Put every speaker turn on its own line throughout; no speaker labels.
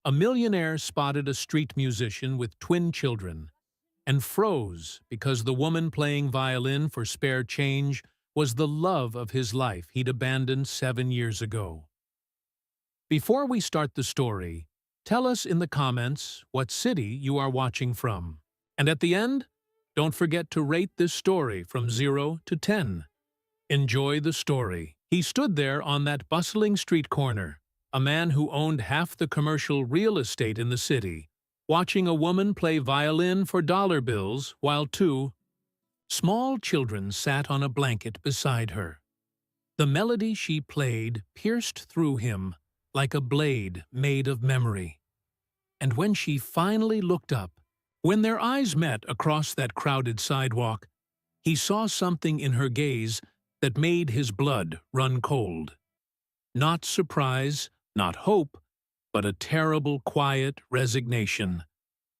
A millionaire spotted a street musician with twin children and froze because the woman playing violin for spare change was the love of his life he'd abandoned 7 years ago. Before we start the story, tell us in the comments what city you are watching from. And at the end, don't forget to rate this story from 0 to 10. Enjoy the story. He stood there on that bustling street corner, a man who owned half the commercial real estate in the city, watching a woman play violin for dollar bills while two small children sat on a blanket beside her. The melody she played pierced through him like a blade made of memory. And when she finally looked up, when their eyes met across that crowded sidewalk, he saw something in her gaze that made his blood run cold. Not surprise, not hope, but a terrible, quiet resignation.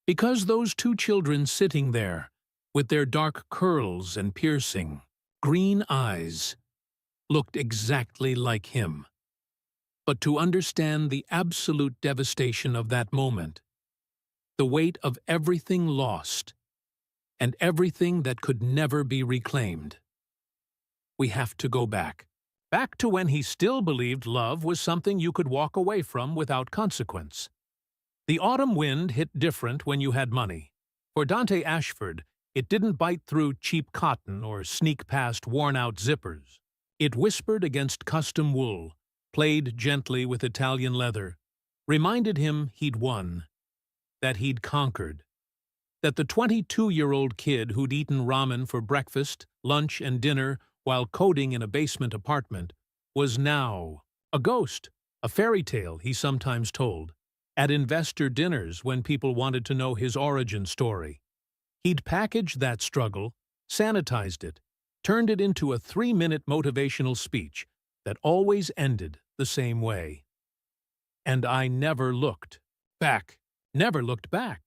Because those two children sitting there, with their dark curls and piercing, green eyes, looked exactly like him. But to understand the absolute devastation of that moment, the weight of everything lost, and everything that could never be reclaimed, we have to go back. Back to when he still believed love was something you could walk away from without consequence. The autumn wind hit different when you had money. For Dante Ashford, it didn't bite through cheap cotton or sneak past worn-out zippers. It whispered against custom wool, played gently with Italian leather, reminded him he'd won, that he'd conquered, that the 22-year-old kid who'd eaten ramen for breakfast, lunch, and dinner while coding in a basement apartment was now a ghost, a fairy tale he sometimes told, at investor dinners when people wanted to know his origin story. He'd packaged that struggle, sanitized it, turned it into a 3-minute motivational speech that always ended the same way. And I never looked back. Never looked back.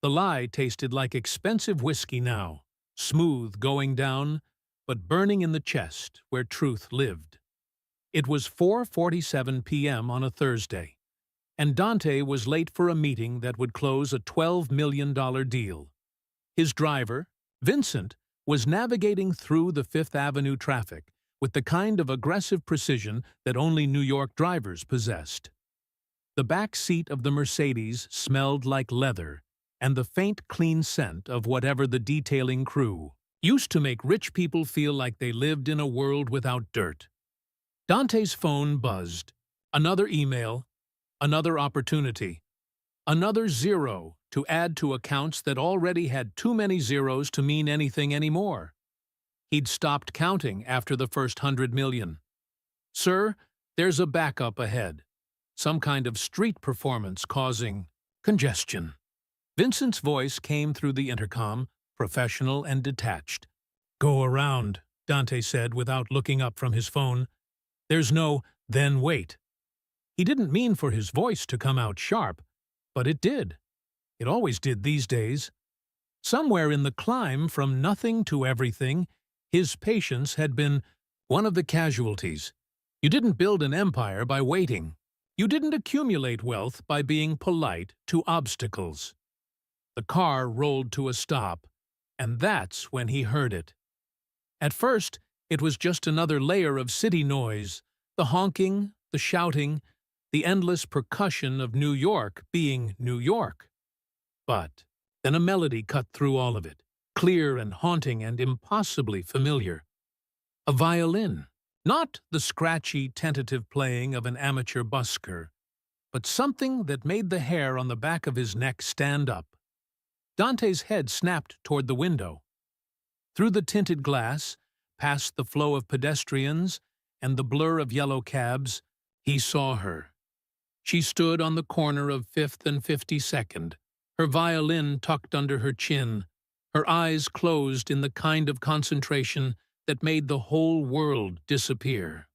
The lie tasted like expensive whiskey now, smooth going down, but burning in the chest where truth lived. It was 4:47 p.m. on a Thursday, and Dante was late for a meeting that would close a $12 million deal. His driver, Vincent, was navigating through the Fifth Avenue traffic with the kind of aggressive precision that only New York drivers possessed. The back seat of the Mercedes smelled like leather and the faint, clean scent of whatever the detailing crew used to make rich people feel like they lived in a world without dirt. Dante's phone buzzed. Another email, another opportunity, another zero to add to accounts that already had too many zeros to mean anything anymore. He'd stopped counting after the first 100 million. "Sir, there's a backup ahead. Some kind of street performance causing congestion." Vincent's voice came through the intercom, professional and detached. "Go around," Dante said without looking up from his phone. "There's no, then wait." He didn't mean for his voice to come out sharp, but it did. It always did these days. Somewhere in the climb from nothing to everything, his patience had been one of the casualties. You didn't build an empire by waiting. You didn't accumulate wealth by being polite to obstacles. The car rolled to a stop, and that's when he heard it. At first, it was just another layer of city noise, the honking, the shouting, the endless percussion of New York being New York. But then a melody cut through all of it, clear and haunting and impossibly familiar. A violin. Not the scratchy, tentative playing of an amateur busker, but something that made the hair on the back of his neck stand up. Dante's head snapped toward the window. Through the tinted glass, past the flow of pedestrians and the blur of yellow cabs, he saw her. She stood on the corner of 5th and 52nd, her violin tucked under her chin, her eyes closed in the kind of concentration that made the whole world disappear.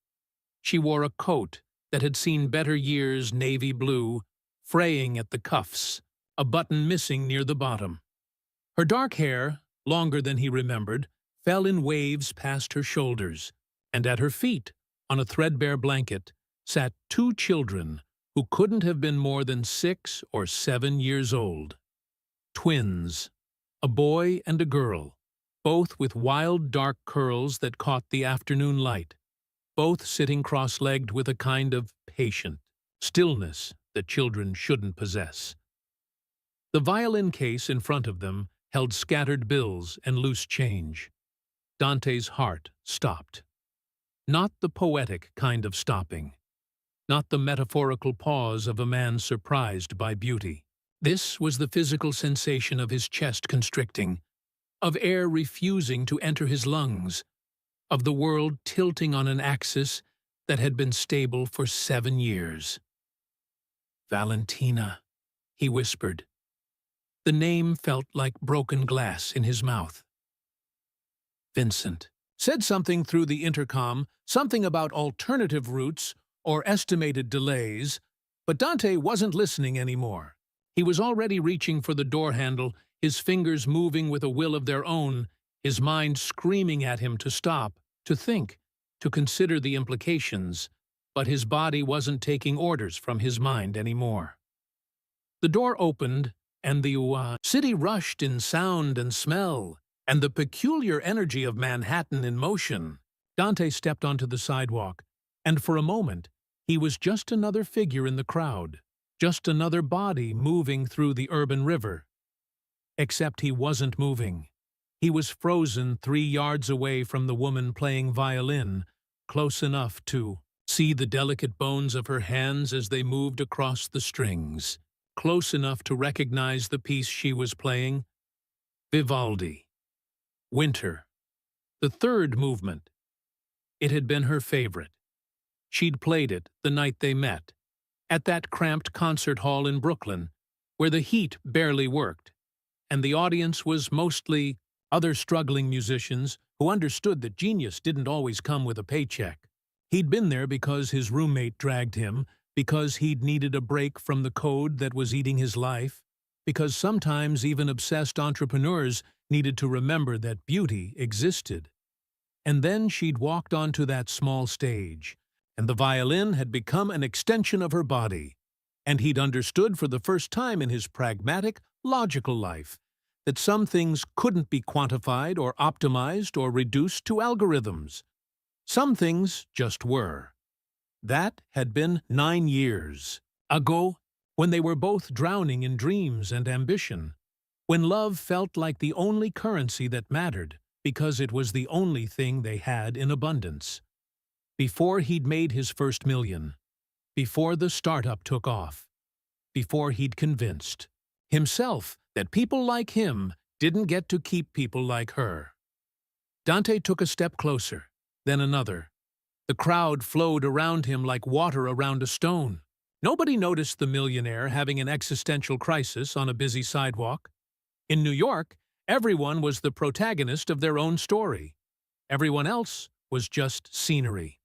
She wore a coat that had seen better years, navy blue, fraying at the cuffs, a button missing near the bottom. Her dark hair, longer than he remembered, fell in waves past her shoulders, and at her feet, on a threadbare blanket, sat two children who couldn't have been more than 6 or 7 years old. Twins, a boy and a girl, both with wild dark curls that caught the afternoon light, both sitting cross-legged with a kind of patient stillness that children shouldn't possess. The violin case in front of them held scattered bills and loose change. Dante's heart stopped. Not the poetic kind of stopping. Not the metaphorical pause of a man surprised by beauty. This was the physical sensation of his chest constricting, of air refusing to enter his lungs, of the world tilting on an axis that had been stable for 7 years. "Valentina," he whispered. The name felt like broken glass in his mouth. Vincent said something through the intercom, something about alternative routes or estimated delays, but Dante wasn't listening anymore. He was already reaching for the door handle, his fingers moving with a will of their own, his mind screaming at him to stop, to think, to consider the implications, but his body wasn't taking orders from his mind anymore. The door opened, and the city rushed in sound and smell, and the peculiar energy of Manhattan in motion. Dante stepped onto the sidewalk, and for a moment, he was just another figure in the crowd, just another body moving through the urban river. Except he wasn't moving. He was frozen 3 yards away from the woman playing violin, close enough to see the delicate bones of her hands as they moved across the strings, close enough to recognize the piece she was playing. Vivaldi. Winter. The third movement. It had been her favorite. She'd played it the night they met, at that cramped concert hall in Brooklyn, where the heat barely worked, and the audience was mostly other struggling musicians who understood that genius didn't always come with a paycheck. He'd been there because his roommate dragged him, because he'd needed a break from the code that was eating his life, because sometimes even obsessed entrepreneurs needed to remember that beauty existed. And then she'd walked onto that small stage, and the violin had become an extension of her body, and he'd understood for the first time in his pragmatic, logical life that some things couldn't be quantified or optimized or reduced to algorithms. Some things just were. That had been 9 years ago, when they were both drowning in dreams and ambition, when love felt like the only currency that mattered because it was the only thing they had in abundance. Before he'd made his first million, before the startup took off, before he'd convinced himself that people like him didn't get to keep people like her. Dante took a step closer, then another. The crowd flowed around him like water around a stone. Nobody noticed the millionaire having an existential crisis on a busy sidewalk. In New York, everyone was the protagonist of their own story. Everyone else was just scenery.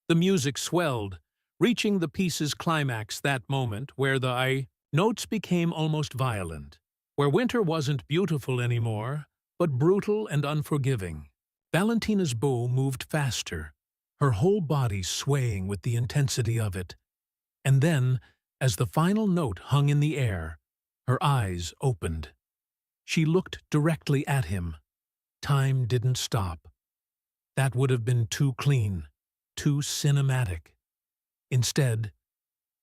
The music swelled, reaching the piece's climax that moment where the I notes became almost violent, where winter wasn't beautiful anymore, but brutal and unforgiving. Valentina's bow moved faster, her whole body swaying with the intensity of it. And then, as the final note hung in the air, her eyes opened. She looked directly at him. Time didn't stop. That would have been too clean, too cinematic. Instead,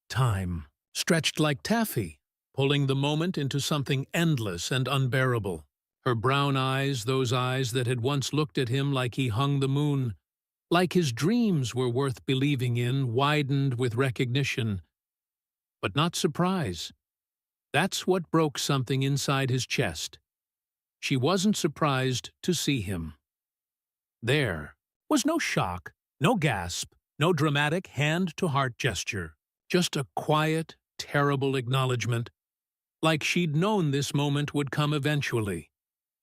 time stretched like taffy, pulling the moment into something endless and unbearable. Her brown eyes, those eyes that had once looked at him like he hung the moon, like his dreams were worth believing in, widened with recognition, but not surprise. That's what broke something inside his chest. She wasn't surprised to see him. There was no shock, no gasp, no dramatic hand-to-heart gesture, just a quiet, terrible acknowledgement, like she'd known this moment would come eventually,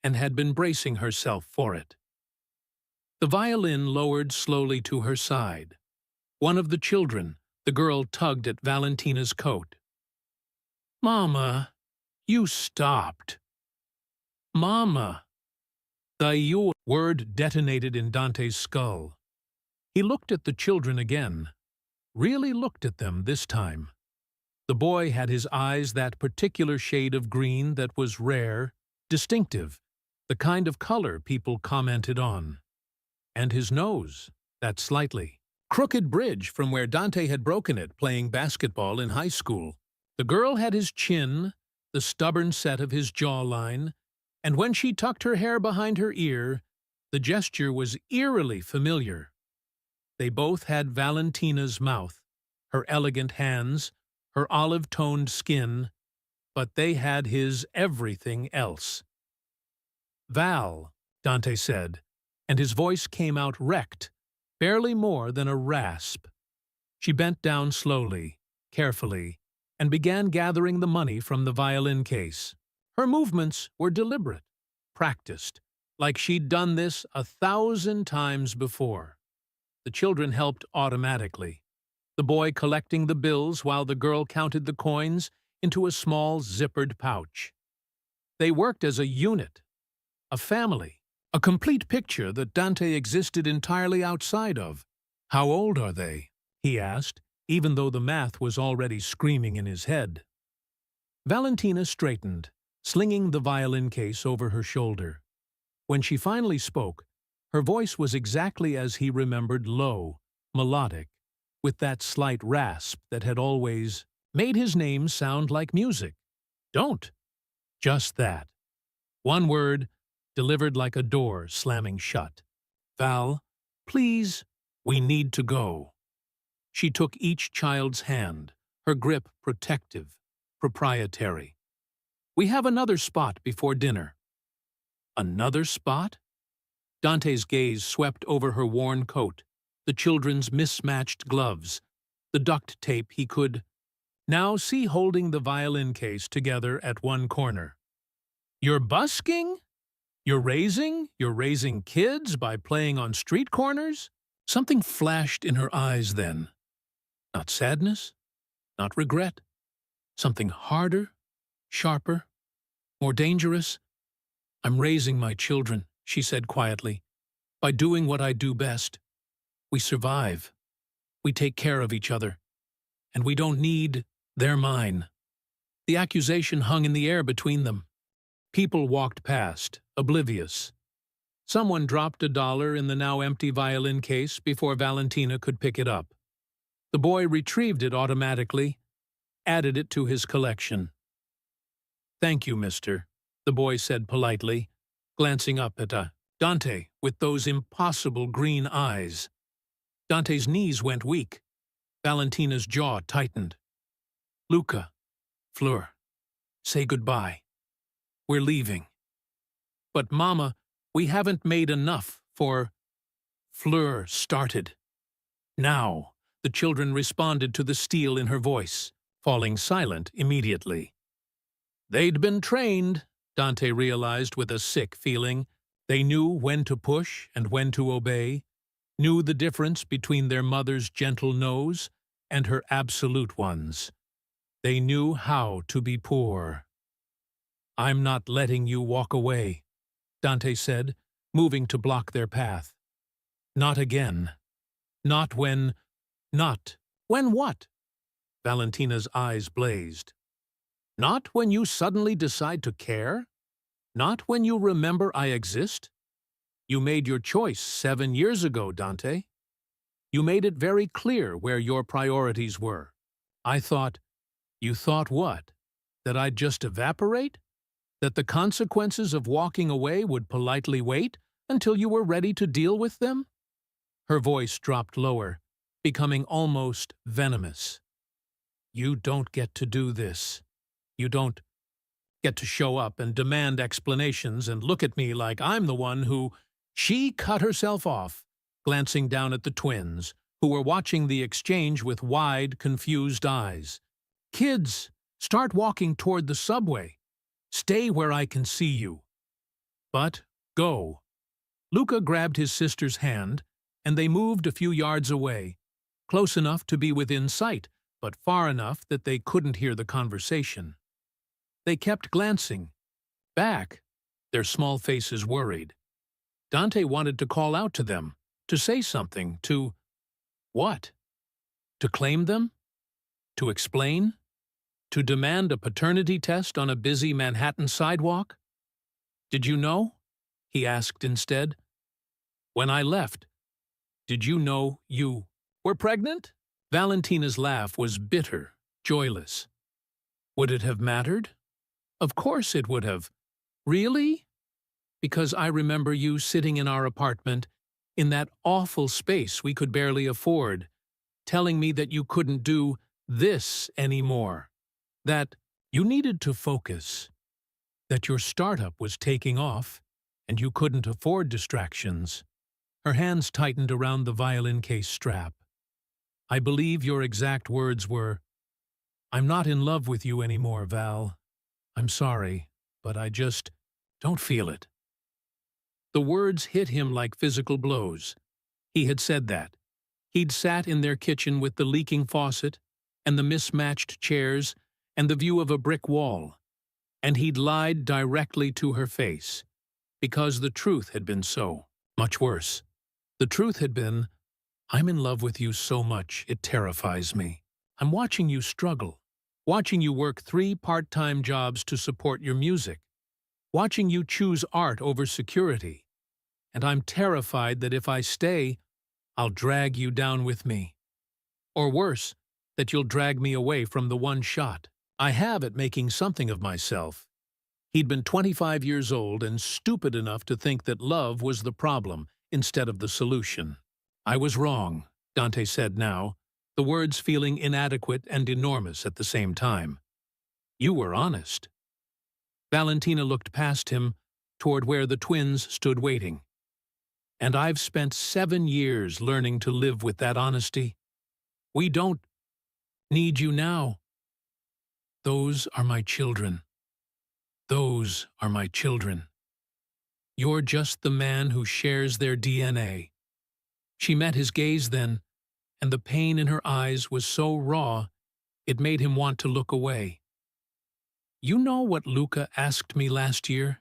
and had been bracing herself for it. The violin lowered slowly to her side. One of the children, the girl, tugged at Valentina's coat. "Mama, you stopped." "Mama." The "you" word detonated in Dante's skull. He looked at the children again, really looked at them this time. The boy had his eyes that particular shade of green that was rare, distinctive, the kind of color people commented on. And his nose, that slightly crooked bridge from where Dante had broken it playing basketball in high school. The girl had his chin, the stubborn set of his jawline, and when she tucked her hair behind her ear, the gesture was eerily familiar. They both had Valentina's mouth, her elegant hands, her olive-toned skin, but they had his everything else. "Val," Dante said, and his voice came out wrecked, barely more than a rasp. She bent down slowly, carefully, and began gathering the money from the violin case. Her movements were deliberate, practiced, like she'd done this 1,000 times before. The children helped automatically, the boy collecting the bills while the girl counted the coins into a small zippered pouch. They worked as a unit, a family, a complete picture that Dante existed entirely outside of. "How old are they?" he asked, even though the math was already screaming in his head. Valentina straightened, slinging the violin case over her shoulder. When she finally spoke, her voice was exactly as he remembered, low, melodic, with that slight rasp that had always made his name sound like music. "Don't." Just that. One word, delivered like a door slamming shut. "Val, please, we need to go." She took each child's hand, her grip protective, proprietary. "We have another spot before dinner." Another spot? Dante's gaze swept over her worn coat, the children's mismatched gloves, the duct tape he could now see holding the violin case together at one corner. "You're busking? You're raising kids by playing on street corners?" Something flashed in her eyes then. Not sadness, not regret. Something harder, sharper, more dangerous. "I'm raising my children," she said quietly, "by doing what I do best. We survive. We take care of each other. And we don't need, they're mine." The accusation hung in the air between them. People walked past, oblivious. Someone dropped $1 in the now empty violin case before Valentina could pick it up. The boy retrieved it automatically, added it to his collection. "Thank you, mister," the boy said politely, glancing up at Dante with those impossible green eyes. Dante's knees went weak. Valentina's jaw tightened. "Luca, Fleur, say goodbye. We're leaving." "But, Mama, we haven't made enough for—" Fleur started. "Now," the children responded to the steel in her voice, falling silent immediately. They'd been trained, Dante realized with a sick feeling. They knew when to push and when to obey, knew the difference between their mother's gentle no's and her absolute ones. They knew how to be poor. "I'm not letting you walk away," Dante said, moving to block their path. "Not again. Not when— Not when what?" Valentina's eyes blazed. "Not when you suddenly decide to care? Not when you remember I exist? You made your choice 7 years ago, Dante. You made it very clear where your priorities were. I thought—" "You thought what? That I'd just evaporate? That the consequences of walking away would politely wait until you were ready to deal with them?" Her voice dropped lower, becoming almost venomous. "You don't get to do this. You don't get to show up and demand explanations and look at me like I'm the one who—" She cut herself off, glancing down at the twins, who were watching the exchange with wide, confused eyes. "Kids, start walking toward the subway. Stay where I can see you." "But go." Luca grabbed his sister's hand, and they moved a few yards away, close enough to be within sight, but far enough that they couldn't hear the conversation. They kept glancing back, their small faces worried. Dante wanted to call out to them, to say something, to— What? To claim them? To explain? To demand a paternity test on a busy Manhattan sidewalk? Did you know? He asked instead. When I left, did you know you were pregnant? Valentina's laugh was bitter, joyless. Would it have mattered? Of course it would have. Really? Because I remember you sitting in our apartment, in that awful space we could barely afford, telling me that you couldn't do this anymore, that you needed to focus, that your startup was taking off, and you couldn't afford distractions. Her hands tightened around the violin case strap. I believe your exact words were, "I'm not in love with you anymore, Val. I'm sorry, but I just don't feel it." The words hit him like physical blows. He had said that. He'd sat in their kitchen with the leaking faucet, and the mismatched chairs, and the view of a brick wall. And he'd lied directly to her face, because the truth had been so much worse. The truth had been, "I'm in love with you so much, it terrifies me. I'm watching you struggle, watching you work 3 part-time jobs to support your music, watching you choose art over security, and I'm terrified that if I stay, I'll drag you down with me. Or worse, that you'll drag me away from the one shot I have at making something of myself." He'd been 25 years old and stupid enough to think that love was the problem instead of the solution. "I was wrong," Dante said now, the words feeling inadequate and enormous at the same time. "You were honest." Valentina looked past him, toward where the twins stood waiting. "And I've spent 7 years learning to live with that honesty. We don't need you now. Those are my children. Those are my children. You're just the man who shares their DNA." She met his gaze then, and the pain in her eyes was so raw, it made him want to look away. "You know what Luca asked me last year?"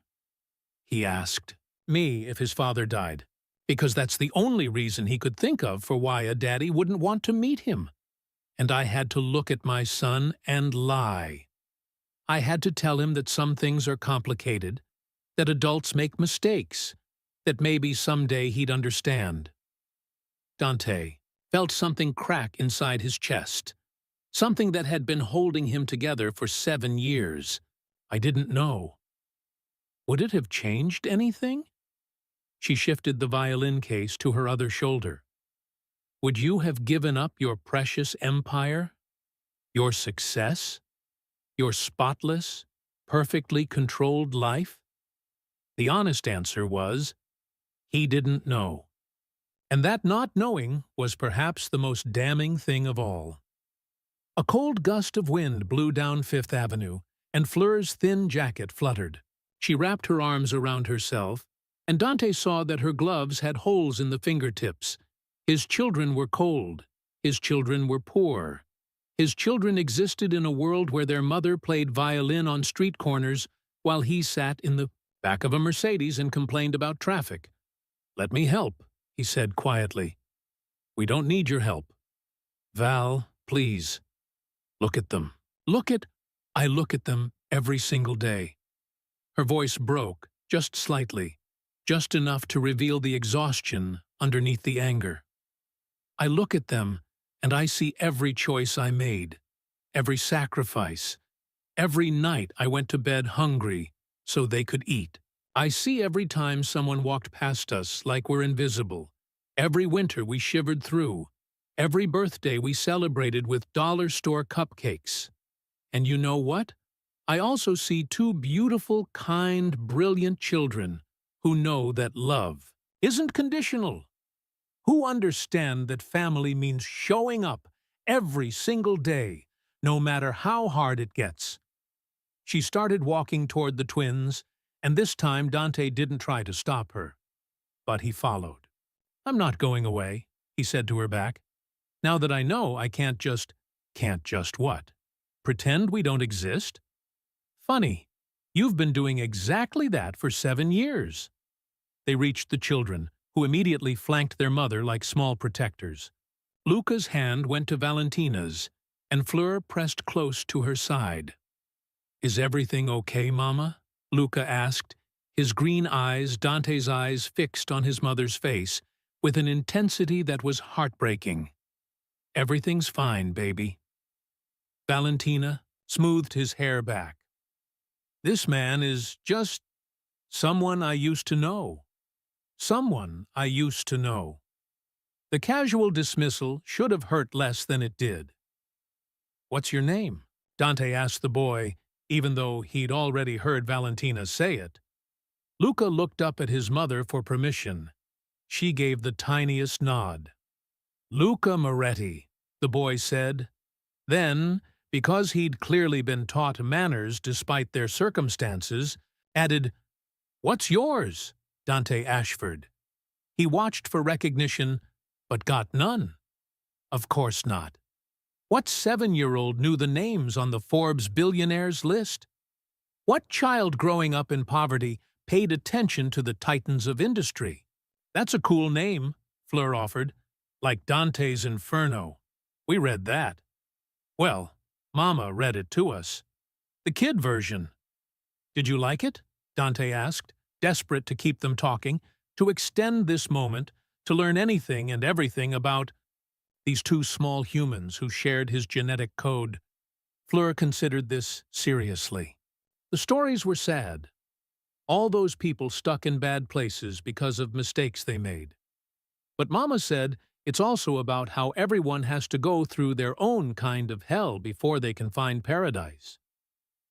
He asked me if his father died, because that's the only reason he could think of for why a daddy wouldn't want to meet him. And I had to look at my son and lie. I had to tell him that some things are complicated, that adults make mistakes, that maybe someday he'd understand. Dante felt something crack inside his chest, something that had been holding him together for 7 years. I didn't know. Would it have changed anything? She shifted the violin case to her other shoulder. Would you have given up your precious empire? Your success? Your spotless, perfectly controlled life? The honest answer was, he didn't know. And that not knowing was perhaps the most damning thing of all. A cold gust of wind blew down Fifth Avenue, and Fleur's thin jacket fluttered. She wrapped her arms around herself, and Dante saw that her gloves had holes in the fingertips. His children were cold. His children were poor. His children existed in a world where their mother played violin on street corners while he sat in the back of a Mercedes and complained about traffic. "Let me help," he said quietly. "We don't need your help. Val, please. Look at them. I look at them every single day." Her voice broke, just slightly, just enough to reveal the exhaustion underneath the anger. "I look at them, and I see every choice I made, every sacrifice, every night I went to bed hungry so they could eat. I see every time someone walked past us like we're invisible, every winter we shivered through, every birthday we celebrated with dollar store cupcakes. And you know what? I also see 2 beautiful, kind, brilliant children who know that love isn't conditional, who understand that family means showing up every single day, no matter how hard it gets." She started walking toward the twins, and this time Dante didn't try to stop her. But he followed. "I'm not going away," he said to her back. "Now that I know I can't just what? Pretend we don't exist? Funny, you've been doing exactly that for 7 years." They reached the children, who immediately flanked their mother like small protectors. Luca's hand went to Valentina's, and Fleur pressed close to her side. "Is everything okay, Mama?" Luca asked, his green eyes, Dante's eyes, fixed on his mother's face, with an intensity that was heartbreaking. "Everything's fine, baby." Valentina smoothed his hair back. "This man is just someone I used to know. Someone I used to know." The casual dismissal should have hurt less than it did. "What's your name?" Dante asked the boy, even though he'd already heard Valentina say it. Luca looked up at his mother for permission. She gave the tiniest nod. "Luca Moretti," the boy said. Then, because he'd clearly been taught manners despite their circumstances, added, "What's yours?" Dante Ashford. He watched for recognition, but got none. Of course not. What 7-year-old knew the names on the Forbes billionaires list? What child growing up in poverty paid attention to the titans of industry? "That's a cool name," Fleur offered, "like Dante's Inferno. We read that." "Well, Mama read it to us. The kid version." "Did you like it?" Dante asked, desperate to keep them talking, to extend this moment, to learn anything and everything about these two small humans who shared his genetic code. Fleur considered this seriously. The stories were sad. All those people stuck in bad places because of mistakes they made. But Mama said it's also about how everyone has to go through their own kind of hell before they can find paradise.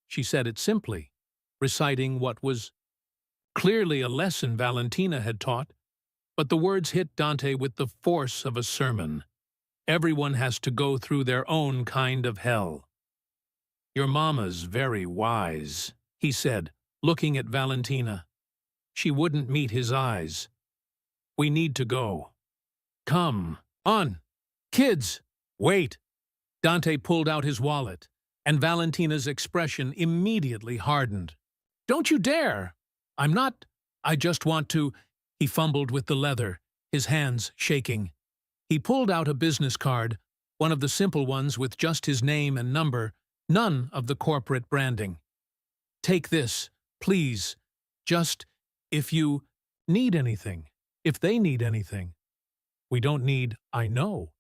She said it simply, reciting what was clearly a lesson Valentina had taught, but the words hit Dante with the force of a sermon. Everyone has to go through their own kind of hell. "Your Mama's very wise," he said, looking at Valentina. She wouldn't meet his eyes. "We need to go. Come on, kids, wait." Dante pulled out his wallet, and Valentina's expression immediately hardened. "Don't you dare! I'm not. I just want to—" He fumbled with the leather, his hands shaking. He pulled out a business card, one of the simple ones with just his name and number, none of the corporate branding. "Take this, please. Just if you need anything, if they need anything. We don't need, I know."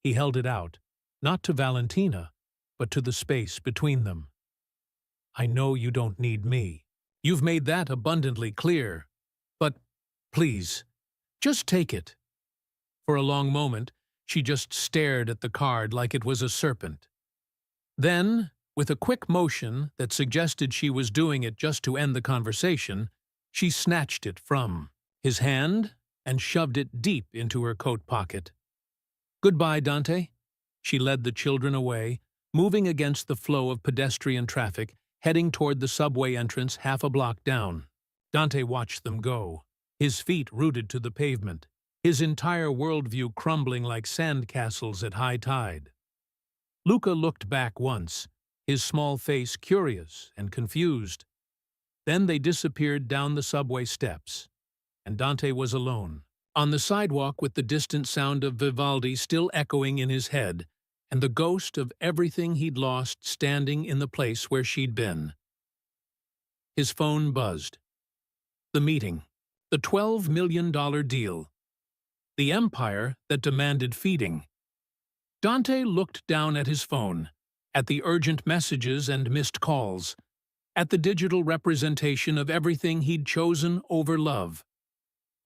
He held it out, not to Valentina, but to the space between them. "I know you don't need me. You've made that abundantly clear. But, please, just take it." For a long moment, she just stared at the card like it was a serpent. Then, with a quick motion that suggested she was doing it just to end the conversation, she snatched it from his hand and shoved it deep into her coat pocket. "Goodbye, Dante." She led the children away, moving against the flow of pedestrian traffic, heading toward the subway entrance half a block down. Dante watched them go, his feet rooted to the pavement, his entire worldview crumbling like sand castles at high tide. Luca looked back once, his small face curious and confused. Then they disappeared down the subway steps, and Dante was alone, on the sidewalk with the distant sound of Vivaldi still echoing in his head, and the ghost of everything he'd lost standing in the place where she'd been. His phone buzzed. The meeting. The $12 million deal. The empire that demanded feeding. Dante looked down at his phone, at the urgent messages and missed calls, at the digital representation of everything he'd chosen over love.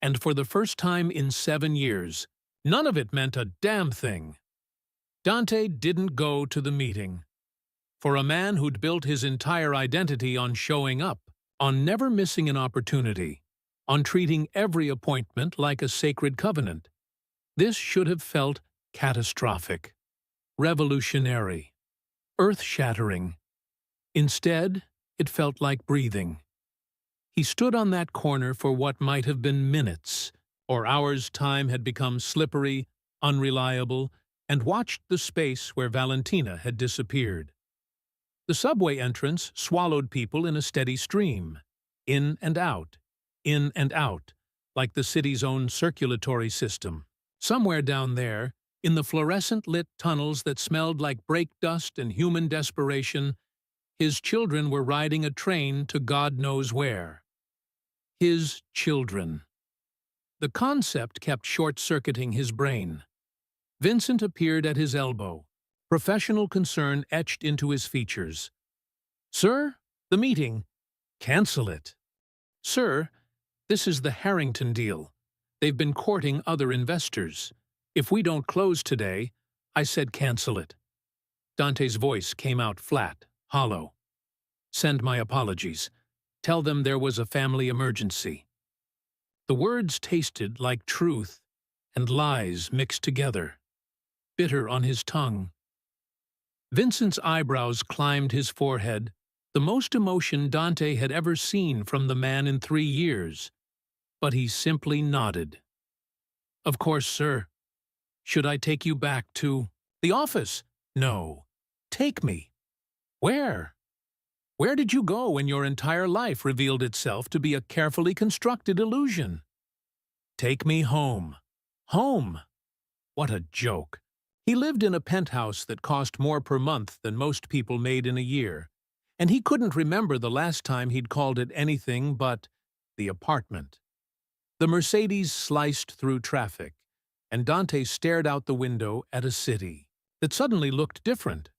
And for the first time in 7 years, none of it meant a damn thing. Dante didn't go to the meeting. For a man who'd built his entire identity on showing up, on never missing an opportunity, on treating every appointment like a sacred covenant, this should have felt catastrophic, revolutionary, earth-shattering. Instead, it felt like breathing. He stood on that corner for what might have been minutes, or hours. Time had become slippery, unreliable, and watched the space where Valentina had disappeared. The subway entrance swallowed people in a steady stream, in and out, like the city's own circulatory system. Somewhere down there, In the fluorescent-lit tunnels that smelled like brake dust and human desperation, his children were riding a train to God knows where. His children. The concept kept short-circuiting his brain. Vincent appeared at his elbow, professional concern etched into his features. "Sir, the meeting. Cancel it." "Sir, this is the Harrington deal. They've been courting other investors. If we don't close today," I said, "cancel it." Dante's voice came out flat, hollow. "Send my apologies. Tell them there was a family emergency." The words tasted like truth and lies mixed together, bitter on his tongue. Vincent's eyebrows climbed his forehead, the most emotion Dante had ever seen from the man in 3 years. But he simply nodded. "Of course, sir. Should I take you back to the office?" "No. Take me." "Where? Where did you go when your entire life revealed itself to be a carefully constructed illusion?" "Take me home." Home! What a joke. He lived in a penthouse that cost more per month than most people made in a year, and he couldn't remember the last time he'd called it anything but the apartment. The Mercedes sliced through traffic, and Dante stared out the window at a city that suddenly looked different.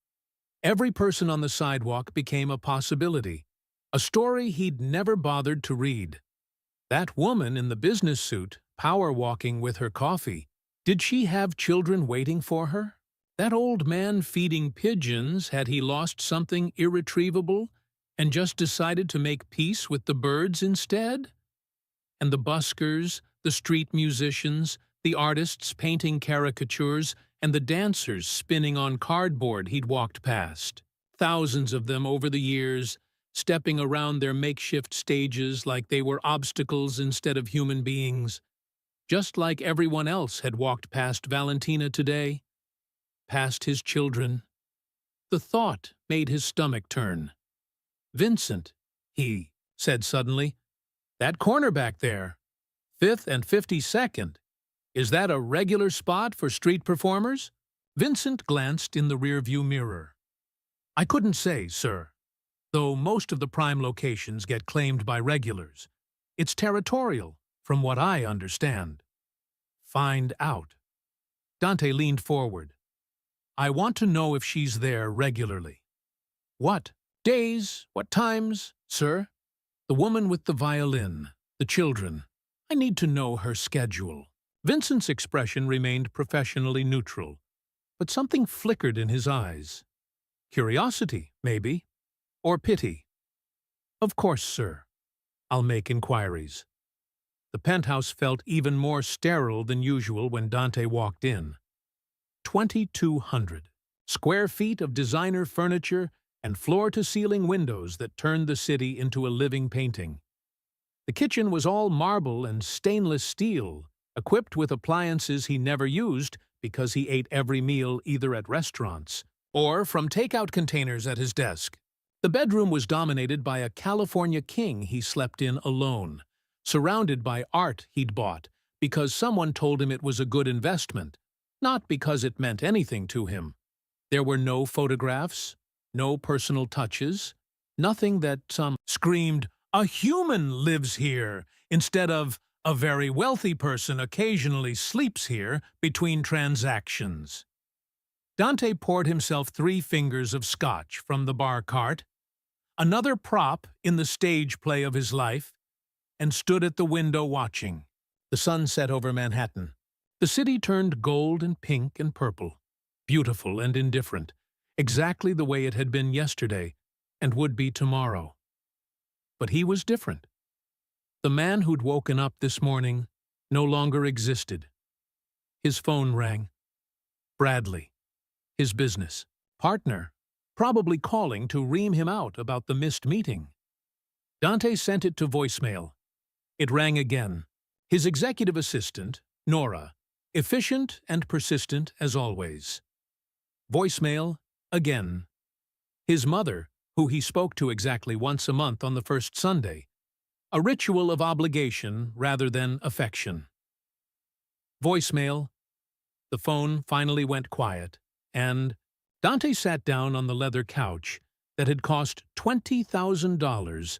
Every person on the sidewalk became a possibility, a story he'd never bothered to read. That woman in the business suit, power-walking with her coffee, did she have children waiting for her? That old man feeding pigeons, had he lost something irretrievable and just decided to make peace with the birds instead? And the buskers, the street musicians, the artists painting caricatures, and the dancers spinning on cardboard he'd walked past. Thousands of them over the years, stepping around their makeshift stages like they were obstacles instead of human beings. Just like everyone else had walked past Valentina today, past his children. The thought made his stomach turn. "Vincent," he said suddenly, "that corner back there, 5th and 52nd, is that a regular spot for street performers?" Vincent glanced in the rearview mirror. "I couldn't say, sir. Though most of the prime locations get claimed by regulars. It's territorial, from what I understand." "Find out." Dante leaned forward. "I want to know if she's there regularly." "What days, what times, sir?" "The woman with the violin, the children. I need to know her schedule." Vincent's expression remained professionally neutral, but something flickered in his eyes. Curiosity, maybe, or pity. "Of course, sir. I'll make inquiries." The penthouse felt even more sterile than usual when Dante walked in. 2,200 square feet of designer furniture and floor-to-ceiling windows that turned the city into a living painting. The kitchen was all marble and stainless steel, equipped with appliances he never used because he ate every meal either at restaurants or from takeout containers at his desk. The bedroom was dominated by a California king he slept in alone, surrounded by art he'd bought because someone told him it was a good investment, not because it meant anything to him. There were no photographs, no personal touches, nothing that some screamed, "A human lives here," instead of "A very wealthy person occasionally sleeps here between transactions." Dante poured himself 3 fingers of scotch from the bar cart, another prop in the stage play of his life, and stood at the window watching. The sun set over Manhattan. The city turned gold and pink and purple, beautiful and indifferent, exactly the way it had been yesterday and would be tomorrow. But he was different. The man who'd woken up this morning no longer existed. His phone rang. Bradley, his business partner, probably calling to ream him out about the missed meeting. Dante sent it to voicemail. It rang again. His executive assistant, Nora, efficient and persistent as always. Voicemail again. His mother, who he spoke to exactly once a month on the first Sunday. A ritual of obligation rather than affection. Voicemail The phone finally went quiet, and Dante sat down on the leather couch that had cost $20,000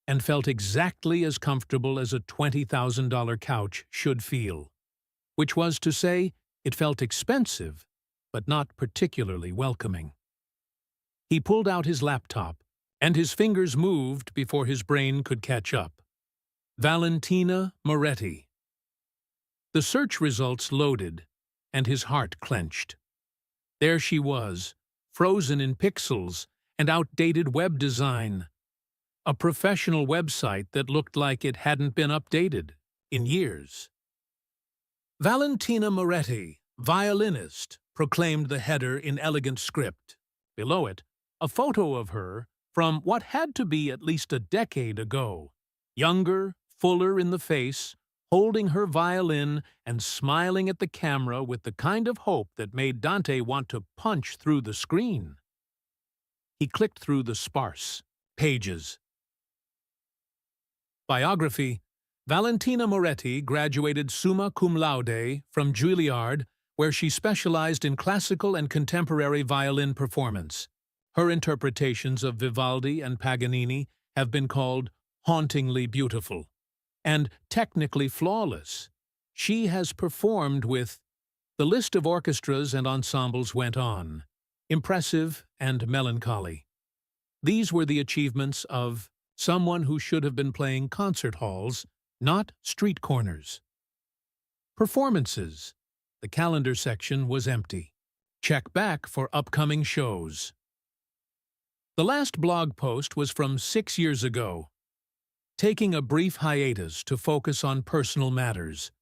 and felt exactly as comfortable as a $20,000 couch should feel, which was to say, it felt expensive, but not particularly welcoming. He pulled out his laptop, and his fingers moved before his brain could catch up. Valentina Moretti. The search results loaded, and his heart clenched. There she was, frozen in pixels and outdated web design. A professional website that looked like it hadn't been updated in years. Valentina Moretti, violinist, proclaimed the header in elegant script. Below it, a photo of her from what had to be at least a decade ago. Younger, fuller in the face, holding her violin and smiling at the camera with the kind of hope that made Dante want to punch through the screen. He clicked through the sparse pages. Biography: Valentina Moretti graduated summa cum laude from Juilliard, where she specialized in classical and contemporary violin performance. Her interpretations of Vivaldi and Paganini have been called hauntingly beautiful and technically flawless. She has performed with... The list of orchestras and ensembles went on, impressive and melancholy. These were the achievements of someone who should have been playing concert halls, not street corners. Performances. The calendar section was empty. Check back for upcoming shows. The last blog post was from 6 years ago. Taking a brief hiatus to focus on personal matters.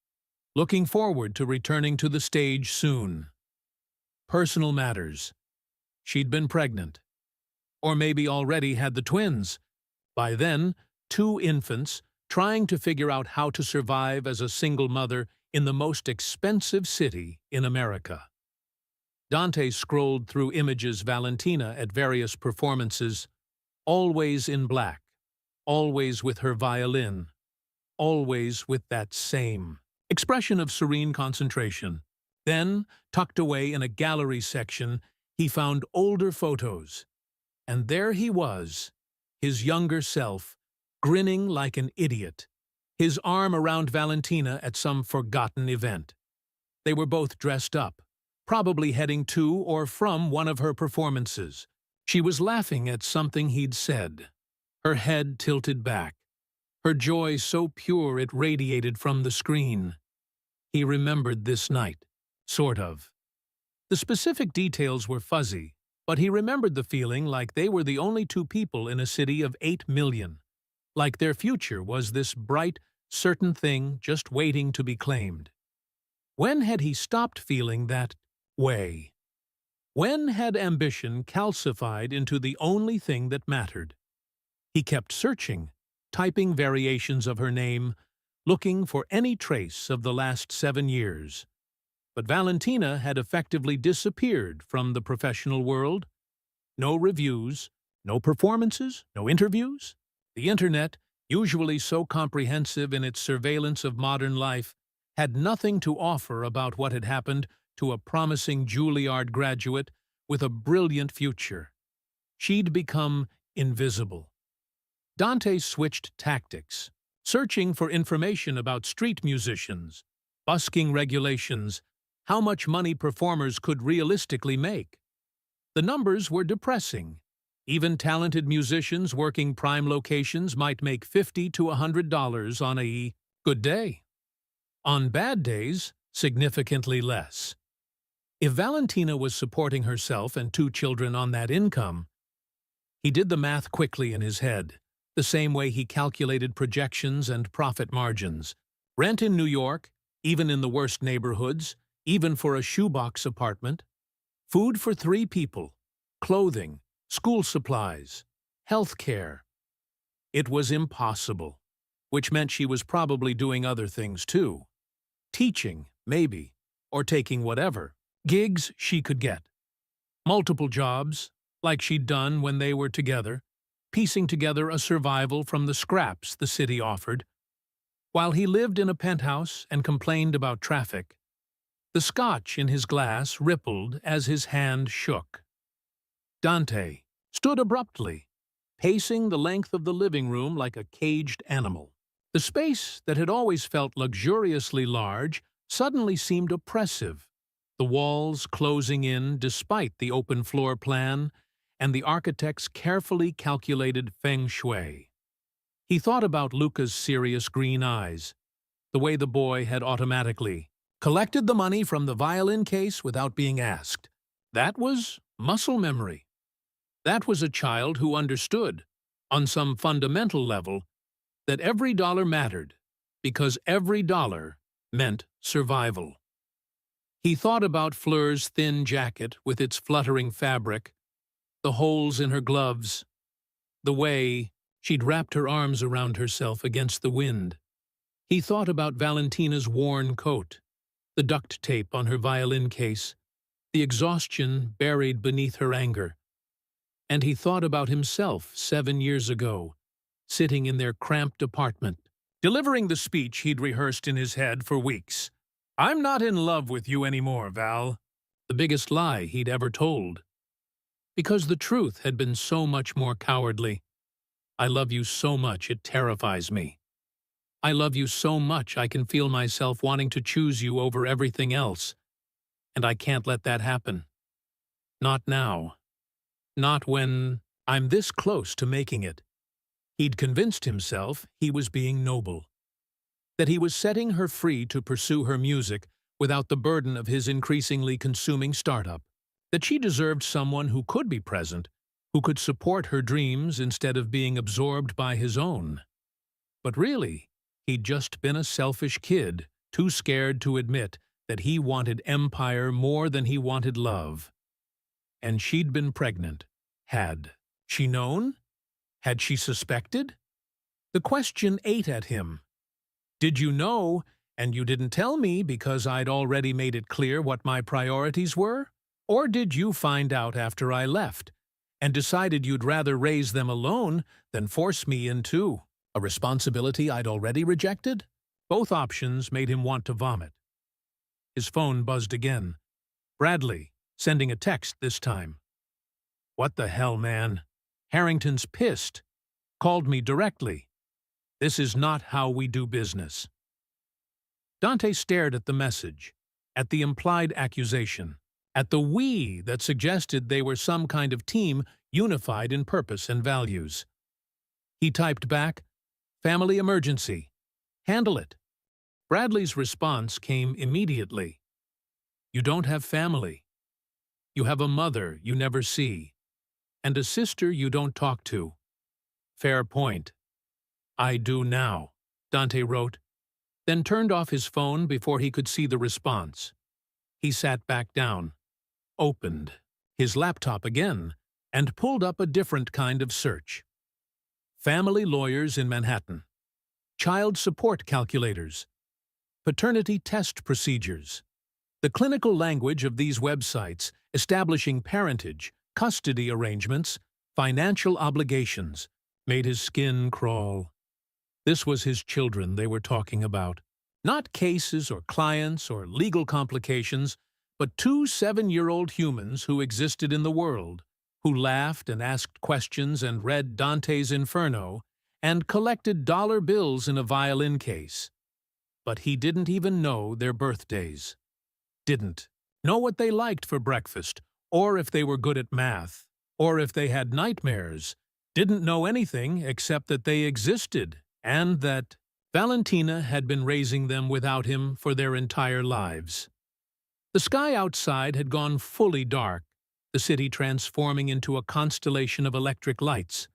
Looking forward to returning to the stage soon. Personal matters. She'd been pregnant. Or maybe already had the twins. By then, 2 infants, trying to figure out how to survive as a single mother in the most expensive city in America. Dante scrolled through images Valentina at various performances, always in black, always with her violin, always with that same expression of serene concentration. Then, tucked away in a gallery section, he found older photos. And there he was, his younger self, grinning like an idiot, his arm around Valentina at some forgotten event. They were both dressed up, probably heading to or from one of her performances. She was laughing at something he'd said, her head tilted back, her joy so pure it radiated from the screen. He remembered this night, sort of. The specific details were fuzzy, but he remembered the feeling like they were the only 2 people in a city of 8 million, like their future was this bright, certain thing just waiting to be claimed. When had he stopped feeling that way? When had ambition calcified into the only thing that mattered? He kept searching, typing variations of her name, looking for any trace of the last 7 years. But Valentina had effectively disappeared from the professional world. No reviews, no performances, no interviews. The internet, usually so comprehensive in its surveillance of modern life, had nothing to offer about what had happened to a promising Juilliard graduate with a brilliant future. She'd become invisible. Dante switched tactics, searching for information about street musicians, busking regulations, how much money performers could realistically make. The numbers were depressing. Even talented musicians working prime locations might make $50 to $100 on a good day. On bad days, significantly less. If Valentina was supporting herself and 2 children on that income, he did the math quickly in his head, the same way he calculated projections and profit margins. Rent in New York, even in the worst neighborhoods, even for a shoebox apartment. Food for 3 people, clothing, school supplies, health care. It was impossible, which meant she was probably doing other things too. Teaching, maybe, or taking whatever gigs she could get. Multiple jobs, like she'd done when they were together, piecing together a survival from the scraps the city offered. While he lived in a penthouse and complained about traffic, The scotch in his glass rippled as his hand shook. Dante stood abruptly, pacing the length of the living room like a caged animal. The space that had always felt luxuriously large suddenly seemed oppressive, the walls closing in despite the open floor plan and the architect's carefully calculated feng shui. He thought about Luca's serious green eyes, the way the boy had automatically collected the money from the violin case without being asked. That was muscle memory. That was a child who understood, on some fundamental level, that every dollar mattered, because every dollar meant survival. He thought about Fleur's thin jacket with its fluttering fabric, the holes in her gloves, the way she'd wrapped her arms around herself against the wind. He thought about Valentina's worn coat, the duct tape on her violin case, the exhaustion buried beneath her anger. And he thought about himself 7 years ago, sitting in their cramped apartment, delivering the speech he'd rehearsed in his head for weeks. "I'm not in love with you anymore, Val." The biggest lie he'd ever told. Because the truth had been so much more cowardly. "I love you so much it terrifies me. I love you so much I can feel myself wanting to choose you over everything else. And I can't let that happen. Not now. Not when I'm this close to making it." He'd convinced himself he was being noble, that he was setting her free to pursue her music without the burden of his increasingly consuming startup, that she deserved someone who could be present, who could support her dreams instead of being absorbed by his own. But really, he'd just been a selfish kid, too scared to admit that he wanted empire more than he wanted love. And she'd been pregnant. Had she known? Had she suspected? The question ate at him. "Did you know, and you didn't tell me because I'd already made it clear what my priorities were? Or did you find out after I left, and decided you'd rather raise them alone than force me into a responsibility I'd already rejected?" Both options made him want to vomit. His phone buzzed again. Bradley, sending a text this time. "What the hell, man? Harrington's pissed. Called me directly. This is not how we do business." Dante stared at the message, at the implied accusation, at the "we" that suggested they were some kind of team unified in purpose and values. He typed back, "Family emergency. Handle it." Bradley's response came immediately. "You don't have family. You have a mother you never see, and a sister you don't talk to." "Fair point. I do now," Dante wrote, then turned off his phone before he could see the response. He sat back down, opened his laptop again, and pulled up a different kind of search. Family lawyers in Manhattan. Child support calculators. Paternity test procedures. The clinical language of these websites establishing parentage, custody arrangements, financial obligations, made his skin crawl. This was his children they were talking about. Not cases or clients or legal complications, but 2 7-year-old humans who existed in the world, who laughed and asked questions and read Dante's Inferno and collected dollar bills in a violin case. But he didn't even know their birthdays. Didn't know what they liked for breakfast, or if they were good at math, or if they had nightmares. Didn't know anything except that they existed and that Valentina had been raising them without him for their entire lives. The sky outside had gone fully dark, the city transforming into a constellation of electric lights.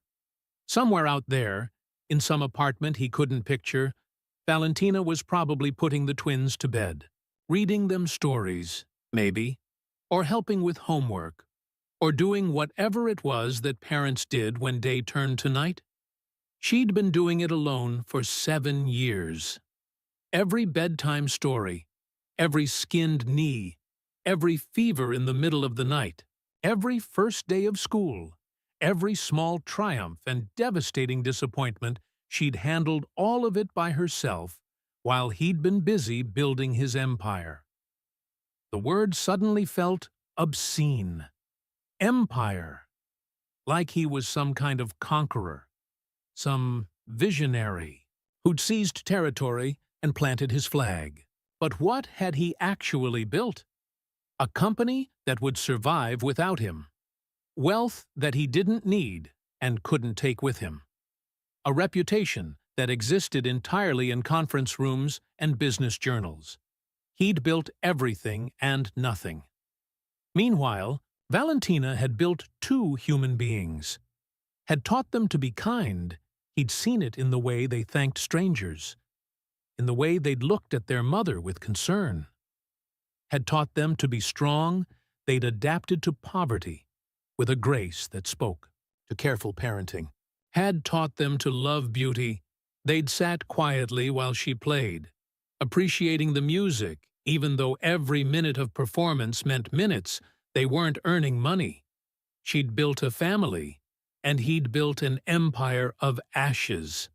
Somewhere out there, in some apartment he couldn't picture, Valentina was probably putting the twins to bed, reading them stories, maybe, or helping with homework, or doing whatever it was that parents did when day turned to night. She'd been doing it alone for 7 years. Every bedtime story, every skinned knee, every fever in the middle of the night, every first day of school, every small triumph and devastating disappointment, she'd handled all of it by herself while he'd been busy building his empire. The word suddenly felt obscene. Empire. Like he was some kind of conqueror, some visionary, who'd seized territory and planted his flag. But what had he actually built? A company that would survive without him. Wealth that he didn't need and couldn't take with him. A reputation that existed entirely in conference rooms and business journals. He'd built everything and nothing. Meanwhile, Valentina had built two human beings. Had taught them to be kind. He'd seen it in the way they thanked strangers, in the way they'd looked at their mother with concern. Had taught them to be strong. They'd adapted to poverty with a grace that spoke to careful parenting. Had taught them to love beauty. They'd sat quietly while she played, appreciating the music, even though every minute of performance meant minutes. They weren't earning money. She'd built a family, and he'd built an empire of ashes.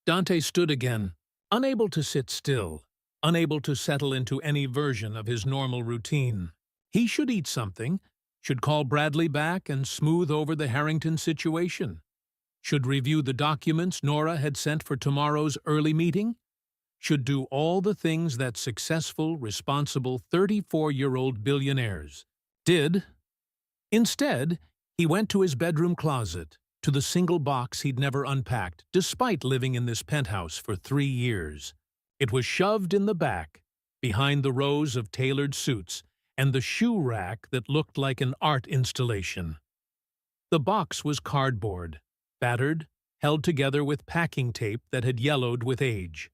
Dante stood again, unable to sit still, unable to settle into any version of his normal routine. He should eat something, should call Bradley back and smooth over the Harrington situation, should review the documents Nora had sent for tomorrow's early meeting, should do all the things that successful, responsible 34-year-old billionaires did. Instead, he went to his bedroom closet, to the single box he'd never unpacked, despite living in this penthouse for 3 years. It was shoved in the back, behind the rows of tailored suits and the shoe rack that looked like an art installation. The box was cardboard, battered, held together with packing tape that had yellowed with age.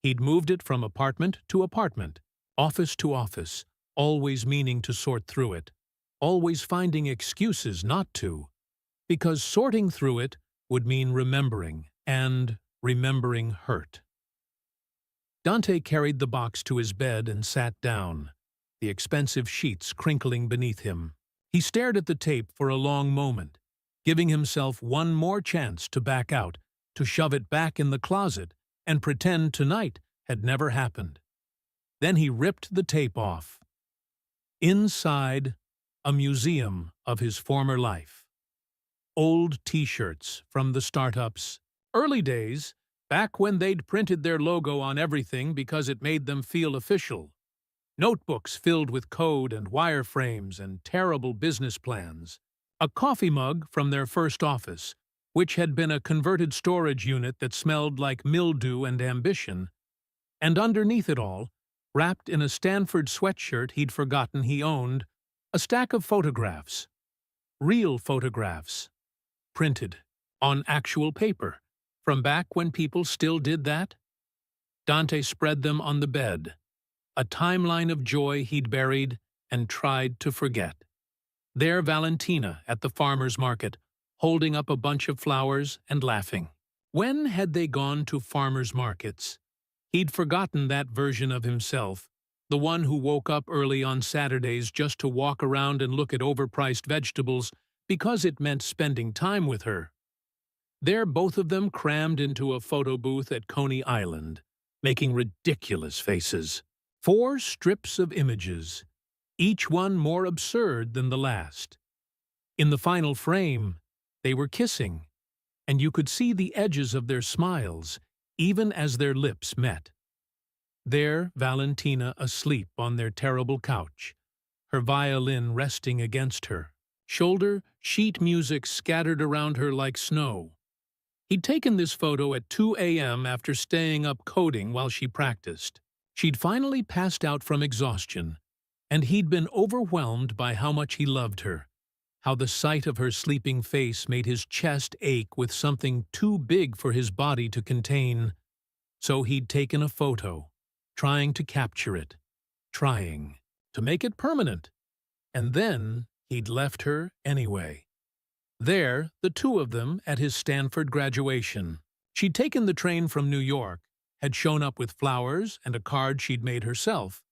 He'd moved it from apartment to apartment, office to office, always meaning to sort through it, always finding excuses not to, because sorting through it would mean remembering, and remembering hurt. Dante carried the box to his bed and sat down, the expensive sheets crinkling beneath him. He stared at the tape for a long moment, giving himself one more chance to back out, to shove it back in the closet, and pretend tonight had never happened. Then he ripped the tape off. Inside, a museum of his former life. Old T-shirts from the startups. Early days, back when they'd printed their logo on everything because it made them feel official. Notebooks filled with code and wireframes and terrible business plans. A coffee mug from their first office, which had been a converted storage unit that smelled like mildew and ambition, and underneath it all, wrapped in a Stanford sweatshirt he'd forgotten he owned, a stack of photographs. Real photographs. Printed. On actual paper. From back when people still did that? Dante spread them on the bed. A timeline of joy he'd buried and tried to forget. There Valentina at the farmer's market, holding up a bunch of flowers and laughing. When had they gone to farmers' markets? He'd forgotten that version of himself, the one who woke up early on Saturdays just to walk around and look at overpriced vegetables because it meant spending time with her. There both of them crammed into a photo booth at Coney Island, making ridiculous faces. 4 strips of images, each one more absurd than the last. In the final frame, they were kissing, and you could see the edges of their smiles, even as their lips met. There, Valentina asleep on their terrible couch, her violin resting against her, shoulder, sheet music scattered around her like snow. He'd taken this photo at 2 a.m. after staying up coding while she practiced. She'd finally passed out from exhaustion, and he'd been overwhelmed by how much he loved her. How the sight of her sleeping face made his chest ache with something too big for his body to contain. So he'd taken a photo, trying to capture it, trying to make it permanent. And then he'd left her anyway. There, the two of them at his Stanford graduation. She'd taken the train from New York, had shown up with flowers and a card she'd made herself,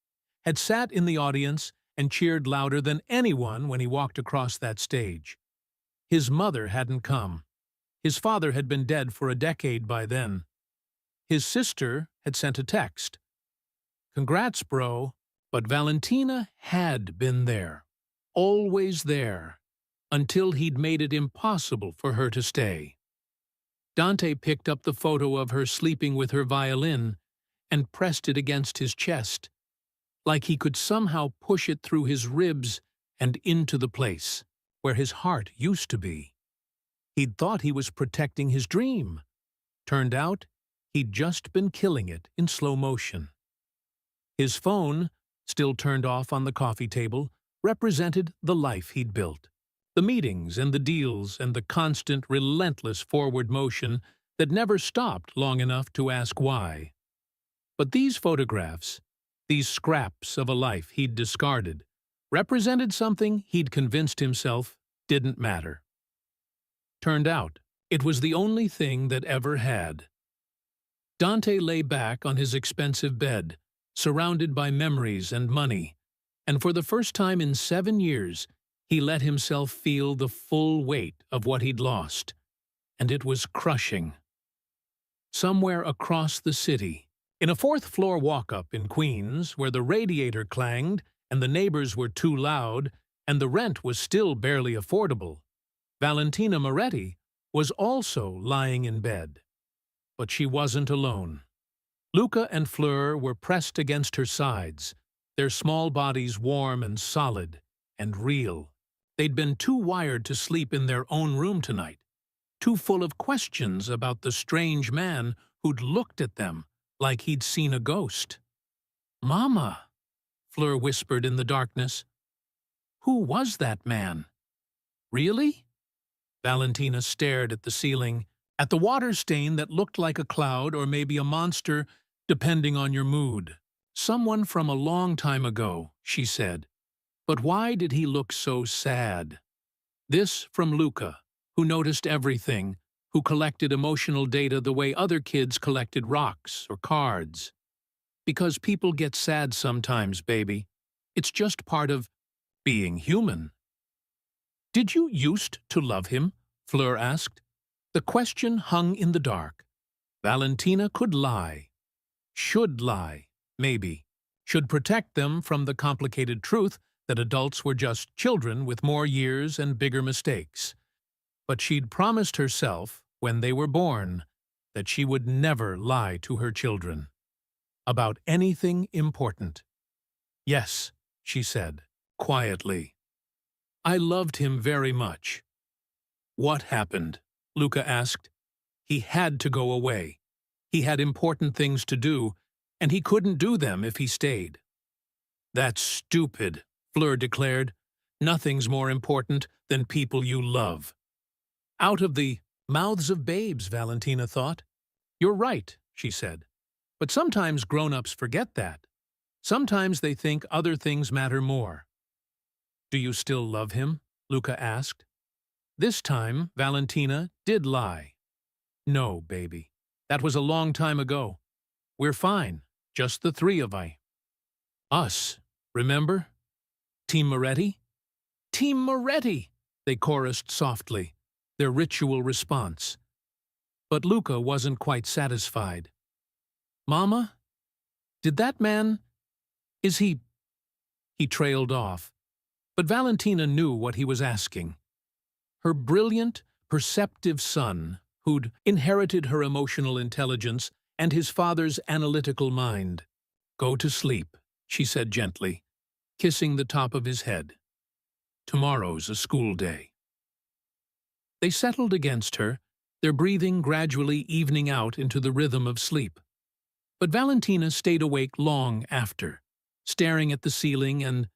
had sat in the audience and cheered louder than anyone when he walked across that stage. His mother hadn't come. His father had been dead for a decade by then. His sister had sent a text. "Congrats, bro. But Valentina had been there, always there, until he'd made it impossible for her to stay. Dante picked up the photo of her sleeping with her violin and pressed it against his chest, like he could somehow push it through his ribs and into the place where his heart used to be. He'd thought he was protecting his dream. Turned out, he'd just been killing it in slow motion. His phone, still turned off on the coffee table, represented the life he'd built. The meetings and the deals and the constant, relentless forward motion that never stopped long enough to ask why. But these photographs, these scraps of a life he'd discarded, represented something he'd convinced himself didn't matter. Turned out, it was the only thing that ever had. Dante lay back on his expensive bed, surrounded by memories and money, and for the first time in 7 years, he let himself feel the full weight of what he'd lost, and it was crushing. Somewhere across the city, in a fourth-floor walk-up in Queens, where the radiator clanged and the neighbors were too loud and the rent was still barely affordable, Valentina Moretti was also lying in bed. But she wasn't alone. Luca and Fleur were pressed against her sides, their small bodies warm and solid and real. They'd been too wired to sleep in their own room tonight, too full of questions about the strange man who'd looked at them like he'd seen a ghost. "Mama," Fleur whispered in the darkness. "Who was that man? Really?" Valentina stared at the ceiling, at the water stain that looked like a cloud or maybe a monster, depending on your mood. "Someone from a long time ago," she said. "But why did he look so sad?" This from Luca, who noticed everything, who collected emotional data the way other kids collected rocks or cards. "Because people get sad sometimes, baby. It's just part of being human." "Did you used to love him?" Fleur asked. The question hung in the dark. Valentina could lie. Should lie, maybe. Should protect them from the complicated truth that adults were just children with more years and bigger mistakes. But she'd promised herself, when they were born, that she would never lie to her children. About anything important. "Yes," she said, quietly. "I loved him very much." "What happened?" Luca asked. He had to go away. He had important things to do, and he couldn't do them if he stayed. "That's stupid," Fleur declared. "Nothing's more important than people you love." Out of the mouths of babes, Valentina thought. "You're right," she said. "But sometimes grown-ups forget that. Sometimes they think other things matter more." "Do you still love him?" Luca asked. This time, Valentina did lie. "No, baby. That was a long time ago. We're fine, just the three of I." "Us, remember? Team Moretti?" "Team Moretti!" they chorused softly, their ritual response. But Luca wasn't quite satisfied. "Mama? Did that man? Is he—" He trailed off. But Valentina knew what he was asking. Her brilliant, perceptive son, who'd inherited her emotional intelligence and his father's analytical mind. "Go to sleep," she said gently, kissing the top of his head. "Tomorrow's a school day." They settled against her, their breathing gradually evening out into the rhythm of sleep. But Valentina stayed awake long after, staring at the ceiling and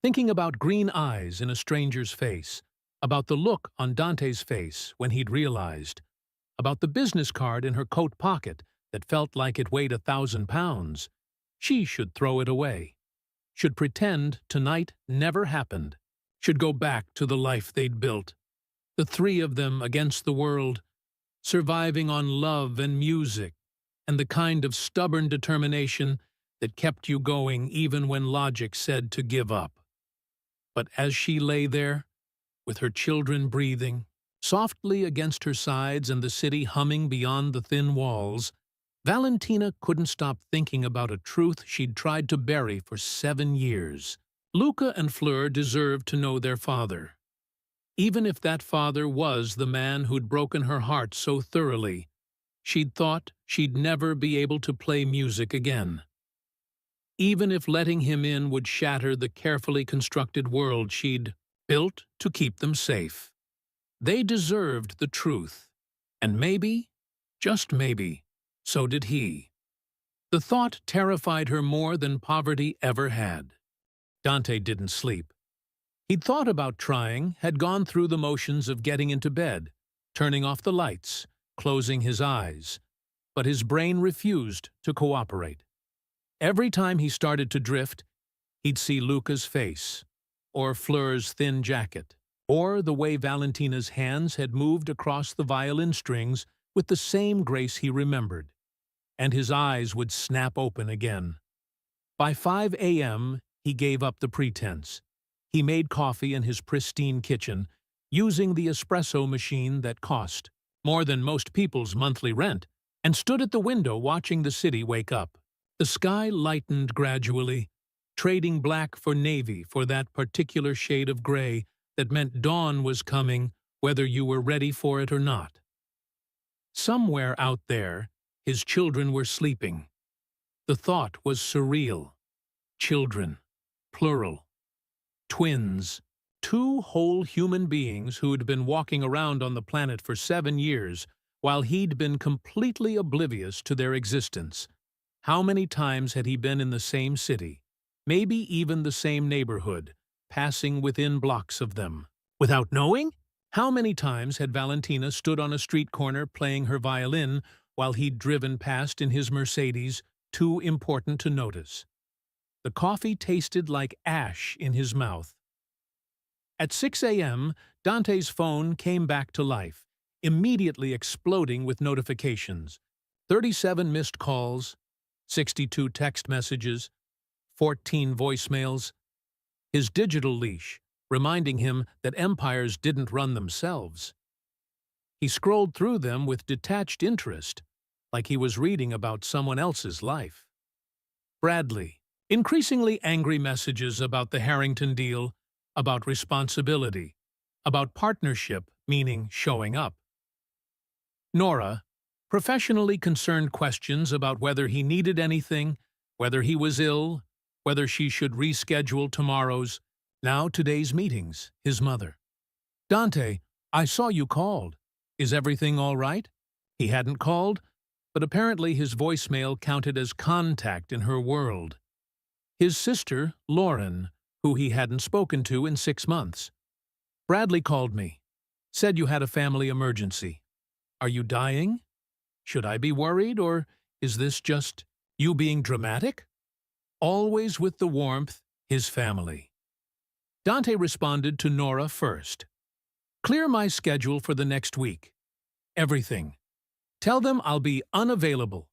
thinking about green eyes in a stranger's face, about the look on Dante's face when he'd realized, about the business card in her coat pocket that felt like it weighed 1,000 pounds. She should throw it away, should pretend tonight never happened, should go back to the life they'd built, the three of them against the world, surviving on love and music, and the kind of stubborn determination that kept you going even when logic said to give up. But as she lay there, with her children breathing softly against her sides and the city humming beyond the thin walls, Valentina couldn't stop thinking about a truth she'd tried to bury for 7 years. Luca and Fleur deserved to know their father. Even if that father was the man who'd broken her heart so thoroughly, she'd thought she'd never be able to play music again. Even if letting him in would shatter the carefully constructed world she'd built to keep them safe. They deserved the truth. And maybe, just maybe, so did he. The thought terrified her more than poverty ever had. Dante didn't sleep. He'd thought about trying, had gone through the motions of getting into bed, turning off the lights, closing his eyes, but his brain refused to cooperate. Every time he started to drift, he'd see Luca's face, or Fleur's thin jacket, or the way Valentina's hands had moved across the violin strings with the same grace he remembered, and his eyes would snap open again. By 5 a.m., he gave up the pretense. He made coffee in his pristine kitchen, using the espresso machine that cost more than most people's monthly rent, and stood at the window watching the city wake up. The sky lightened gradually, trading black for navy for that particular shade of gray that meant dawn was coming, whether you were ready for it or not. Somewhere out there, his children were sleeping. The thought was surreal. Children, plural. Twins, two whole human beings who'd been walking around on the planet for 7 years, while he'd been completely oblivious to their existence. How many times had he been in the same city, maybe even the same neighborhood, passing within blocks of them? Without knowing? How many times had Valentina stood on a street corner playing her violin while he'd driven past in his Mercedes, too important to notice? The coffee tasted like ash in his mouth. At 6 a.m., Dante's phone came back to life, immediately exploding with notifications. 37 missed calls, 62 text messages, 14 voicemails. His digital leash, reminding him that empires didn't run themselves. He scrolled through them with detached interest, like he was reading about someone else's life. Bradley. Increasingly angry messages about the Harrington deal, about responsibility, about partnership, meaning showing up. Nora. Professionally concerned questions about whether he needed anything, whether he was ill, whether she should reschedule tomorrow's, now today's meetings, his mother. Dante, I saw you called. Is everything all right? He hadn't called, but apparently his voicemail counted as contact in her world. His sister, Lauren, who he hadn't spoken to in 6 months. Bradley called me. Said you had a family emergency. Are you dying? Should I be worried, or is this just you being dramatic? Always with the warmth, his family. Dante responded to Nora first. Clear my schedule for the next week. Everything. Tell them I'll be unavailable.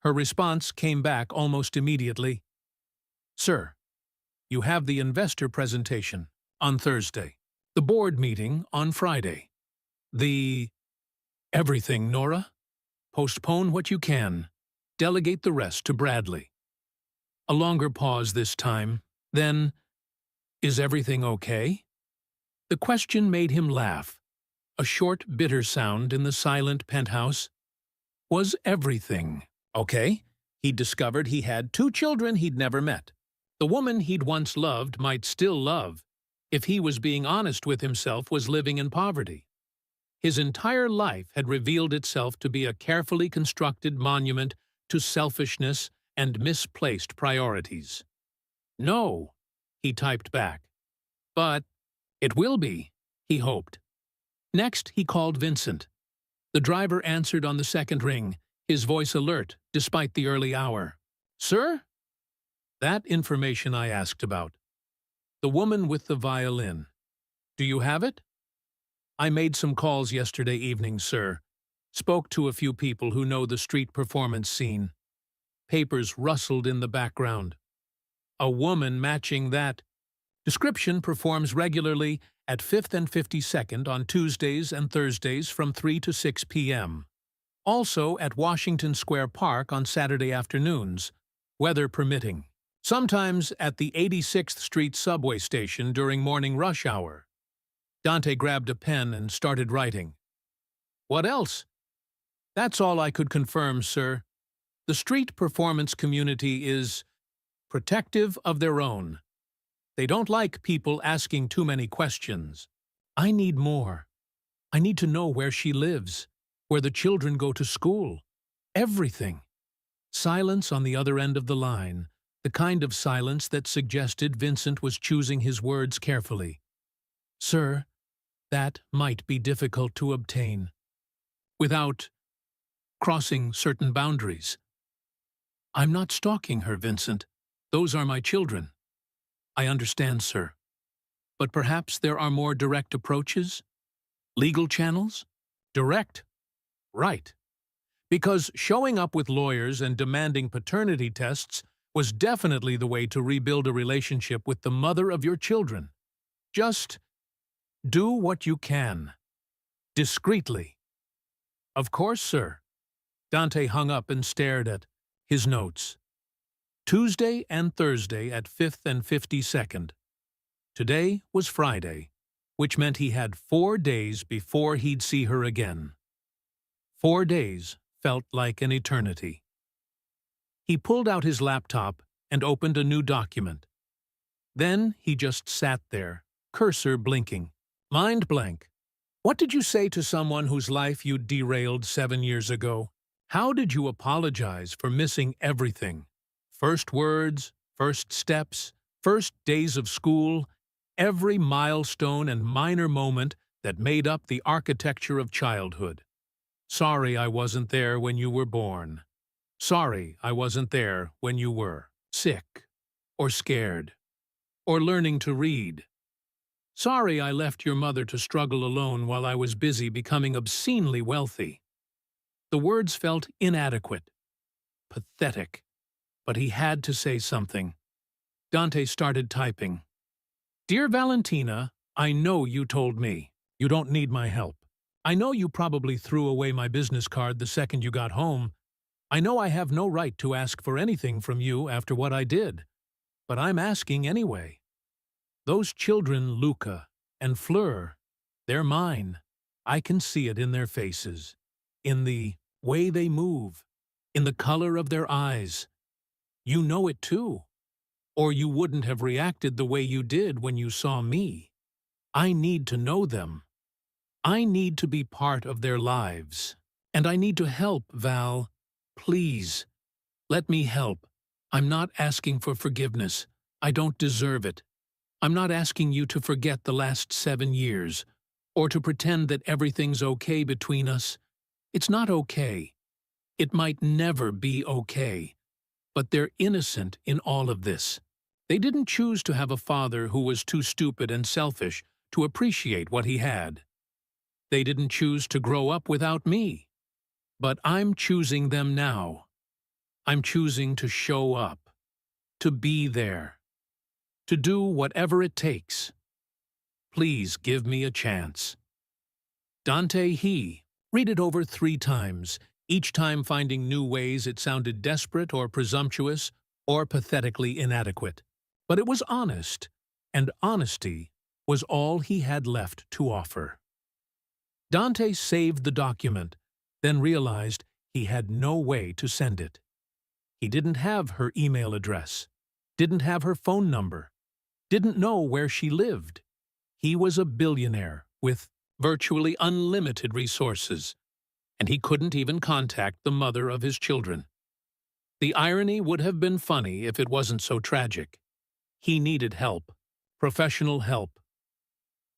Her response came back almost immediately. Sir, you have the investor presentation on Thursday, the board meeting on Friday. Everything, Nora. Postpone what you can. Delegate the rest to Bradley. A longer pause this time. Then, is everything okay? The question made him laugh. A short, bitter sound in the silent penthouse. Was everything okay? He'd discovered he had 2 children he'd never met. The woman he'd once loved might still love, if he was being honest with himself, was living in poverty. His entire life had revealed itself to be a carefully constructed monument to selfishness and misplaced priorities. No, he typed back. But it will be, he hoped. Next, he called Vincent. The driver answered on the second ring, his voice alert despite the early hour. Sir? That information I asked about. The woman with the violin. Do you have it? I made some calls yesterday evening, sir. Spoke to a few people who know the street performance scene. Papers rustled in the background. A woman matching that description performs regularly at 5th and 52nd on Tuesdays and Thursdays from 3 to 6 p.m. Also at Washington Square Park on Saturday afternoons, weather permitting. Sometimes at the 86th Street subway station during morning rush hour. Dante grabbed a pen and started writing. What else? That's all I could confirm, sir. The street performance community is protective of their own. They don't like people asking too many questions. I need more. I need to know where she lives, where the children go to school. Everything. Silence on the other end of the line, the kind of silence that suggested Vincent was choosing his words carefully. Sir, that might be difficult to obtain. Without crossing certain boundaries. I'm not stalking her, Vincent. Those are my children. I understand, sir. But perhaps there are more direct approaches? Legal channels? Direct? Right. Because showing up with lawyers and demanding paternity tests was definitely the way to rebuild a relationship with the mother of your children. Just do what you can. Discreetly. Of course, sir. Dante hung up and stared at his notes. Tuesday and Thursday at 5th and 52nd. Today was Friday, which meant he had 4 days before he'd see her again. 4 days felt like an eternity. He pulled out his laptop and opened a new document. Then he just sat there, cursor blinking, mind blank. What did you say to someone whose life you'd derailed 7 years ago? How did you apologize for missing everything? First words, first steps, first days of school, every milestone and minor moment that made up the architecture of childhood. Sorry I wasn't there when you were born. Sorry I wasn't there when you were sick, or scared, or learning to read. Sorry I left your mother to struggle alone while I was busy becoming obscenely wealthy. The words felt inadequate, pathetic, but he had to say something. Dante started typing. Dear Valentina, I know you told me. You don't need my help. I know you probably threw away my business card the second you got home. I know I have no right to ask for anything from you after what I did. But I'm asking anyway. Those children, Luca and Fleur, they're mine. I can see it in their faces, in the way they move, in the color of their eyes. You know it too, or you wouldn't have reacted the way you did when you saw me. I need to know them. I need to be part of their lives. And I need to help, Val. Please, let me help. I'm not asking for forgiveness. I don't deserve it. I'm not asking you to forget the last 7 years, or to pretend that everything's okay between us. It's not okay. It might never be okay. But they're innocent in all of this. They didn't choose to have a father who was too stupid and selfish to appreciate what he had. They didn't choose to grow up without me. But I'm choosing them now. I'm choosing to show up, to be there, to do whatever it takes. Please give me a chance. Dante, he. Read it over 3 times, each time finding new ways it sounded desperate or presumptuous or pathetically inadequate. But it was honest, and honesty was all he had left to offer. Dante saved the document, then realized he had no way to send it. He didn't have her email address, didn't have her phone number, didn't know where she lived. He was a billionaire with virtually unlimited resources, and he couldn't even contact the mother of his children. The irony would have been funny if it wasn't so tragic. He needed help, professional help.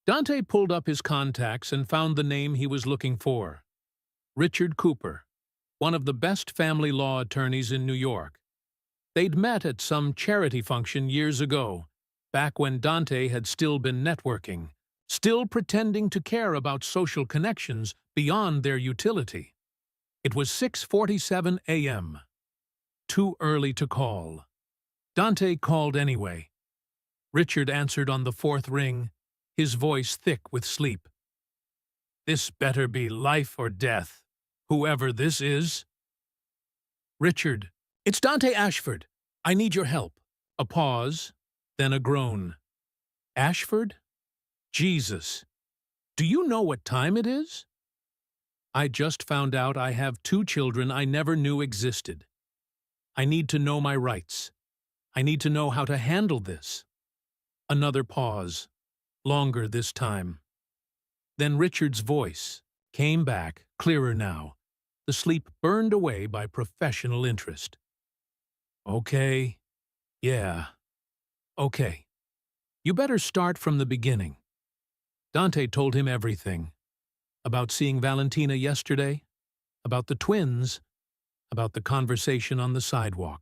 Dante pulled up his contacts and found the name he was looking for. Richard Cooper, one of the best family law attorneys in New York. They'd met at some charity function years ago, back when Dante had still been networking, still pretending to care about social connections beyond their utility. It was 6:47 a.m. Too early to call. Dante called anyway. Richard answered on the 4th ring, his voice thick with sleep. This better be life or death. whoever this is. Richard, it's Dante Ashford. I need your help. A pause, then a groan. Ashford? Jesus. Do you know what time it is? I just found out I have 2 children I never knew existed. I need to know my rights. I need to know how to handle this. Another pause, longer this time. Then Richard's voice came back, clearer now, the sleep burned away by professional interest. Okay, yeah, okay. You better start from the beginning. Dante told him everything. About seeing Valentina yesterday, about the twins, about the conversation on the sidewalk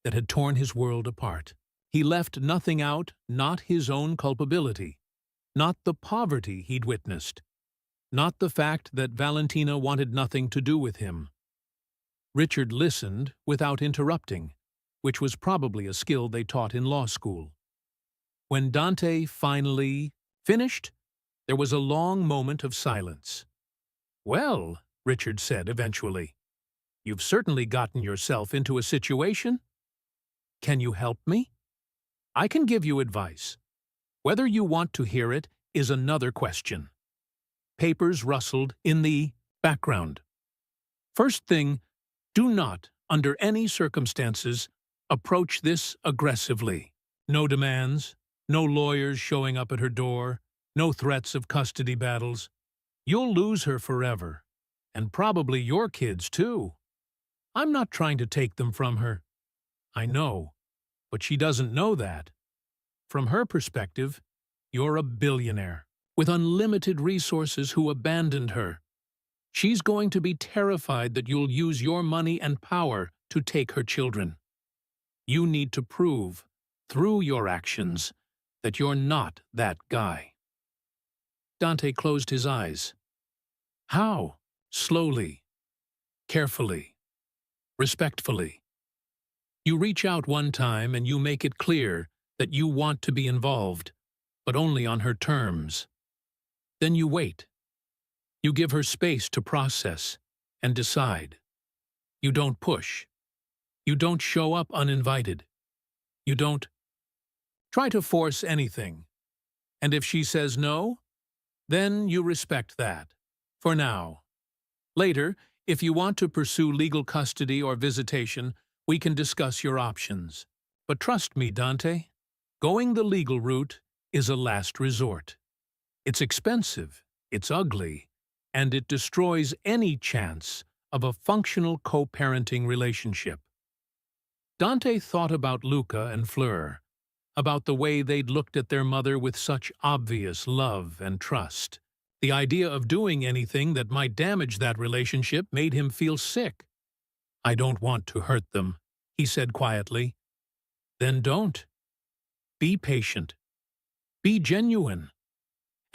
that had torn his world apart. He left nothing out, not his own culpability, not the poverty he'd witnessed, not the fact that Valentina wanted nothing to do with him. Richard listened without interrupting, which was probably a skill they taught in law school. When Dante finally finished, there was a long moment of silence. "Well," Richard said eventually, "you've certainly gotten yourself into a situation. Can you help me? I can give you advice. Whether you want to hear it is another question." Papers rustled in the background. First thing, do not, under any circumstances, approach this aggressively. No demands, no lawyers showing up at her door, no threats of custody battles. You'll lose her forever, and probably your kids too. I'm not trying to take them from her. I know, but she doesn't know that. From her perspective, you're a billionaire with unlimited resources who abandoned her. She's going to be terrified that you'll use your money and power to take her children. You need to prove, through your actions, that you're not that guy. Dante closed his eyes. How? Slowly, carefully, respectfully. You reach out one time and you make it clear that you want to be involved, but only on her terms. Then you wait. You give her space to process and decide. You don't push. You don't show up uninvited. You don't try to force anything. And if she says no, then you respect that. For now. Later, if you want to pursue legal custody or visitation, we can discuss your options. But trust me, Dante, going the legal route is a last resort. It's expensive, it's ugly, and it destroys any chance of a functional co-parenting relationship. Dante thought about Luca and Fleur, about the way they'd looked at their mother with such obvious love and trust. The idea of doing anything that might damage that relationship made him feel sick. "I don't want to hurt them," he said quietly. "Then don't. Be patient. Be genuine.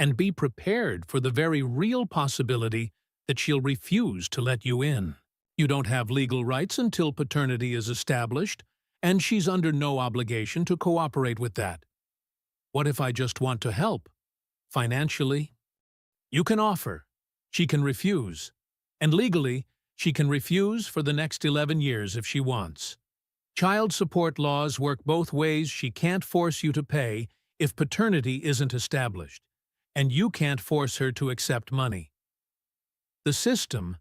And be prepared for the very real possibility that she'll refuse to let you in. You don't have legal rights until paternity is established, and she's under no obligation to cooperate with that. What if I just want to help? Financially? You can offer. She can refuse. And legally, she can refuse for the next 11 years if she wants. Child support laws work both ways. She can't force you to pay if paternity isn't established, and you can't force her to accept money." The system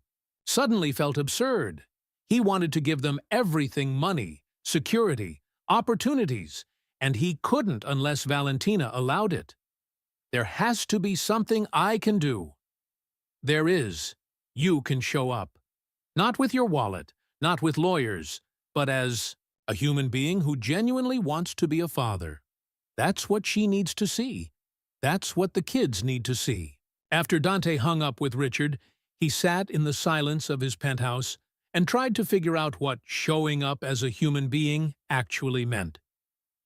suddenly felt absurd. He wanted to give them everything: money, security, opportunities, and he couldn't unless Valentina allowed it. "There has to be something I can do." There is. You can show up. Not with your wallet, not with lawyers, but as a human being who genuinely wants to be a father. That's what she needs to see. That's what the kids need to see. After Dante hung up with Richard, he sat in the silence of his penthouse and tried to figure out what showing up as a human being actually meant.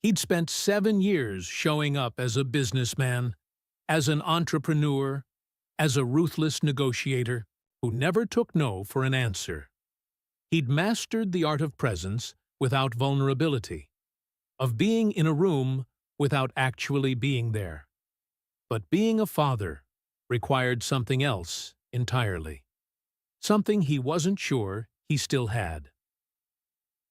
He'd spent 7 years showing up as a businessman, as an entrepreneur, as a ruthless negotiator who never took no for an answer. He'd mastered the art of presence without vulnerability, of being in a room without actually being there. But being a father required something else entirely. something he wasn't sure he still had.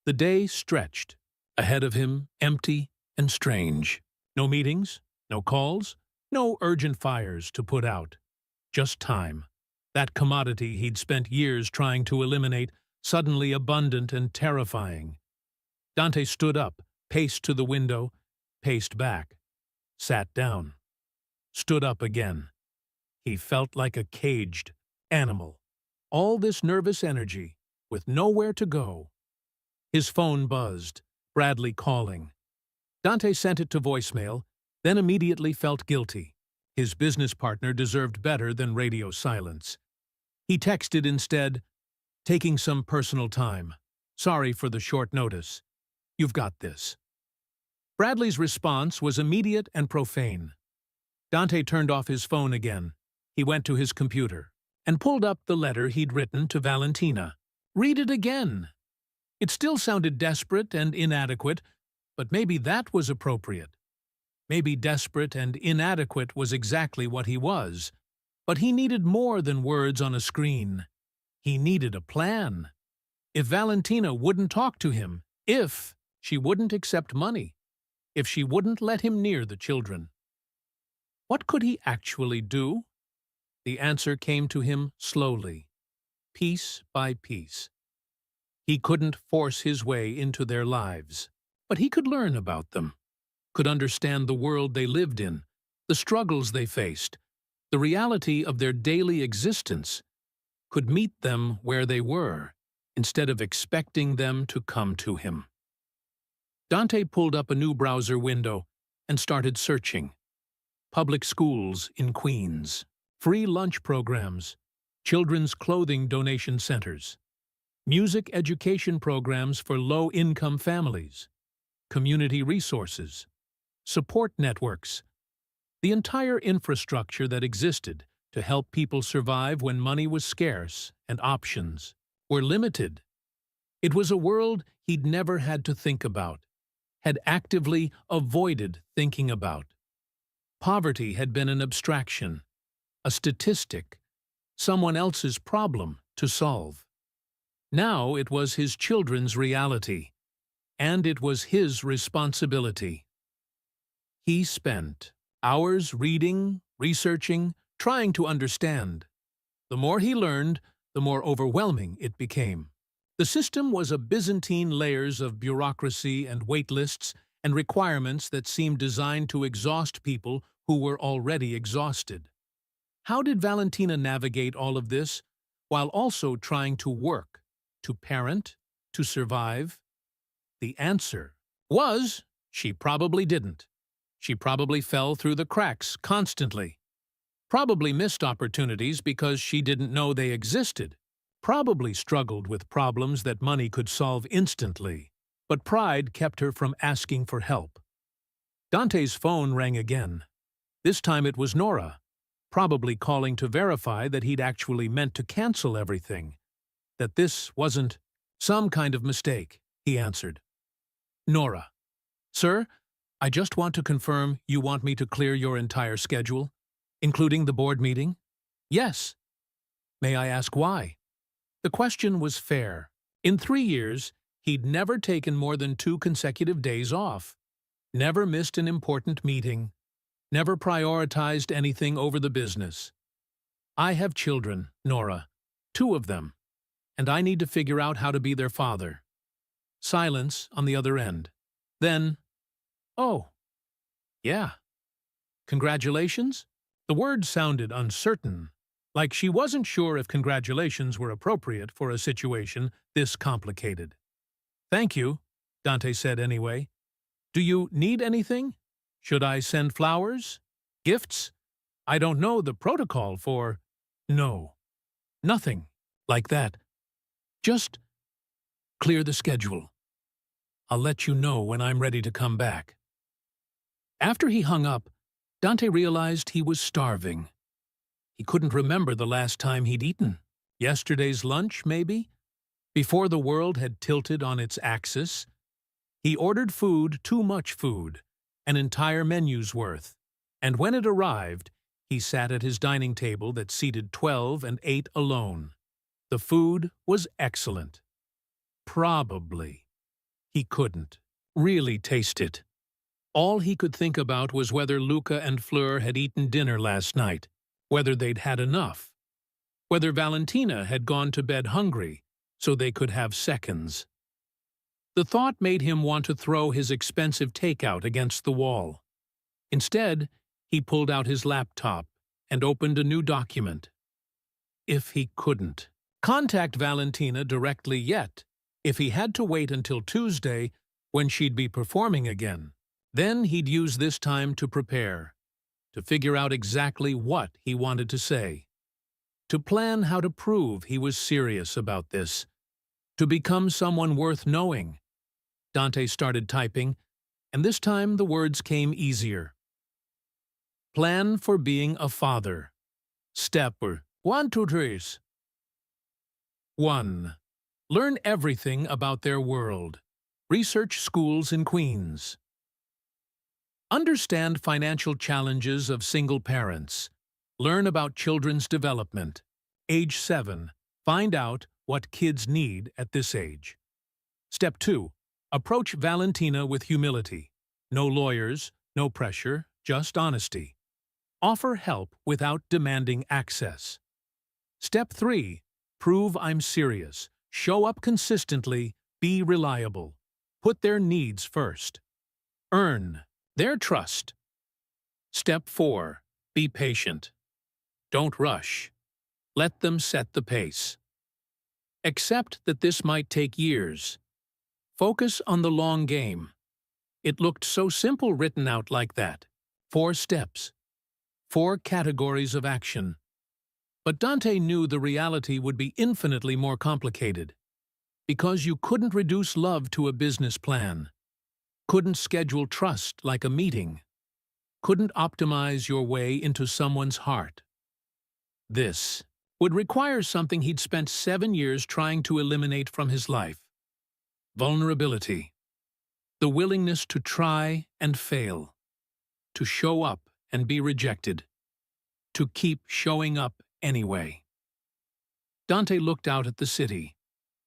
The day stretched. Ahead of him, empty and strange. No meetings, no calls, no urgent fires to put out. Just time. That commodity he'd spent years trying to eliminate, suddenly abundant and terrifying. Dante stood up, paced to the window, paced back, sat down, stood up again. He felt like a caged animal. All this nervous energy, with nowhere to go. His phone buzzed, Bradley calling. Dante sent it to voicemail, then immediately felt guilty. His business partner deserved better than radio silence. He texted instead, "Taking some personal time. Sorry for the short notice. You've got this." Bradley's response was immediate and profane. Dante turned off his phone again. He went to his computer and pulled up the letter he'd written to Valentina. Read it again. It still sounded desperate and inadequate, but maybe that was appropriate. Maybe desperate and inadequate was exactly what he was. But he needed more than words on a screen. He needed a plan. If Valentina wouldn't talk to him, if she wouldn't accept money, if she wouldn't let him near the children, what could he actually do? The answer came to him slowly, piece by piece. He couldn't force his way into their lives, but he could learn about them, could understand the world they lived in, the struggles they faced, the reality of their daily existence, could meet them where they were, instead of expecting them to come to him. Dante pulled up a new browser window and started searching. Public schools in Queens, free lunch programs, children's clothing donation centers, music education programs for low-income families, community resources, support networks, the entire infrastructure that existed to help people survive when money was scarce and options were limited. It was a world he'd never had to think about, had actively avoided thinking about. Poverty had been an abstraction, a statistic, someone else's problem to solve. Now it was his children's reality, and it was his responsibility. He spent hours reading, researching, trying to understand. The more he learned, the more overwhelming it became. The system was a Byzantine layers of bureaucracy and wait lists and requirements that seemed designed to exhaust people who were already exhausted. How did Valentina navigate all of this while also trying to work, to parent, to survive? The answer was she probably didn't. She probably fell through the cracks constantly. Probably missed opportunities because she didn't know they existed. Probably struggled with problems that money could solve instantly. But pride kept her from asking for help. Dante's phone rang again. This time it was Nora, probably calling to verify that he'd actually meant to cancel everything. That this wasn't some kind of mistake, he answered. Nora. Sir, I just want to confirm you want me to clear your entire schedule, including the board meeting? Yes. May I ask why? The question was fair. In 3 years, he'd never taken more than 2 consecutive days off, never missed an important meeting, never prioritized anything over the business. I have children, Nora, 2 of them, and I need to figure out how to be their father. Silence on the other end. Then, oh, yeah. Congratulations? The word sounded uncertain, like she wasn't sure if congratulations were appropriate for a situation this complicated. Thank you, Dante said anyway. Do you need anything? Should I send flowers? Gifts? I don't know the protocol for… No, nothing like that. Just clear the schedule. I'll let you know when I'm ready to come back. After he hung up, Dante realized he was starving. He couldn't remember the last time he'd eaten. Yesterday's lunch, maybe? Before the world had tilted on its axis. He ordered food, too much food, an entire menu's worth. And when it arrived, he sat at his dining table that seated 12 and ate alone. The food was excellent. Probably. He couldn't really taste it. All he could think about was whether Luca and Fleur had eaten dinner last night, whether they'd had enough, whether Valentina had gone to bed hungry so they could have seconds. The thought made him want to throw his expensive takeout against the wall. Instead, he pulled out his laptop and opened a new document. If he couldn't contact Valentina directly yet, if he had to wait until Tuesday, when she'd be performing again, then he'd use this time to prepare, to figure out exactly what he wanted to say, to plan how to prove he was serious about this, to become someone worth knowing. Dante started typing, and this time the words came easier. Plan for being a father. Step 1, 2, 3. 1. Learn everything about their world. Research schools in Queens. Understand financial challenges of single parents. Learn about children's development. Age 7. Find out what kids need at this age. Step 2. Approach Valentina with humility. No lawyers, no pressure, just honesty. Offer help without demanding access. Step 3. Prove I'm serious. Show up consistently. Be reliable. Put their needs first. Earn their trust. Step 4. Be patient. Don't rush. Let them set the pace. Accept that this might take years. Focus on the long game. It looked so simple written out like that. 4 steps. 4 categories of action. But Dante knew the reality would be infinitely more complicated. Because you couldn't reduce love to a business plan. Couldn't schedule trust like a meeting. Couldn't optimize your way into someone's heart. This would require something he'd spent 7 years trying to eliminate from his life. Vulnerability. The willingness to try and fail. To show up and be rejected. To keep showing up anyway. Dante looked out at the city,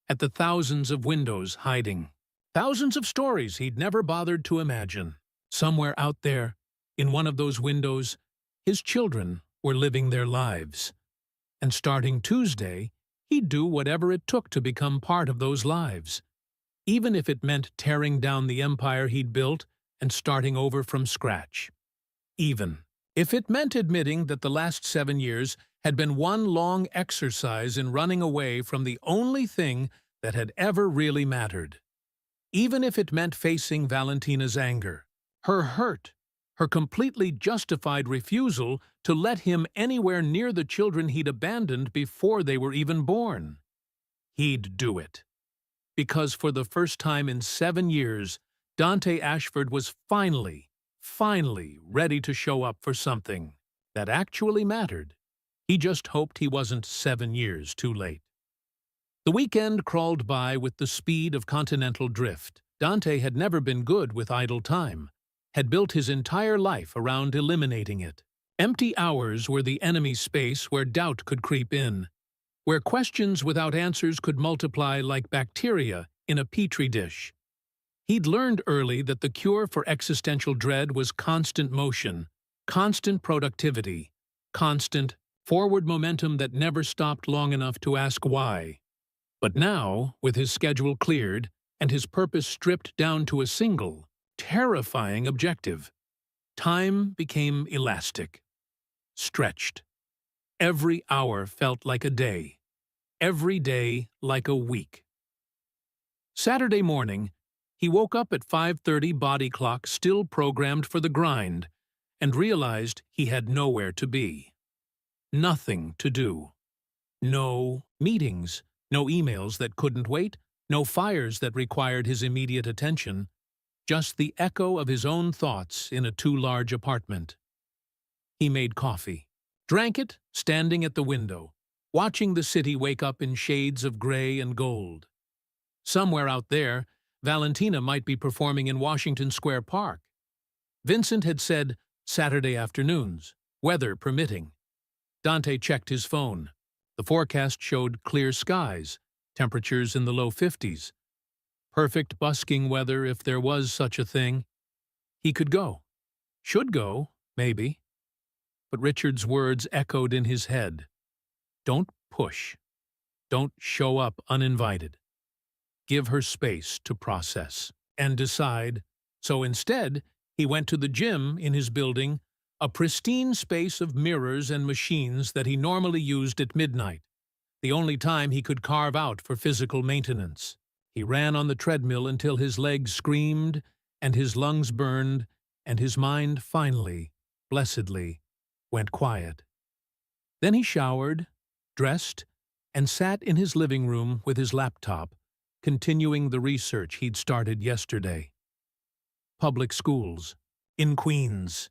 at the thousands of windows hiding. Thousands of stories he'd never bothered to imagine. Somewhere out there, in one of those windows, his children were living their lives. And starting Tuesday, he'd do whatever it took to become part of those lives. Even if it meant tearing down the empire he'd built and starting over from scratch. Even if it meant admitting that the last 7 years had been one long exercise in running away from the only thing that had ever really mattered. Even if it meant facing Valentina's anger, her hurt, her completely justified refusal to let him anywhere near the children he'd abandoned before they were even born. He'd do it. Because for the first time in 7 years, Dante Ashford was finally ready to show up for something that actually mattered. He just hoped he wasn't 7 years too late. The weekend crawled by with the speed of continental drift. Dante had never been good with idle time, had built his entire life around eliminating it. Empty hours were the enemy space where doubt could creep in, where questions without answers could multiply like bacteria in a petri dish. He'd learned early that the cure for existential dread was constant motion, constant productivity, constant forward momentum that never stopped long enough to ask why. But now, with his schedule cleared and his purpose stripped down to a single, terrifying objective, time became elastic, stretched. Every hour felt like a day, every day like a week. Saturday morning, he woke up at 5:30, body clock still programmed for the grind, and realized he had nowhere to be. Nothing to do. No meetings, no emails that couldn't wait, no fires that required his immediate attention, just the echo of his own thoughts in a too-large apartment. He made coffee, drank it, standing at the window, watching the city wake up in shades of gray and gold. Somewhere out there, Valentina might be performing in Washington Square Park. Vincent had said Saturday afternoons, weather permitting. Dante checked his phone. The forecast showed clear skies, temperatures in the low 50s. Perfect busking weather if there was such a thing. He could go. Should go, maybe. But Richard's words echoed in his head. Don't push. Don't show up uninvited. Give her space to process and decide. So instead, he went to the gym in his building, a pristine space of mirrors and machines that he normally used at midnight, the only time he could carve out for physical maintenance. He ran on the treadmill until his legs screamed and his lungs burned, and his mind finally, blessedly, went quiet. Then he showered, dressed, and sat in his living room with his laptop, continuing the research he'd started yesterday. Public schools. In Queens.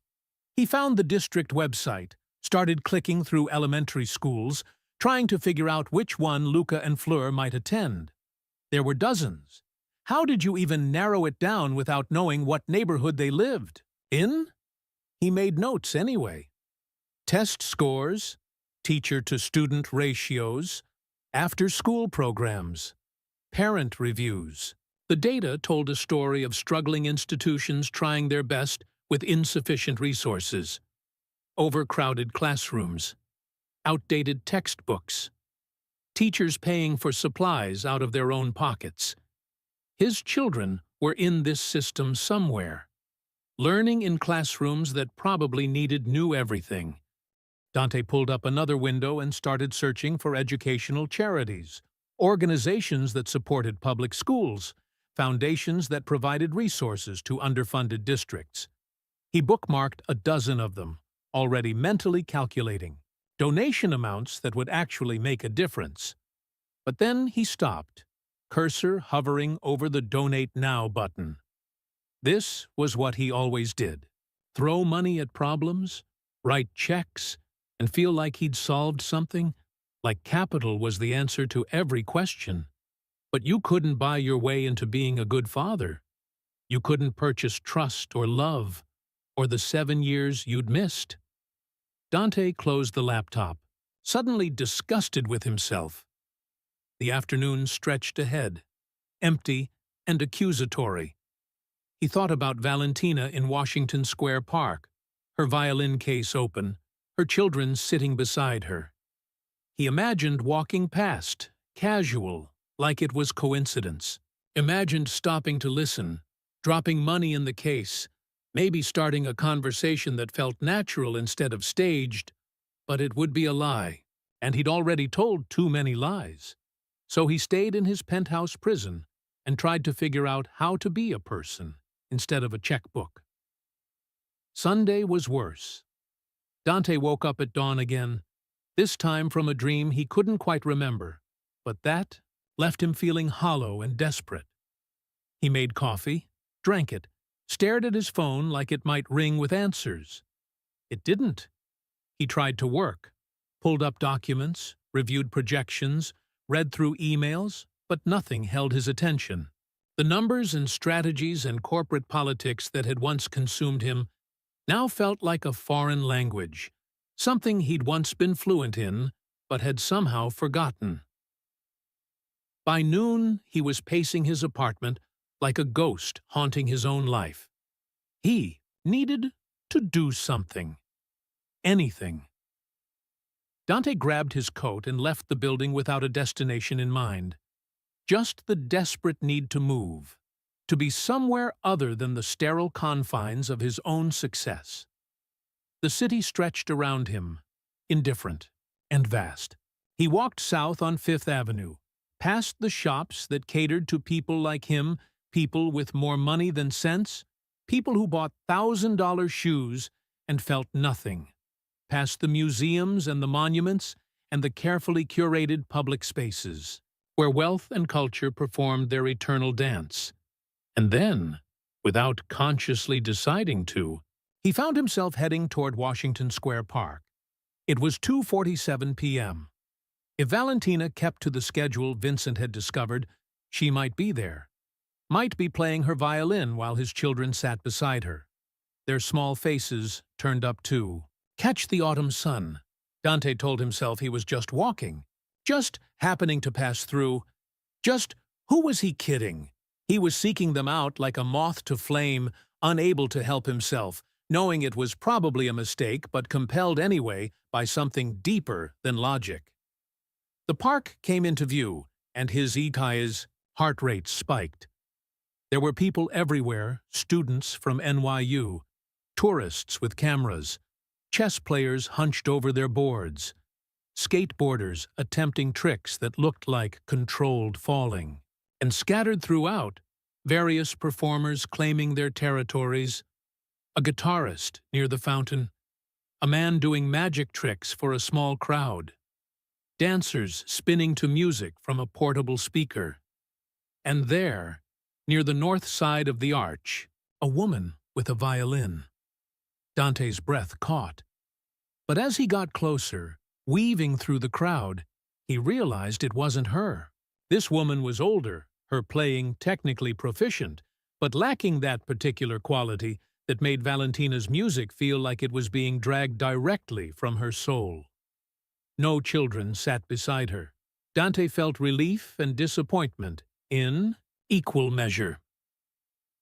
He found the district website, started clicking through elementary schools, trying to figure out which one Luca and Fleur might attend. There were dozens. How did you even narrow it down without knowing what neighborhood they lived in? He made notes anyway. Test scores, teacher-to-student ratios, after-school programs, parent reviews. The data told a story of struggling institutions trying their best with insufficient resources, overcrowded classrooms, outdated textbooks, teachers paying for supplies out of their own pockets. His children were in this system somewhere, learning in classrooms that probably needed new everything. Dante pulled up another window and started searching for educational charities, organizations that supported public schools, foundations that provided resources to underfunded districts. He bookmarked a dozen of them, already mentally calculating donation amounts that would actually make a difference. But then he stopped, cursor hovering over the Donate Now button. This was what he always did: throw money at problems, write checks, and feel like he'd solved something, like capital was the answer to every question. But you couldn't buy your way into being a good father. You couldn't purchase trust or love, or the 7 years you'd missed. Dante closed the laptop, suddenly disgusted with himself. The afternoon stretched ahead, empty and accusatory. He thought about Valentina in Washington Square Park, her violin case open, her children sitting beside her. He imagined walking past, casual, like it was coincidence. Imagined stopping to listen, dropping money in the case, maybe starting a conversation that felt natural instead of staged, but it would be a lie, and he'd already told too many lies. So he stayed in his penthouse prison and tried to figure out how to be a person instead of a checkbook. Sunday was worse. Dante woke up at dawn again, this time from a dream he couldn't quite remember, but that left him feeling hollow and desperate. He made coffee, drank it, stared at his phone like it might ring with answers. It didn't. He tried to work, pulled up documents, reviewed projections, read through emails, but nothing held his attention. The numbers and strategies and corporate politics that had once consumed him now felt like a foreign language, something he'd once been fluent in, but had somehow forgotten. By noon, he was pacing his apartment like a ghost haunting his own life. He needed to do something. Anything. Dante grabbed his coat and left the building without a destination in mind. Just the desperate need to move, to be somewhere other than the sterile confines of his own success. The city stretched around him, indifferent and vast. He walked south on Fifth Avenue, past the shops that catered to people like him, people with more money than sense, people who bought $1,000 shoes and felt nothing, past the museums and the monuments and the carefully curated public spaces, where wealth and culture performed their eternal dance. And then, without consciously deciding to, he found himself heading toward Washington Square Park. It was 2:47 p.m. If Valentina kept to the schedule Vincent had discovered, she might be there. Might be playing her violin while his children sat beside her, their small faces turned up too. Catch the autumn sun. Dante told himself he was just walking, Just happening to pass through. Just who was he kidding? He was seeking them out like a moth to flame, unable to help himself, knowing it was probably a mistake but compelled anyway by something deeper than logic. The park came into view, and his Ikai's heart rate spiked. There were people everywhere, students from NYU, tourists with cameras, chess players hunched over their boards, skateboarders attempting tricks that looked like controlled falling, and scattered throughout, various performers claiming their territories, a guitarist near the fountain, a man doing magic tricks for a small crowd, dancers spinning to music from a portable speaker, and there, near the north side of the arch, a woman with a violin. Dante's breath caught. But as he got closer, weaving through the crowd, he realized it wasn't her. This woman was older, her playing technically proficient, but lacking that particular quality that made Valentina's music feel like it was being dragged directly from her soul. No children sat beside her. Dante felt relief and disappointment in equal measure.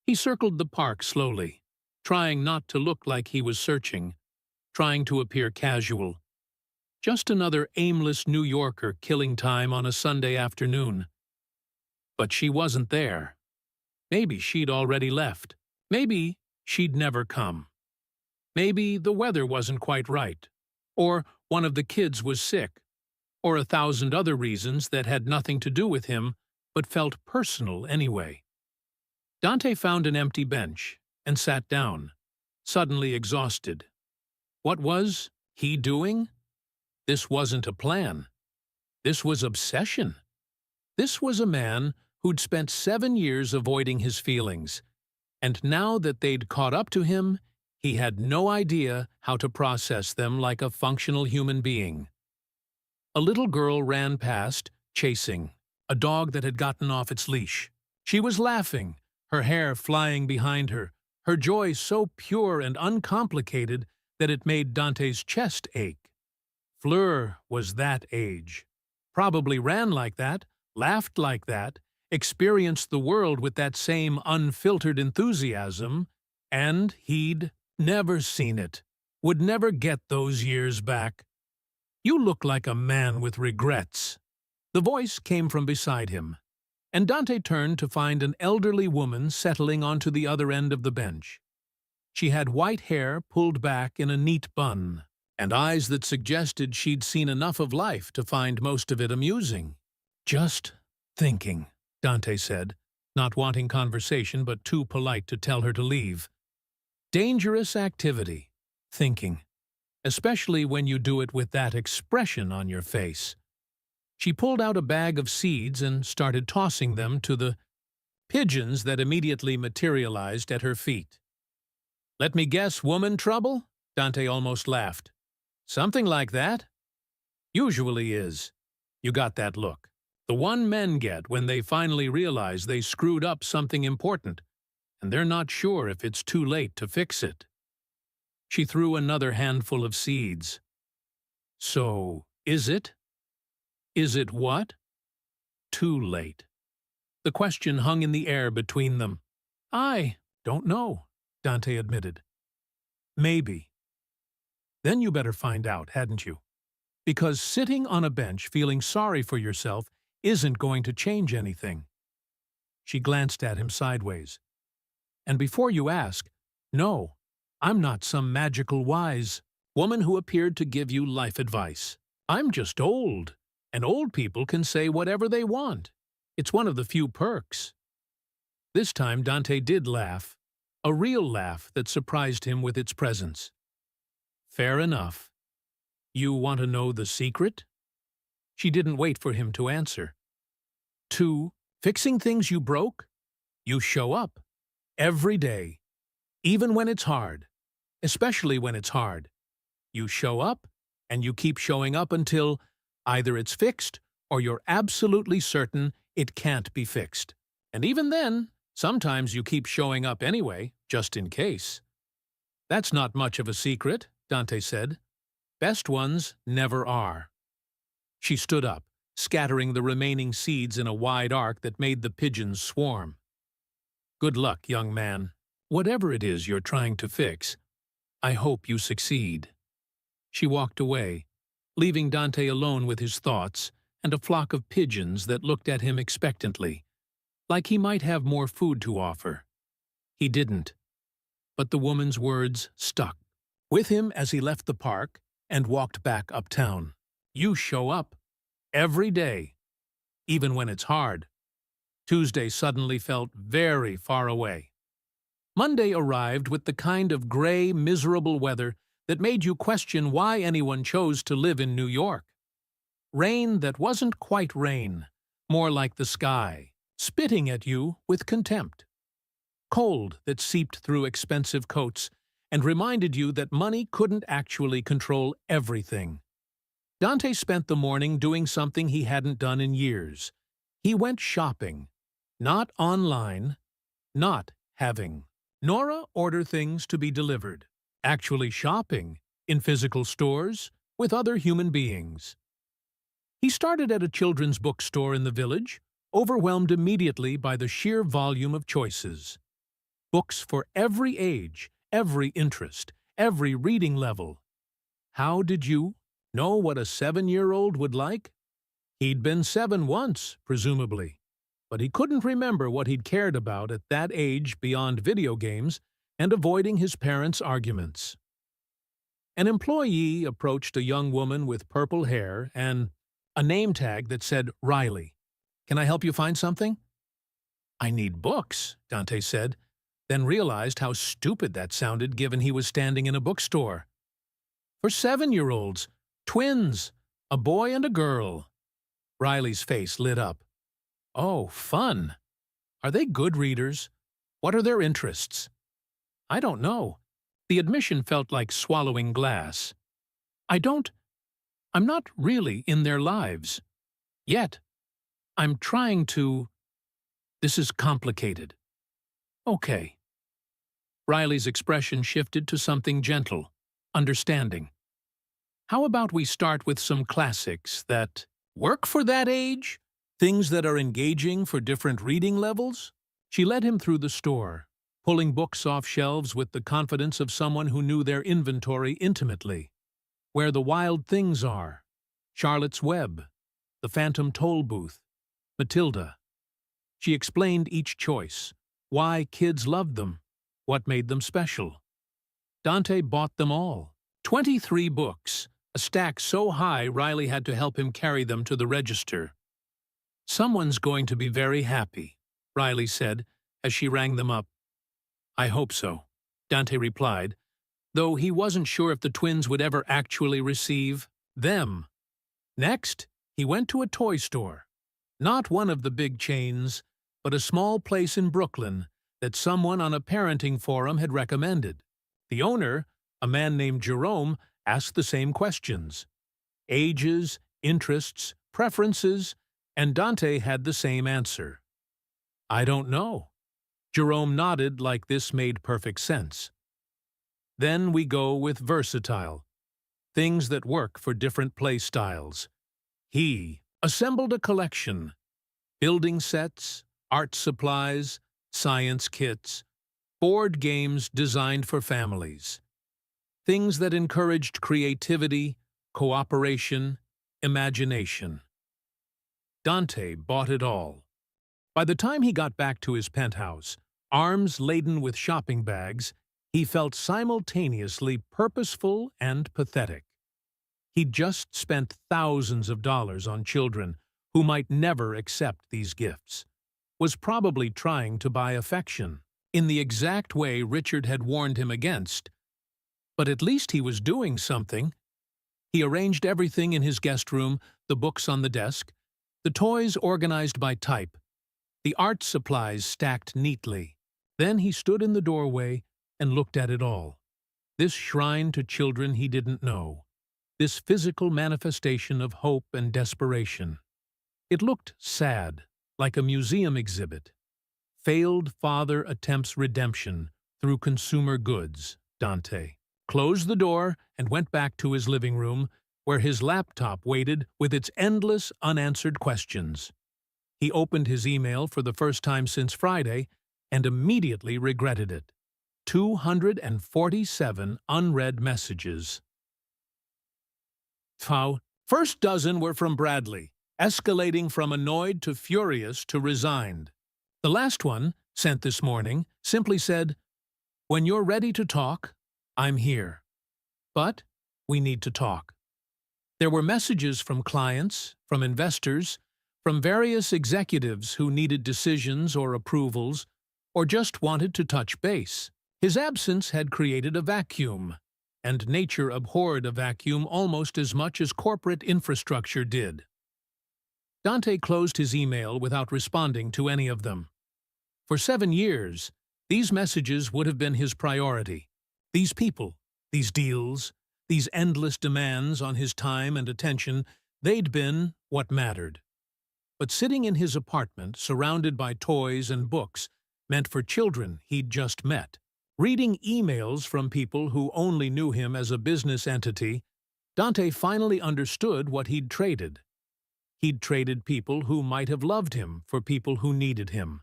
He circled the park slowly, trying not to look like he was searching, trying to appear casual. Just another aimless New Yorker killing time on a Sunday afternoon. But she wasn't there. Maybe she'd already left. Maybe she'd never come. Maybe the weather wasn't quite right. Or one of the kids was sick. Or 1,000 other reasons that had nothing to do with him, but felt personal anyway. Dante found an empty bench and sat down, suddenly exhausted. What was he doing? This wasn't a plan. This was obsession. This was a man who'd spent 7 years avoiding his feelings, and now that they'd caught up to him, he had no idea how to process them like a functional human being. A little girl ran past, chasing, a dog that had gotten off its leash. She was laughing, her hair flying behind her, her joy so pure and uncomplicated that it made Dante's chest ache. Fleur was that age. Probably ran like that, laughed like that, experienced the world with that same unfiltered enthusiasm, and he'd never seen it, would never get those years back. "You look like a man with regrets." The voice came from beside him, and Dante turned to find an elderly woman settling onto the other end of the bench. She had white hair pulled back in a neat bun, and eyes that suggested she'd seen enough of life to find most of it amusing. "Just thinking," Dante said, not wanting conversation but too polite to tell her to leave. Dangerous activity, thinking, especially when you do it with that expression on your face. She pulled out a bag of seeds and started tossing them to the pigeons that immediately materialized at her feet. "Let me guess, woman trouble?" Dante almost laughed. "Something like that. Usually is." You got that look. The one men get when they finally realize they screwed up something important, and they're not sure if it's too late to fix it. She threw another handful of seeds. "So, is it? Is it what?" "Too late." The question hung in the air between them. "I don't know," Dante admitted. "Maybe." "Then you better find out, hadn't you? Because sitting on a bench feeling sorry for yourself isn't going to change anything." She glanced at him sideways. "And before you ask, no, I'm not some magical wise woman who appeared to give you life advice. I'm just old, and old people can say whatever they want. It's one of the few perks." This time Dante did laugh, a real laugh that surprised him with its presence. "Fair enough. You want to know the secret?" She didn't wait for him to answer. "To fixing things you broke? You show up. Every day. Even when it's hard. Especially when it's hard. You show up, and you keep showing up until either it's fixed or you're absolutely certain it can't be fixed. And even then, sometimes you keep showing up anyway, just in case." "That's not much of a secret," Dante said. "Best ones never are." She stood up, scattering the remaining seeds in a wide arc that made the pigeons swarm. Good luck, young man. Whatever it is you're trying to fix, I hope you succeed. She walked away, leaving Dante alone with his thoughts and a flock of pigeons that looked at him expectantly, like he might have more food to offer. He didn't, but the woman's words stuck with him as he left the park and walked back uptown. You show up every day, even when it's hard. Tuesday suddenly felt very far away. Monday arrived with the kind of gray, miserable weather that made you question why anyone chose to live in New York. Rain that wasn't quite rain, more like the sky, spitting at you with contempt. Cold that seeped through expensive coats and reminded you that money couldn't actually control everything. Dante spent the morning doing something he hadn't done in years. He went shopping. Not online, not having Nora order things to be delivered. Actually shopping in physical stores with other human beings. He started at a children's bookstore in the village, overwhelmed immediately by the sheer volume of choices. Books for every age, every interest, every reading level. How did you know what a 7-year-old would like? He'd been 7 once, presumably, but he couldn't remember what he'd cared about at that age beyond video games and avoiding his parents' arguments. An employee approached a young woman with purple hair and a name tag that said Riley. Can I help you find something? I need books, Dante said, then realized how stupid that sounded given he was standing in a bookstore. For 7-year-olds, twins, a boy and a girl. Riley's face lit up. Oh, fun. Are they good readers? What are their interests? I don't know. The admission felt like swallowing glass. I'm not really in their lives. Yet. I'm trying to. This is complicated. Okay. Riley's expression shifted to something gentle, understanding. How about we start with some classics that work for that age? Things that are engaging for different reading levels? She led him through the store, pulling books off shelves with the confidence of someone who knew their inventory intimately. Where the Wild Things Are, Charlotte's Web, The Phantom Toll Booth, Matilda. She explained each choice, why kids loved them, what made them special. Dante bought them all. 23 books, a stack so high Riley had to help him carry them to the register. Someone's going to be very happy, Riley said as she rang them up. I hope so, Dante replied, though he wasn't sure if the twins would ever actually receive them. Next, he went to a toy store. Not one of the big chains, but a small place in Brooklyn that someone on a parenting forum had recommended. The owner, a man named Jerome, asked the same questions. Ages, interests, preferences, and Dante had the same answer. I don't know. Jerome nodded like this made perfect sense. Then we go with versatile, things that work for different play styles. He assembled a collection, building sets, art supplies, science kits, board games designed for families. Things that encouraged creativity, cooperation, imagination. Dante bought it all. By the time he got back to his penthouse, arms laden with shopping bags, he felt simultaneously purposeful and pathetic. He'd just spent thousands of dollars on children who might never accept these gifts, was probably trying to buy affection, in the exact way Richard had warned him against. But at least he was doing something. He arranged everything in his guest room, the books on the desk, the toys organized by type, the art supplies stacked neatly. Then he stood in the doorway and looked at it all. This shrine to children he didn't know. This physical manifestation of hope and desperation. It looked sad, like a museum exhibit. Failed father attempts redemption through consumer goods, Dante closed the door and went back to his living room, where his laptop waited with its endless unanswered questions. He opened his email for the first time since Friday and immediately regretted it. 247 unread messages. First dozen were from Bradley, escalating from annoyed to furious to resigned. The last one, sent this morning, simply said, "When you're ready to talk, I'm here. But we need to talk." There were messages from clients, from investors, from various executives who needed decisions or approvals, or just wanted to touch base. His absence had created a vacuum, and nature abhorred a vacuum almost as much as corporate infrastructure did. Dante closed his email without responding to any of them. For 7 years, these messages would have been his priority. These people, these deals, these endless demands on his time and attention, they'd been what mattered. But sitting in his apartment, surrounded by toys and books, meant for children he'd just met. Reading emails from people who only knew him as a business entity, Dante finally understood what he'd traded. He'd traded people who might have loved him for people who needed him,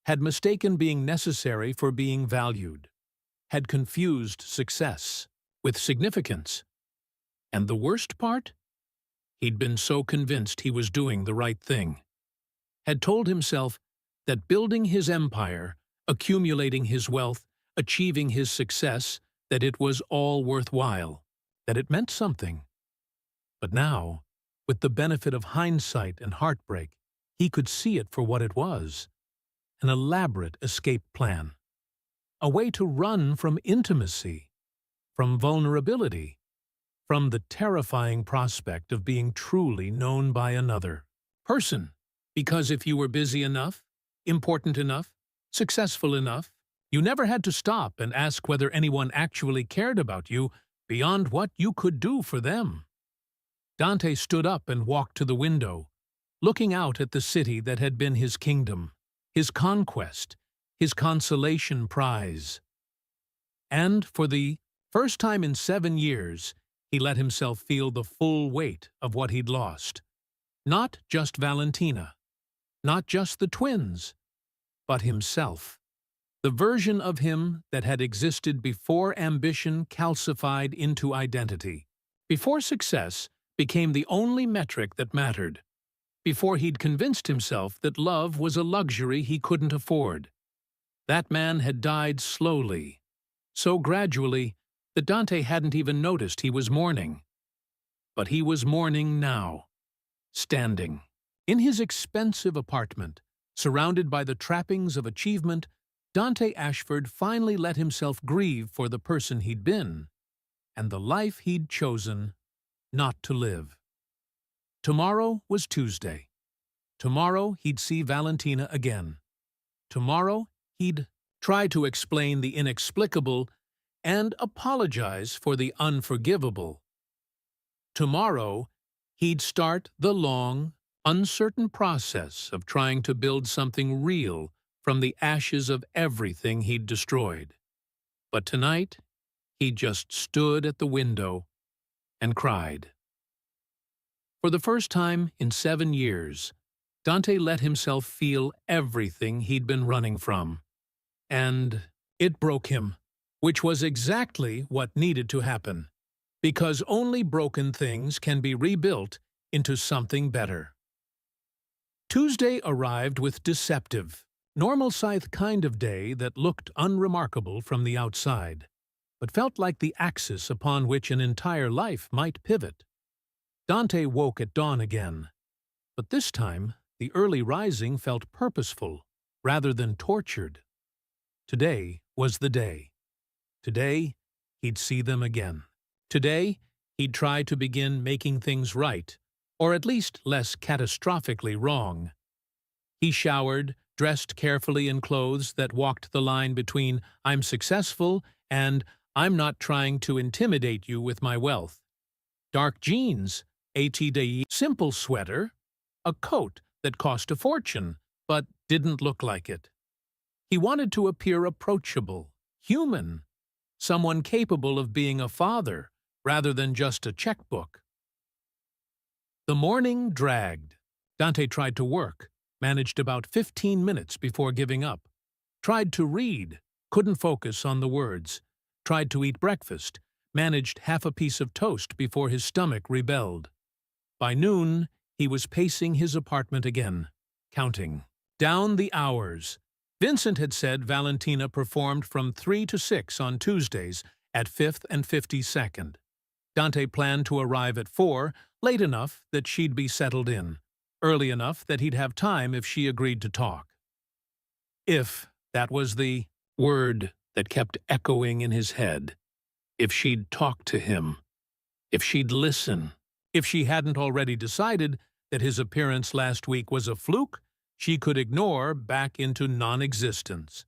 had mistaken being necessary for being valued, had confused success with significance. And the worst part? He'd been so convinced he was doing the right thing. Had told himself that building his empire, accumulating his wealth, achieving his success, that it was all worthwhile, that it meant something. But now, with the benefit of hindsight and heartbreak, he could see it for what it was: an elaborate escape plan, a way to run from intimacy, from vulnerability, from the terrifying prospect of being truly known by another person. Because if you were busy enough, important enough, successful enough, you never had to stop and ask whether anyone actually cared about you beyond what you could do for them. Dante stood up and walked to the window, looking out at the city that had been his kingdom, his conquest, his consolation prize. And for the first time in 7 years, he let himself feel the full weight of what he'd lost. Not just Valentina, not just the twins, but himself. The version of him that had existed before ambition calcified into identity, before success became the only metric that mattered, before he'd convinced himself that love was a luxury he couldn't afford. That man had died slowly, so gradually that Dante hadn't even noticed he was mourning. But he was mourning now, standing. In his expensive apartment, surrounded by the trappings of achievement, Dante Ashford finally let himself grieve for the person he'd been, and the life he'd chosen not to live. Tomorrow was Tuesday. Tomorrow he'd see Valentina again. Tomorrow he'd try to explain the inexplicable and apologize for the unforgivable. Tomorrow he'd start the long, uncertain process of trying to build something real from the ashes of everything he'd destroyed. But tonight, he just stood at the window and cried. For the first time in 7 years, Dante let himself feel everything he'd been running from. And it broke him, which was exactly what needed to happen, because only broken things can be rebuilt into something better. Tuesday arrived with deceptive, normal-sized kind of day that looked unremarkable from the outside, but felt like the axis upon which an entire life might pivot. Dante woke at dawn again, but this time the early rising felt purposeful rather than tortured. Today was the day. Today he'd see them again. Today he'd try to begin making things right, or at least less catastrophically wrong. He showered, dressed carefully in clothes that walked the line between "I'm successful" and "I'm not trying to intimidate you with my wealth." Dark jeans, a simple sweater, a coat that cost a fortune but didn't look like it. He wanted to appear approachable, human, someone capable of being a father rather than just a checkbook. The morning dragged. Dante tried to work, managed about 15 minutes before giving up. Tried to read, couldn't focus on the words. Tried to eat breakfast, managed half a piece of toast before his stomach rebelled. By noon, he was pacing his apartment again, counting down the hours. Vincent had said Valentina performed from 3 to 6 on Tuesdays at 5th and 52nd. Dante planned to arrive at 4, late enough that she'd be settled in, early enough that he'd have time if she agreed to talk. If, that was the word that kept echoing in his head. If she'd talk to him. If she'd listen. If she hadn't already decided that his appearance last week was a fluke, she could ignore back into non-existence.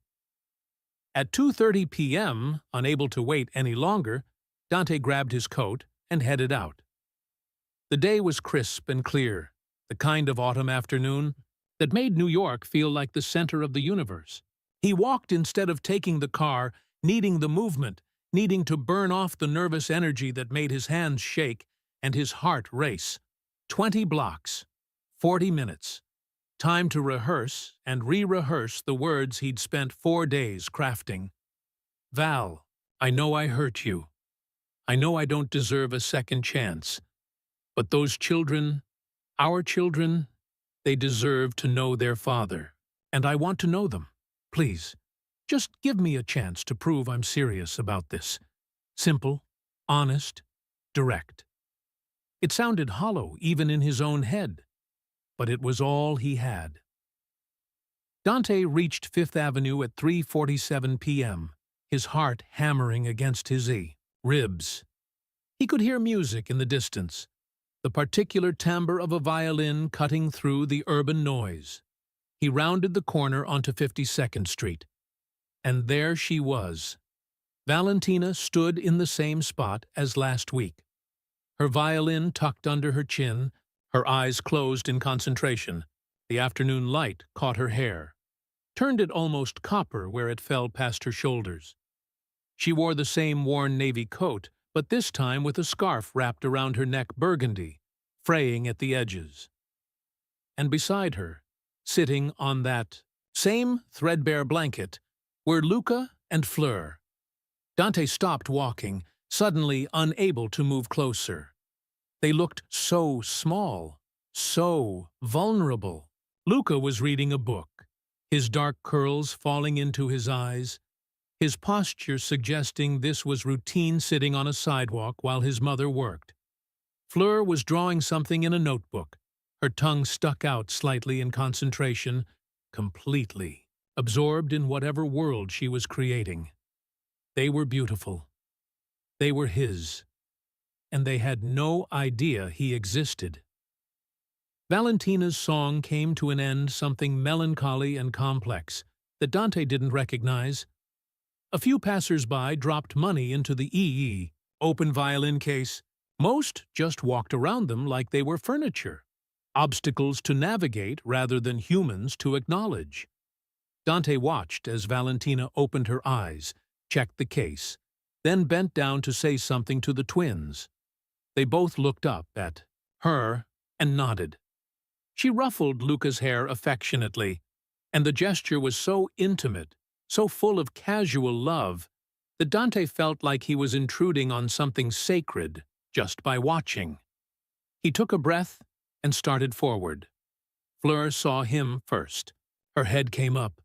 At 2:30 p.m., unable to wait any longer, Dante grabbed his coat and headed out. The day was crisp and clear, the kind of autumn afternoon that made New York feel like the center of the universe. He walked instead of taking the car, needing the movement, needing to burn off the nervous energy that made his hands shake and his heart race. 20 blocks, 40 minutes. Time to rehearse and re-rehearse the words he'd spent 4 days crafting. Val, I know I hurt you. I know I don't deserve a second chance. But those children, our children, they deserve to know their father. And I want to know them. Please, just give me a chance to prove I'm serious about this. Simple, honest, direct. It sounded hollow even in his own head, but it was all he had. Dante reached Fifth Avenue at 3:47 p.m., his heart hammering against his ribs. He could hear music in the distance, the particular timbre of a violin cutting through the urban noise. He rounded the corner onto 52nd Street. And there she was. Valentina stood in the same spot as last week. Her violin tucked under her chin, her eyes closed in concentration. The afternoon light caught her hair, turned it almost copper where it fell past her shoulders. She wore the same worn navy coat, but this time with a scarf wrapped around her neck burgundy, fraying at the edges. And beside her, sitting on that same threadbare blanket, were Luca and Fleur. Dante stopped walking, suddenly unable to move closer. They looked so small, so vulnerable. Luca was reading a book, his dark curls falling into his eyes, his posture suggesting this was routine sitting on a sidewalk while his mother worked. Fleur was drawing something in a notebook, her tongue stuck out slightly in concentration, completely absorbed in whatever world she was creating. They were beautiful. They were his. And they had no idea he existed. Valentina's song came to an end, something melancholy and complex that Dante didn't recognize. A few passers-by dropped money into the open violin case. Most just walked around them like they were furniture, obstacles to navigate rather than humans to acknowledge. Dante watched as Valentina opened her eyes, checked the case, then bent down to say something to the twins. They both looked up at her and nodded. She ruffled Luca's hair affectionately, and the gesture was so intimate, so full of casual love, that Dante felt like he was intruding on something sacred just by watching. He took a breath and started forward. Fleur saw him first. Her head came up,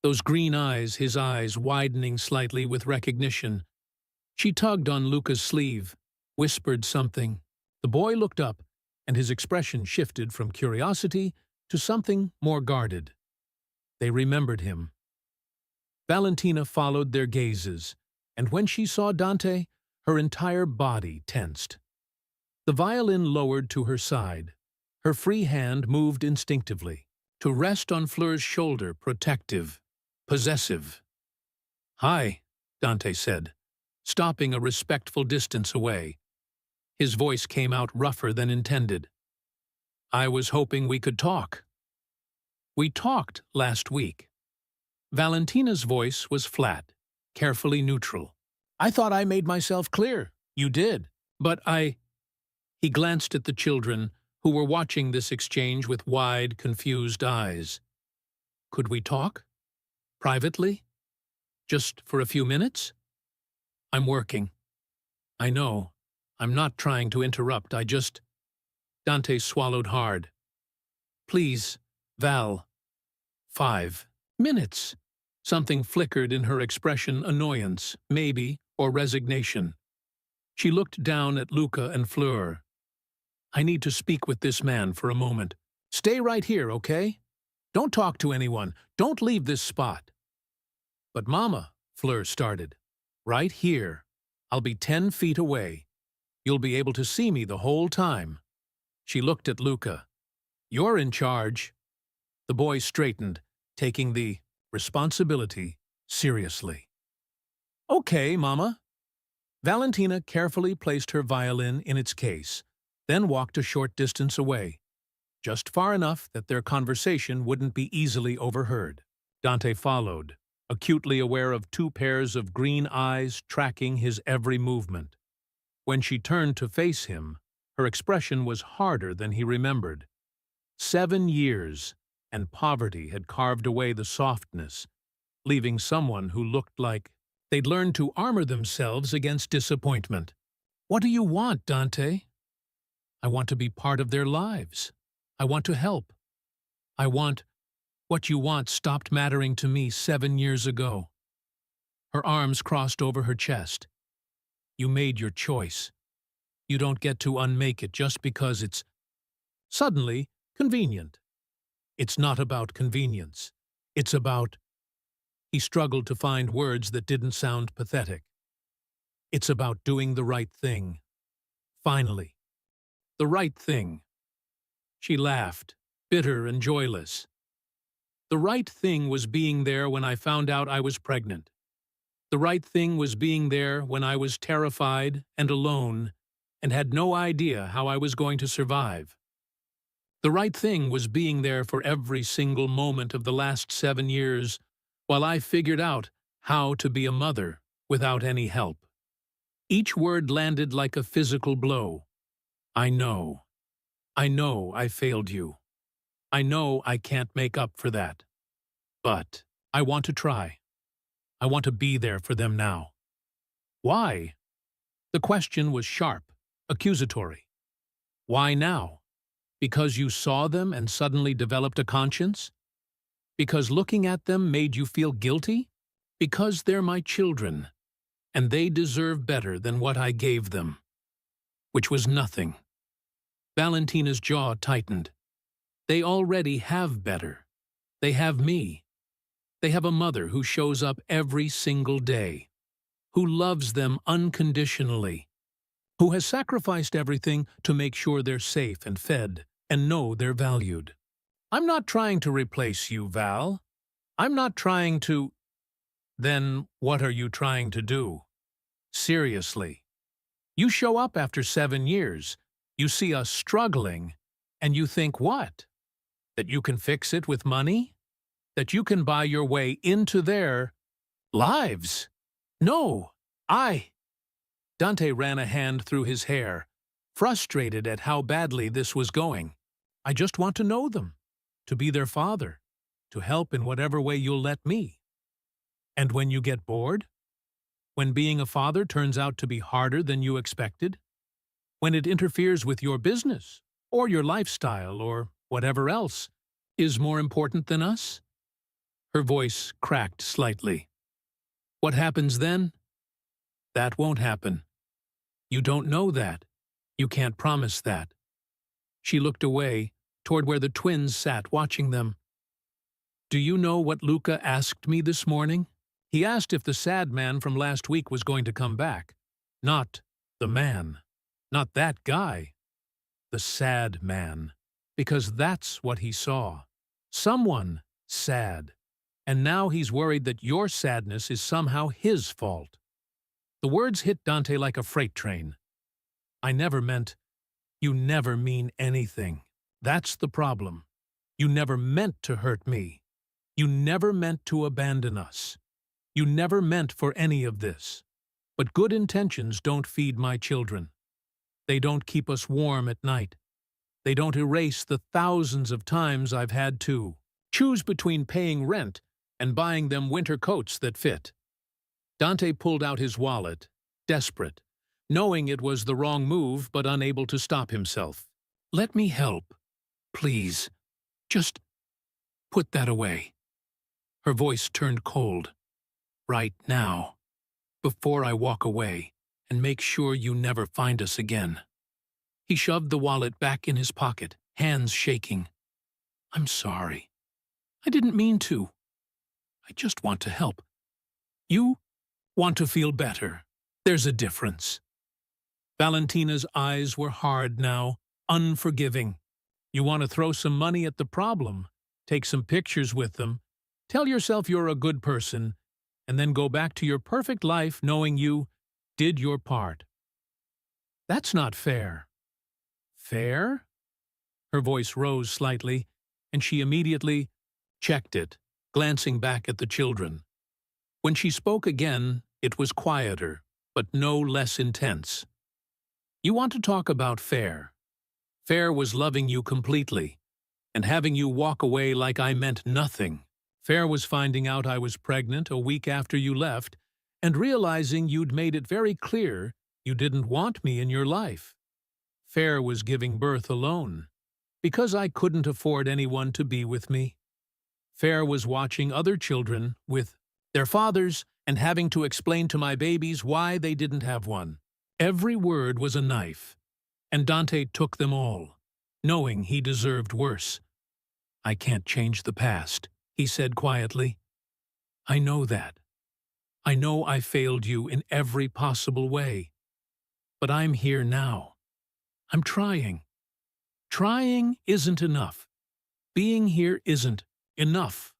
those green eyes, his eyes widening slightly with recognition. She tugged on Luca's sleeve, whispered something. The boy looked up, and his expression shifted from curiosity to something more guarded. They remembered him. Valentina followed their gazes, and when she saw Dante, her entire body tensed. The violin lowered to her side. Her free hand moved instinctively, to rest on Fleur's shoulder, protective, possessive. "Hi," Dante said, stopping a respectful distance away. His voice came out rougher than intended. "I was hoping we could talk." "We talked last week." Valentina's voice was flat, carefully neutral. "I thought I made myself clear." "You did, but I—" He glanced at the children, who were watching this exchange with wide, confused eyes. Could we talk? Privately? Just for a few minutes? I'm working. I know. I'm not trying to interrupt, Dante swallowed hard. Please, Val. 5 minutes. Something flickered in her expression, annoyance, maybe, or resignation. She looked down at Luca and Fleur. I need to speak with this man for a moment. Stay right here, okay? Don't talk to anyone. Don't leave this spot. But Mama, Fleur started. Right here. I'll be 10 feet away. You'll be able to see me the whole time. She looked at Luca. You're in charge. The boy straightened, taking the responsibility seriously. Okay, Mama. Valentina carefully placed her violin in its case, then walked a short distance away, just far enough that their conversation wouldn't be easily overheard. Dante followed, acutely aware of 2 pairs of green eyes tracking his every movement. When she turned to face him, her expression was harder than he remembered. 7 years, and poverty had carved away the softness, leaving someone who looked like they'd learned to armor themselves against disappointment. What do you want, Dante? I want to be part of their lives. I want to help. I want what you want stopped mattering to me 7 years ago. Her arms crossed over her chest. You made your choice. You don't get to unmake it just because it's suddenly convenient. It's not about convenience. It's about... He struggled to find words that didn't sound pathetic. It's about doing the right thing. Finally. The right thing. She laughed, bitter and joyless. The right thing was being there when I found out I was pregnant. The right thing was being there when I was terrified and alone and had no idea how I was going to survive. The right thing was being there for every single moment of the last 7 years while I figured out how to be a mother without any help. Each word landed like a physical blow. I know. I know I failed you. I know I can't make up for that. But I want to try. I want to be there for them now. Why? The question was sharp, accusatory. Why now? Because you saw them and suddenly developed a conscience? Because looking at them made you feel guilty? Because they're my children, and they deserve better than what I gave them. Which was nothing. Valentina's jaw tightened. They already have better. They have me. They have a mother who shows up every single day, who loves them unconditionally, who has sacrificed everything to make sure they're safe and fed and know they're valued. I'm not trying to replace you, Val. I'm not trying to... Then what are you trying to do? Seriously. You show up after 7 years, you see us struggling, and you think what? That you can fix it with money? That you can buy your way into their lives? No, Dante ran a hand through his hair, frustrated at how badly this was going. I just want to know them, to be their father, to help in whatever way you'll let me. And when you get bored? When being a father turns out to be harder than you expected? When it interferes with your business, or your lifestyle, or whatever else is more important than us? Her voice cracked slightly. What happens then? That won't happen. You don't know that. You can't promise that. She looked away, toward where the twins sat watching them. Do you know what Luca asked me this morning? He asked if the sad man from last week was going to come back. Not the man. Not that guy. The sad man. Because that's what he saw. Someone sad. And now he's worried that your sadness is somehow his fault. The words hit Dante like a freight train. I never meant... You never mean anything. That's the problem. You never meant to hurt me. You never meant to abandon us. You never meant for any of this. But good intentions don't feed my children. They don't keep us warm at night. They don't erase the thousands of times I've had to choose between paying rent and buying them winter coats that fit. Dante pulled out his wallet, desperate, knowing it was the wrong move but unable to stop himself. "Let me help, please. Just put that away." Her voice turned cold. "Right now, before I walk away, and make sure you never find us again." He shoved the wallet back in his pocket, hands shaking. "I'm sorry. I didn't mean to. I just want to help. You want to feel better. There's a difference." Valentina's eyes were hard now, unforgiving. "You want to throw some money at the problem, take some pictures with them, tell yourself you're a good person, and then go back to your perfect life knowing you did your part. That's not fair." "Fair?" Her voice rose slightly, and she immediately checked it, glancing back at the children. When she spoke again, it was quieter, but no less intense. "You want to talk about fair. Fair was loving you completely, and having you walk away like I meant nothing. Fair was finding out I was pregnant a week after you left, and realizing you'd made it very clear you didn't want me in your life. Fair was giving birth alone, because I couldn't afford anyone to be with me. Fair was watching other children with their fathers and having to explain to my babies why they didn't have one. Every word was a knife, and Dante took them all, knowing he deserved worse. "I can't change the past," he said quietly. "I know that. I know I failed you in every possible way. But I'm here now. I'm trying. Trying isn't enough. Being here isn't enough."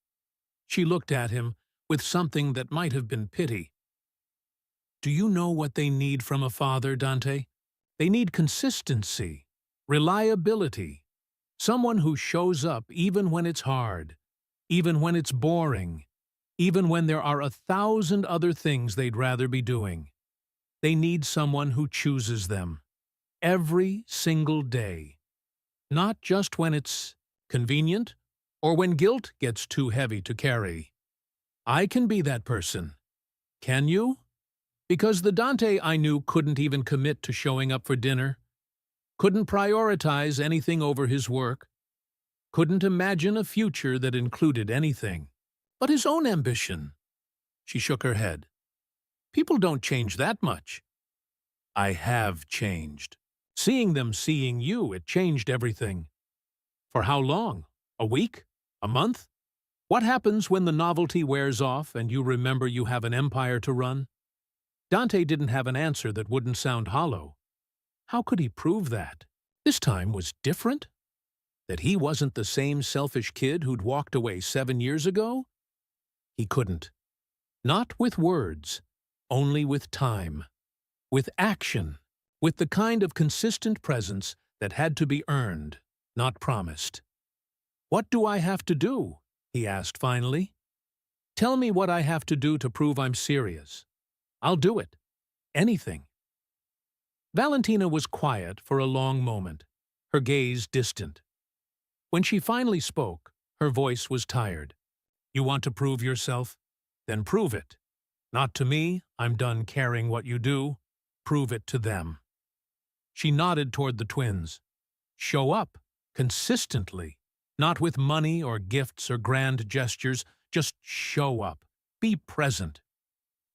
She looked at him with something that might have been pity. "Do you know what they need from a father, Dante? They need consistency, reliability, someone who shows up even when it's hard, even when it's boring, even when there are 1,000 other things they'd rather be doing. They need someone who chooses them, every single day, not just when it's convenient or when guilt gets too heavy to carry. I can be that person. Can you?" Because the Dante I knew couldn't even commit to showing up for dinner, couldn't prioritize anything over his work, couldn't imagine a future that included anything but his own ambition. She shook her head. "People don't change that much." "I have changed. Seeing them seeing you, it changed everything." "For how long? A week? A month? What happens when the novelty wears off and you remember you have an empire to run?" Dante didn't have an answer that wouldn't sound hollow. How could he prove that this time was different? That he wasn't the same selfish kid who'd walked away 7 years ago? He couldn't. Not with words, only with time. With action. With the kind of consistent presence that had to be earned, not promised. "What do I have to do?" he asked finally. "Tell me what I have to do to prove I'm serious. I'll do it. Anything." Valentina was quiet for a long moment, her gaze distant. When she finally spoke, her voice was tired. "You want to prove yourself? Then prove it. Not to me, I'm done caring what you do. Prove it to them." She nodded toward the twins. "Show up, consistently, not with money or gifts or grand gestures, just show up. Be present.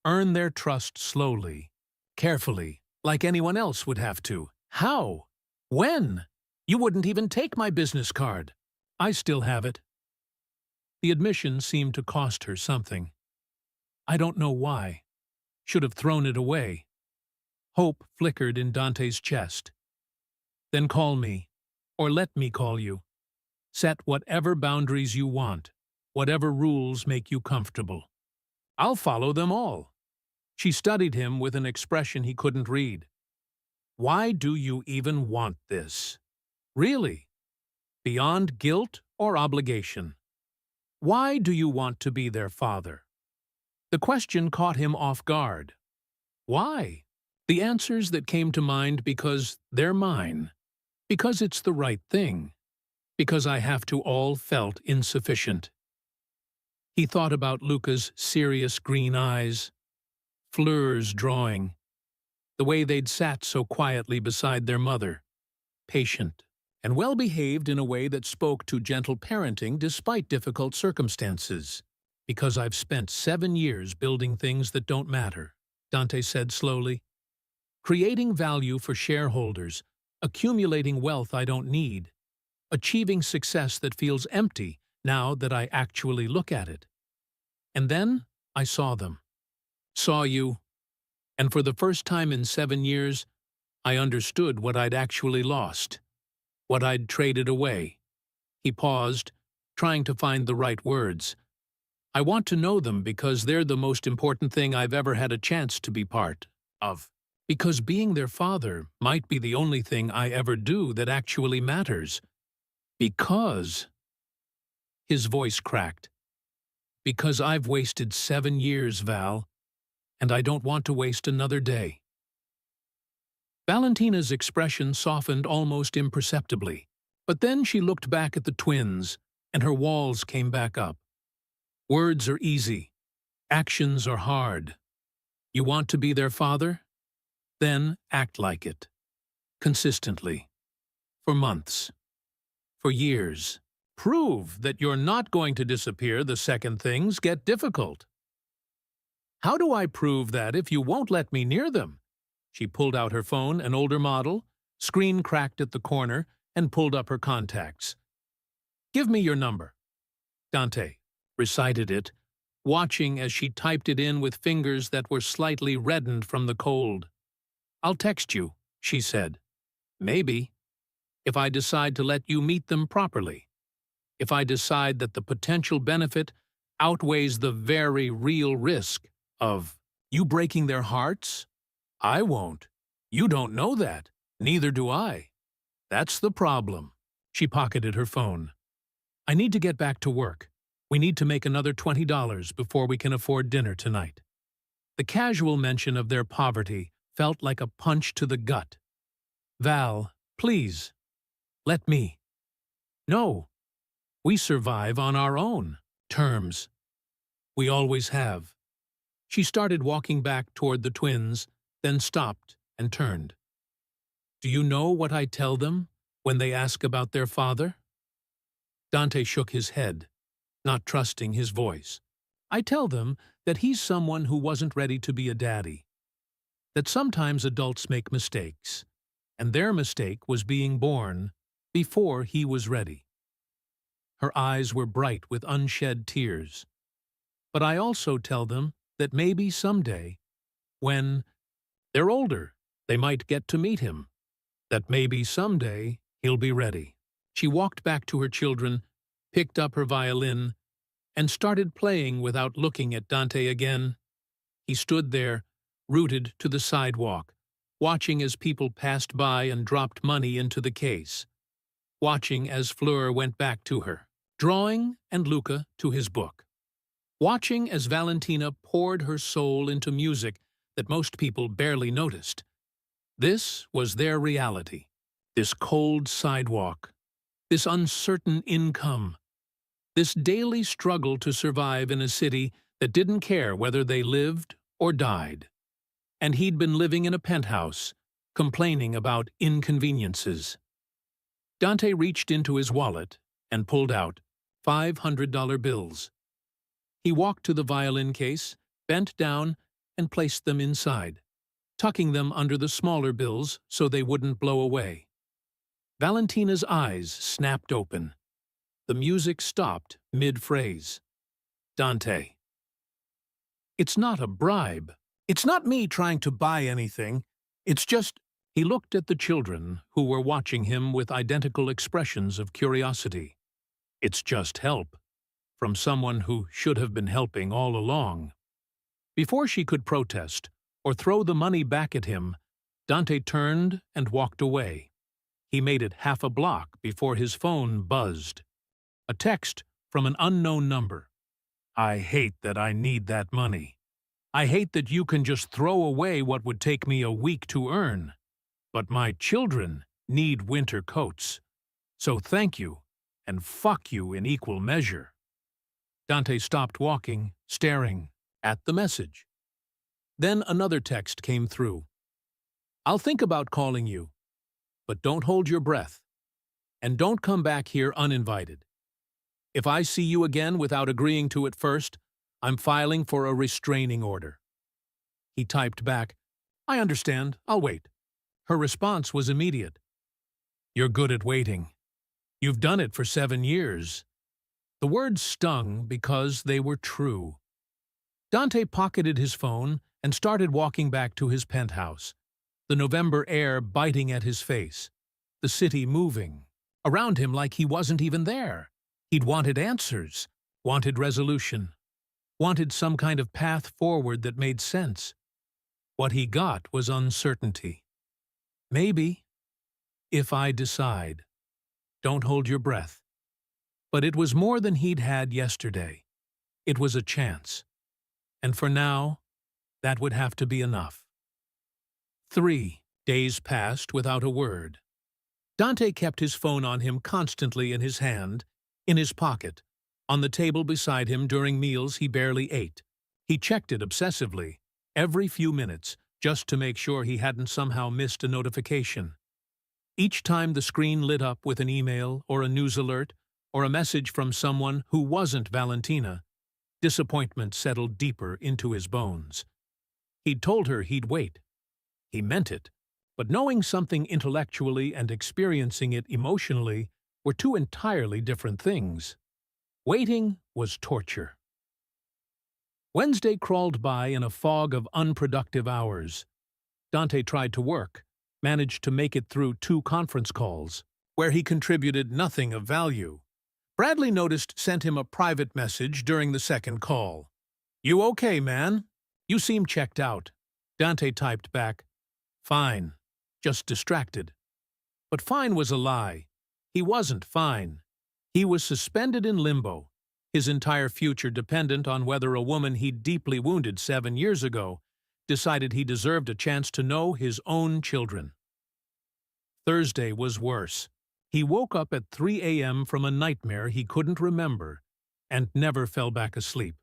Earn their trust slowly, carefully, like anyone else would have to." "How? When? You wouldn't even take my business card." "I still have it." The admission seemed to cost her something. "I don't know why. Should have thrown it away." Hope flickered in Dante's chest. "Then call me, or let me call you. Set whatever boundaries you want, whatever rules make you comfortable. I'll follow them all." She studied him with an expression he couldn't read. "Why do you even want this? Really? Beyond guilt or obligation? Why do you want to be their father?" The question caught him off guard. Why? The answers that came to mind because they're mine. Because it's the right thing. Because I have to all felt insufficient. He thought about Luca's serious green eyes, Fleur's drawing, the way they'd sat so quietly beside their mother, patient and well-behaved in a way that spoke to gentle parenting despite difficult circumstances. Because I've spent 7 years building things that don't matter, Dante said slowly. Creating value for shareholders, accumulating wealth I don't need, achieving success that feels empty now that I actually look at it. And then I saw them. Saw you. And for the first time in 7 years, I understood what I'd actually lost. What I'd traded away. He paused, trying to find the right words. I want to know them because they're the most important thing I've ever had a chance to be part of. Because being their father might be the only thing I ever do that actually matters. Because... His voice cracked. Because I've wasted 7 years, Val, and I don't want to waste another day. Valentina's expression softened almost imperceptibly, but then she looked back at the twins, and her walls came back up. Words are easy. Actions are hard. You want to be their father? Then act like it. Consistently. For months. For years. Prove that you're not going to disappear the second things get difficult. How do I prove that if you won't let me near them? She pulled out her phone, an older model, screen cracked at the corner, and pulled up her contacts. Give me your number. Dante recited it, watching as she typed it in with fingers that were slightly reddened from the cold. I'll text you, she said. Maybe. If I decide to let you meet them properly. If I decide that the potential benefit outweighs the very real risk of you breaking their hearts? I won't. You don't know that. Neither do I. That's the problem. She pocketed her phone. I need to get back to work. We need to make another $20 before we can afford dinner tonight. The casual mention of their poverty felt like a punch to the gut. Val, please. Let me. No. We survive on our own terms. We always have. She started walking back toward the twins, then stopped and turned. Do you know what I tell them when they ask about their father? Dante shook his head, not trusting his voice. I tell them that he's someone who wasn't ready to be a daddy. That sometimes adults make mistakes, and their mistake was being born before he was ready. Her eyes were bright with unshed tears. But I also tell them that maybe someday, when they're older, they might get to meet him. That maybe someday he'll be ready. She walked back to her children, picked up her violin, and started playing without looking at Dante again. He stood there, rooted to the sidewalk, watching as people passed by and dropped money into the case, watching as Fleur went back to her, drawing and Luca to his book, watching as Valentina poured her soul into music that most people barely noticed. This was their reality, this cold sidewalk, this uncertain income, this daily struggle to survive in a city that didn't care whether they lived or died. And he'd been living in a penthouse, complaining about inconveniences. Dante reached into his wallet and pulled out $500 bills. He walked to the violin case, bent down, and placed them inside, tucking them under the smaller bills so they wouldn't blow away. Valentina's eyes snapped open. The music stopped mid-phrase. Dante. It's not a bribe. It's not me trying to buy anything. It's just... He looked at the children, who were watching him with identical expressions of curiosity. It's just help, from someone who should have been helping all along. Before she could protest or throw the money back at him, Dante turned and walked away. He made it half a block before his phone buzzed. A text from an unknown number. I hate that I need that money. I hate that you can just throw away what would take me a week to earn. But my children need winter coats. So thank you, and fuck you in equal measure." Dante stopped walking, staring at the message. Then another text came through. "I'll think about calling you, but don't hold your breath. And don't come back here uninvited. If I see you again without agreeing to it first, I'm filing for a restraining order." He typed back, "I understand, I'll wait." Her response was immediate. "You're good at waiting. You've done it for 7 years." The words stung because they were true. Dante pocketed his phone and started walking back to his penthouse, the November air biting at his face, the city moving around him like he wasn't even there. He'd wanted answers, wanted resolution, wanted some kind of path forward that made sense. What he got was uncertainty. Maybe, if I decide. Don't hold your breath. But it was more than he'd had yesterday. It was a chance. And for now, that would have to be enough. 3 days passed without a word. Dante kept his phone on him constantly in his hand, in his pocket, on the table beside him during meals he barely ate. He checked it obsessively, every few minutes, just to make sure he hadn't somehow missed a notification. Each time the screen lit up with an email or a news alert or a message from someone who wasn't Valentina, disappointment settled deeper into his bones. He'd told her he'd wait. He meant it, but knowing something intellectually and experiencing it emotionally were two entirely different things. Waiting was torture. Wednesday crawled by in a fog of unproductive hours. Dante tried to work, managed to make it through 2 conference calls, where he contributed nothing of value. Bradley noticed sent him a private message during the second call. "You okay, man? You seem checked out." Dante typed back, "Fine, just distracted." But fine was a lie. He wasn't fine. He was suspended in limbo, his entire future dependent on whether a woman he'd deeply wounded 7 years ago decided he deserved a chance to know his own children. Thursday was worse. He woke up at 3 a.m. from a nightmare he couldn't remember and never fell back asleep.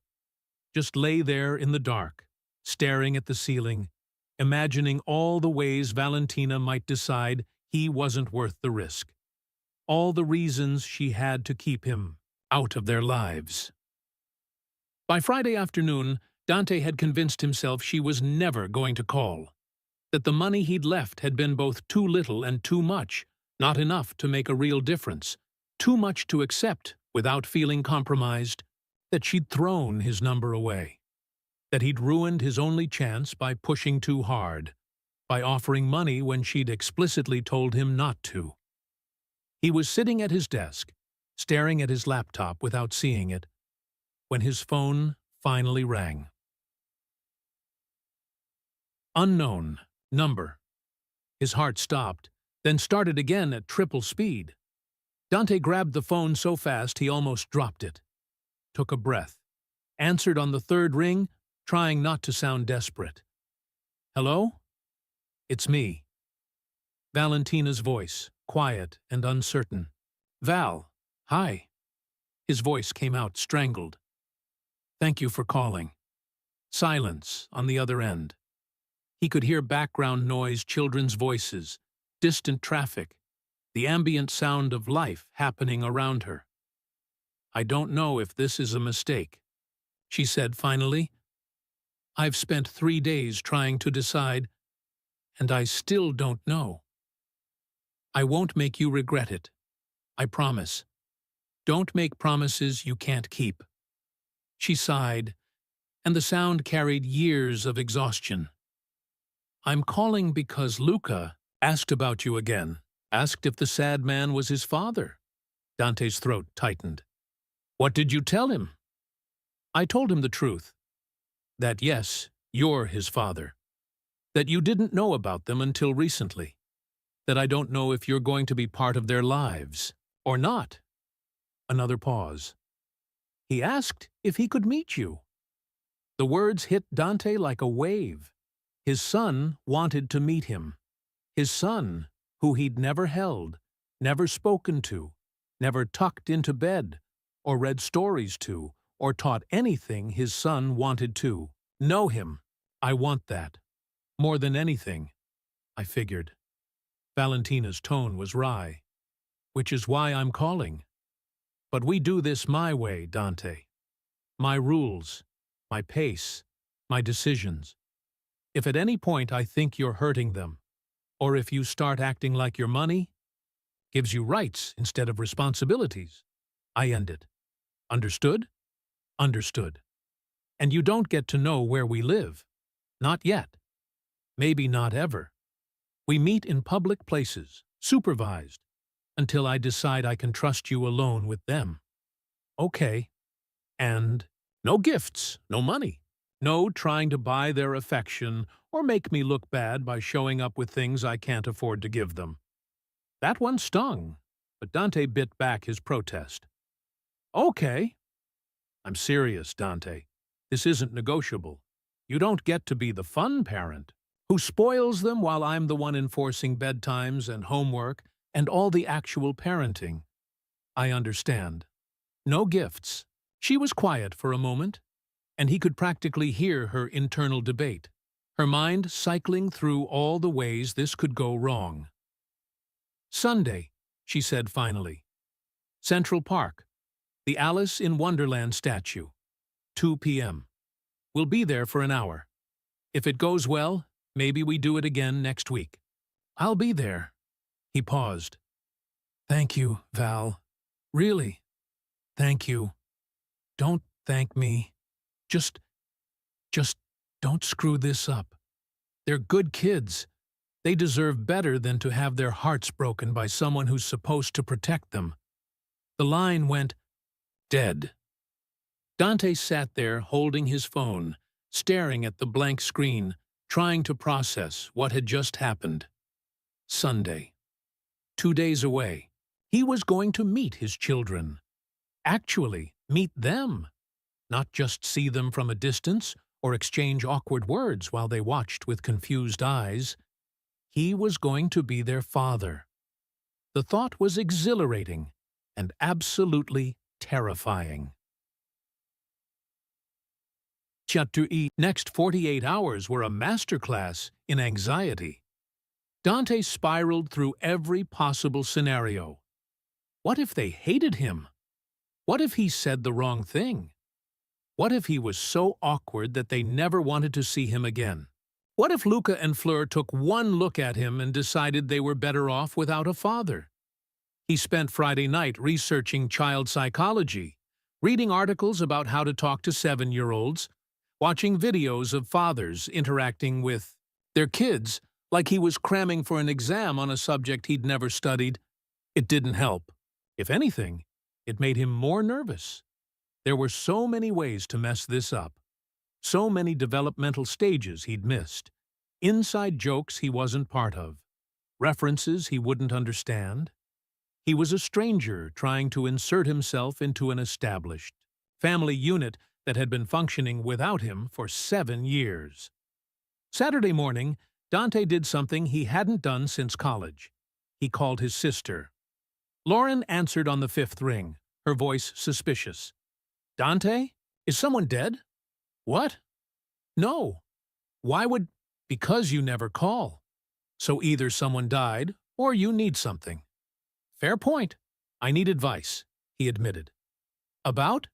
Just lay there in the dark, staring at the ceiling, imagining all the ways Valentina might decide he wasn't worth the risk. All the reasons she had to keep him out of their lives. By Friday afternoon, Dante had convinced himself she was never going to call, that the money he'd left had been both too little and too much, not enough to make a real difference, too much to accept without feeling compromised, that she'd thrown his number away, that he'd ruined his only chance by pushing too hard, by offering money when she'd explicitly told him not to. He was sitting at his desk, staring at his laptop without seeing it, when his phone finally rang. Unknown number. His heart stopped, then started again at triple speed. Dante grabbed the phone so fast he almost dropped it. Took a breath. Answered on the 3rd ring, trying not to sound desperate. "Hello? It's me." Valentina's voice, quiet and uncertain. "Val, hi." His voice came out strangled. "Thank you for calling." Silence on the other end. He could hear background noise, children's voices, distant traffic, the ambient sound of life happening around her. "I don't know if this is a mistake," she said finally. "I've spent 3 days trying to decide, and I still don't know. I won't make you regret it. I promise. Don't make promises you can't keep." She sighed, and the sound carried years of exhaustion. "I'm calling because Luca asked about you again, asked if the sad man was his father." Dante's throat tightened. "What did you tell him?" "I told him the truth. That yes, you're his father. That you didn't know about them until recently. That I don't know if you're going to be part of their lives, or not." Another pause. "He asked if he could meet you." The words hit Dante like a wave. His son wanted to meet him. His son who he'd never held, never spoken to, never tucked into bed, or read stories to, or taught anything his son wanted to. Know him. I want that. More than anything, I figured. Valentina's tone was wry. Which is why I'm calling. But we do this my way, Dante. My rules, my pace, my decisions. If at any point I think you're hurting them, or if you start acting like your money gives you rights instead of responsibilities, I end it. Understood? Understood. And you don't get to know where we live. Not yet. Maybe not ever. We meet in public places, supervised, until I decide I can trust you alone with them. Okay. And no gifts, no money. No trying to buy their affection or make me look bad by showing up with things I can't afford to give them. That one stung, but Dante bit back his protest. Okay. I'm serious, Dante. This isn't negotiable. You don't get to be the fun parent who spoils them while I'm the one enforcing bedtimes and homework and all the actual parenting. I understand. No gifts. She was quiet for a moment, and he could practically hear her internal debate, her mind cycling through all the ways this could go wrong. Sunday, she said finally. Central Park. The Alice in Wonderland statue. 2 p.m. We'll be there for an hour. If it goes well, maybe we do it again next week. I'll be there. He paused. Thank you, Val. Really. Thank you. Don't thank me. Just don't screw this up. They're good kids. They deserve better than to have their hearts broken by someone who's supposed to protect them. The line went dead. Dante sat there holding his phone, staring at the blank screen, trying to process what had just happened. Sunday. 2 days away. He was going to meet his children. Actually, meet them. Not just see them from a distance or exchange awkward words while they watched with confused eyes. He was going to be their father. The thought was exhilarating and absolutely terrifying. Chapter E. Next 48 hours were a masterclass in anxiety. Dante spiraled through every possible scenario. What if they hated him? What if he said the wrong thing? What if he was so awkward that they never wanted to see him again? What if Luca and Fleur took one look at him and decided they were better off without a father? He spent Friday night researching child psychology, reading articles about how to talk to 7-year-olds, watching videos of fathers interacting with their kids like he was cramming for an exam on a subject he'd never studied. It didn't help. If anything, it made him more nervous. There were so many ways to mess this up. So many developmental stages he'd missed. Inside jokes he wasn't part of. References he wouldn't understand. He was a stranger trying to insert himself into an established family unit that had been functioning without him for 7 years. Saturday morning, Dante did something he hadn't done since college. He called his sister. Lauren answered on the 5th ring, her voice suspicious. Dante? Is someone dead? What? No. Why would? Because you never call. So either someone died or you need something. Fair point. I need advice, he admitted. About?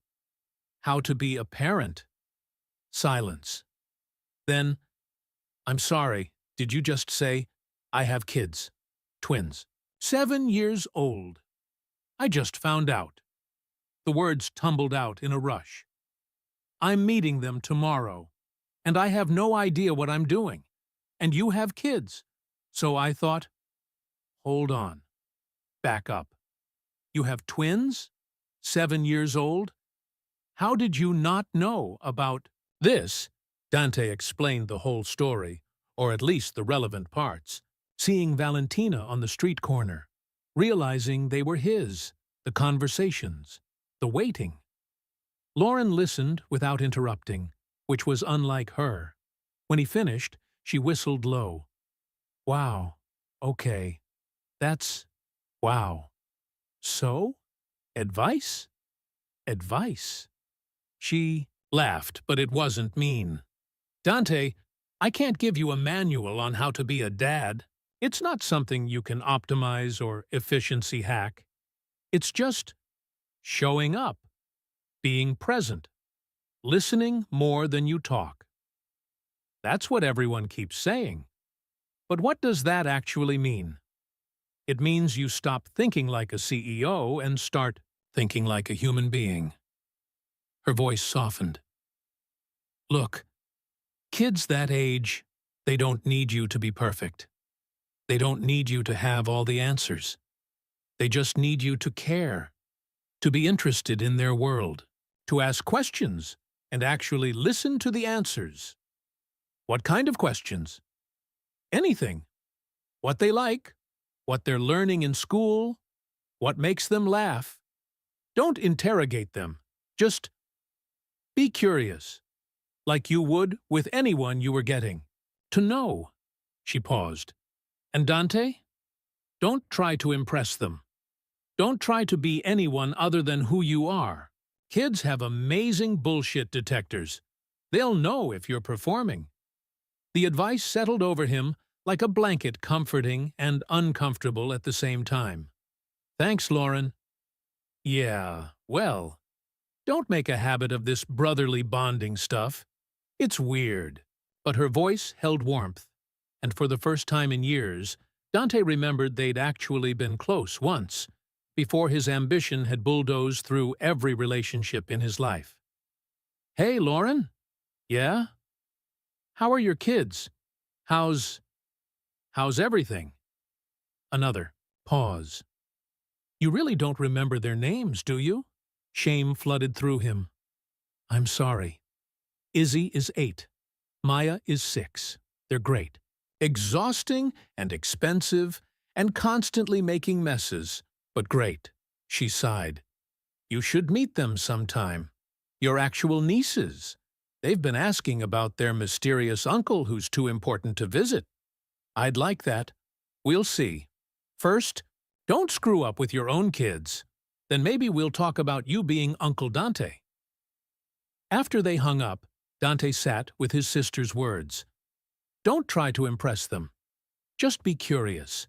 How to be a parent. Silence. Then, I'm sorry, did you just say, I have kids? Twins. 7 years old. I just found out. The words tumbled out in a rush. I'm meeting them tomorrow, and I have no idea what I'm doing. And you have kids. So I thought, hold on. Back up. You have twins? 7 years old? How did you not know about this? Dante explained the whole story, or at least the relevant parts, seeing Valentina on the street corner, realizing they were his, the conversations, the waiting. Lauren listened without interrupting, which was unlike her. When he finished, she whistled low. Wow, okay. That's… wow. So? Advice? Advice. She laughed, but it wasn't mean. Dante, I can't give you a manual on how to be a dad. It's not something you can optimize or efficiency hack. It's just showing up, being present, listening more than you talk. That's what everyone keeps saying. But what does that actually mean? It means you stop thinking like a CEO and start thinking like a human being. Her voice softened. Look, kids that age, they don't need you to be perfect. They don't need you to have all the answers. They just need you to care, to be interested in their world, to ask questions and actually listen to the answers. What kind of questions? Anything. What they like, what they're learning in school, what makes them laugh. Don't interrogate them. Just be curious, like you would with anyone you were getting to know. She paused. And Dante? Don't try to impress them. Don't try to be anyone other than who you are. Kids have amazing bullshit detectors. They'll know if you're performing. The advice settled over him like a blanket, comforting and uncomfortable at the same time. Thanks, Lauren. Yeah, well, don't make a habit of this brotherly bonding stuff. It's weird. But her voice held warmth, and for the first time in years, Dante remembered they'd actually been close once, before his ambition had bulldozed through every relationship in his life. Hey, Lauren? Yeah? How are your kids? How's everything? Another pause. You really don't remember their names, do you? Shame flooded through him. I'm sorry. Izzy is 8. Maya is 6. They're great. Exhausting and expensive and constantly making messes, but great. She sighed. You should meet them sometime. Your actual nieces. They've been asking about their mysterious uncle who's too important to visit. I'd like that. We'll see. First, don't screw up with your own kids. Then maybe we'll talk about you being Uncle Dante. After they hung up, Dante sat with his sister's words. Don't try to impress them. Just be curious.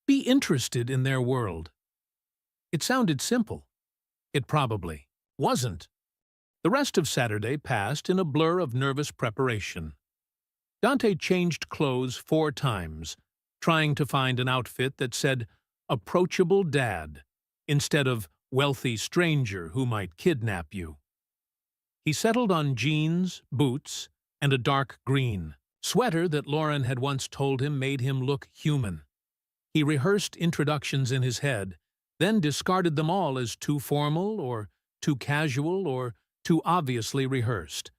Be interested in their world. It sounded simple. It probably wasn't. The rest of Saturday passed in a blur of nervous preparation. Dante changed clothes 4 times, trying to find an outfit that said, approachable dad, instead of wealthy stranger who might kidnap you. He settled on jeans, boots, and a dark green sweater that Lauren had once told him made him look human. He rehearsed introductions in his head, then discarded them all as too formal or too casual or too obviously rehearsed.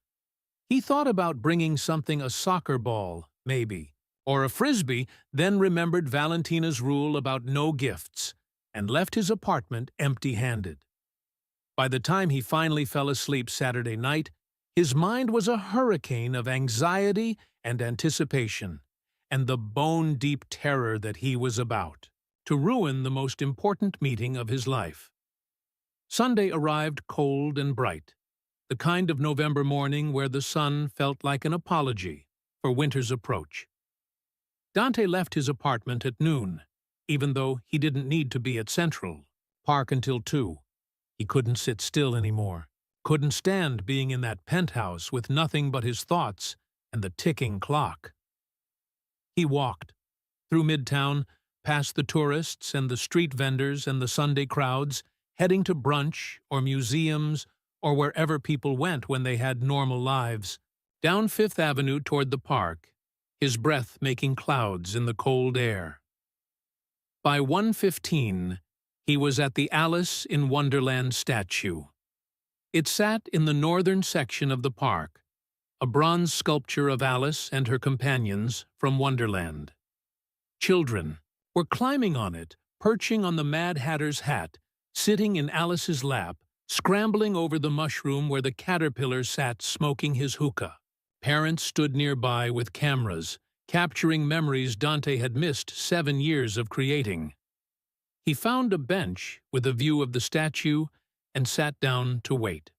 He thought about bringing something, a soccer ball, maybe, or a frisbee, then remembered Valentina's rule about no gifts, and left his apartment empty-handed. By the time he finally fell asleep Saturday night, his mind was a hurricane of anxiety and anticipation, and the bone-deep terror that he was about to ruin the most important meeting of his life. Sunday arrived cold and bright, the kind of November morning where the sun felt like an apology for winter's approach. Dante left his apartment at noon, even though he didn't need to be at Central Park until 2. He couldn't sit still anymore, couldn't stand being in that penthouse with nothing but his thoughts and the ticking clock. He walked through Midtown, past the tourists and the street vendors and the Sunday crowds, heading to brunch or museums or wherever people went when they had normal lives, down Fifth Avenue toward the park, his breath making clouds in the cold air. By 1:15, he was at the Alice in Wonderland statue. It sat in the northern section of the park, a bronze sculpture of Alice and her companions from Wonderland. Children were climbing on it, perching on the Mad Hatter's hat, sitting in Alice's lap, scrambling over the mushroom where the caterpillar sat smoking his hookah. Parents stood nearby with cameras, capturing memories Dante had missed 7 years of creating. He found a bench with a view of the statue and sat down to wait.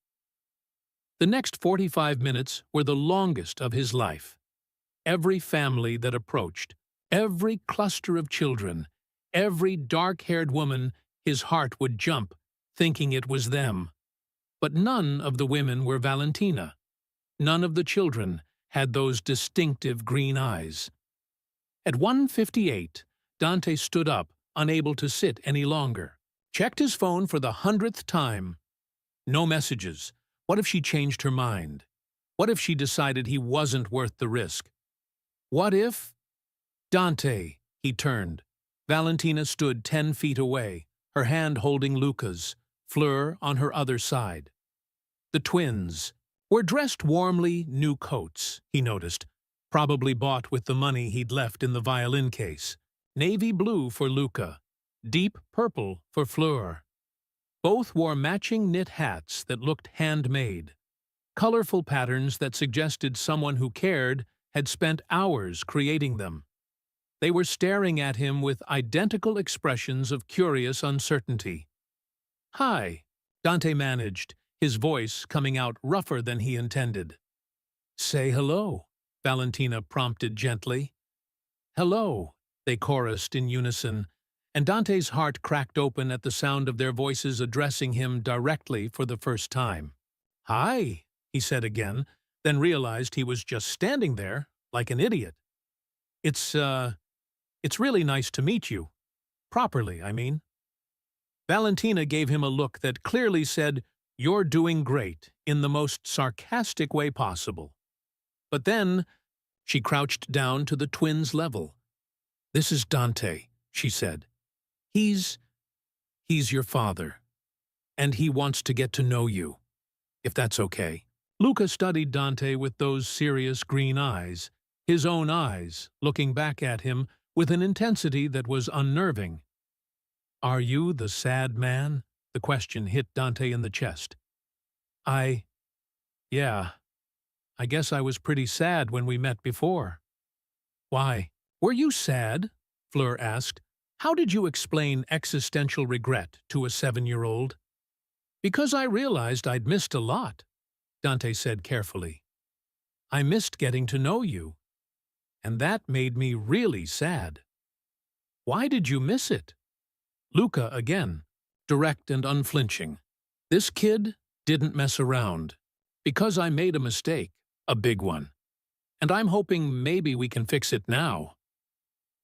The next 45 minutes were the longest of his life. Every family that approached, every cluster of children, every dark-haired woman, his heart would jump, thinking it was them. But none of the women were Valentina. None of the children had those distinctive green eyes. At 1:58, Dante stood up, unable to sit any longer. Checked his phone for the 100th time. No messages. What if she changed her mind? What if she decided he wasn't worth the risk? What if... Dante, he turned. Valentina stood 10 feet away, her hand holding Luca's, Fleur on her other side. The twins were dressed warmly, new coats, he noticed, probably bought with the money he'd left in the violin case. Navy blue for Luca, deep purple for Fleur. Both wore matching knit hats that looked handmade, colorful patterns that suggested someone who cared had spent hours creating them. They were staring at him with identical expressions of curious uncertainty. "Hi," Dante managed, his voice coming out rougher than he intended. "Say hello," Valentina prompted gently. "Hello," they chorused in unison, and Dante's heart cracked open at the sound of their voices addressing him directly for the first time. "Hi," he said again, then realized he was just standing there, like an idiot. It's really nice to meet you. Properly, I mean." Valentina gave him a look that clearly said, "You're doing great," in the most sarcastic way possible. But then she crouched down to the twins' level. "This is Dante," she said. He's your father, and he wants to get to know you, if that's okay." Luca studied Dante with those serious green eyes, his own eyes, looking back at him with an intensity that was unnerving. "Are you the sad man?" The question hit Dante in the chest. Yeah, I guess I was pretty sad when we met before." "Why, were you sad?" Fleur asked. "How did you explain existential regret to a 7-year-old?" "Because I realized I'd missed a lot," Dante said carefully. "I missed getting to know you, and that made me really sad." "Why did you miss it?" Luca again, direct and unflinching. "This kid didn't mess around, because I made a mistake, a big one. And I'm hoping maybe we can fix it now.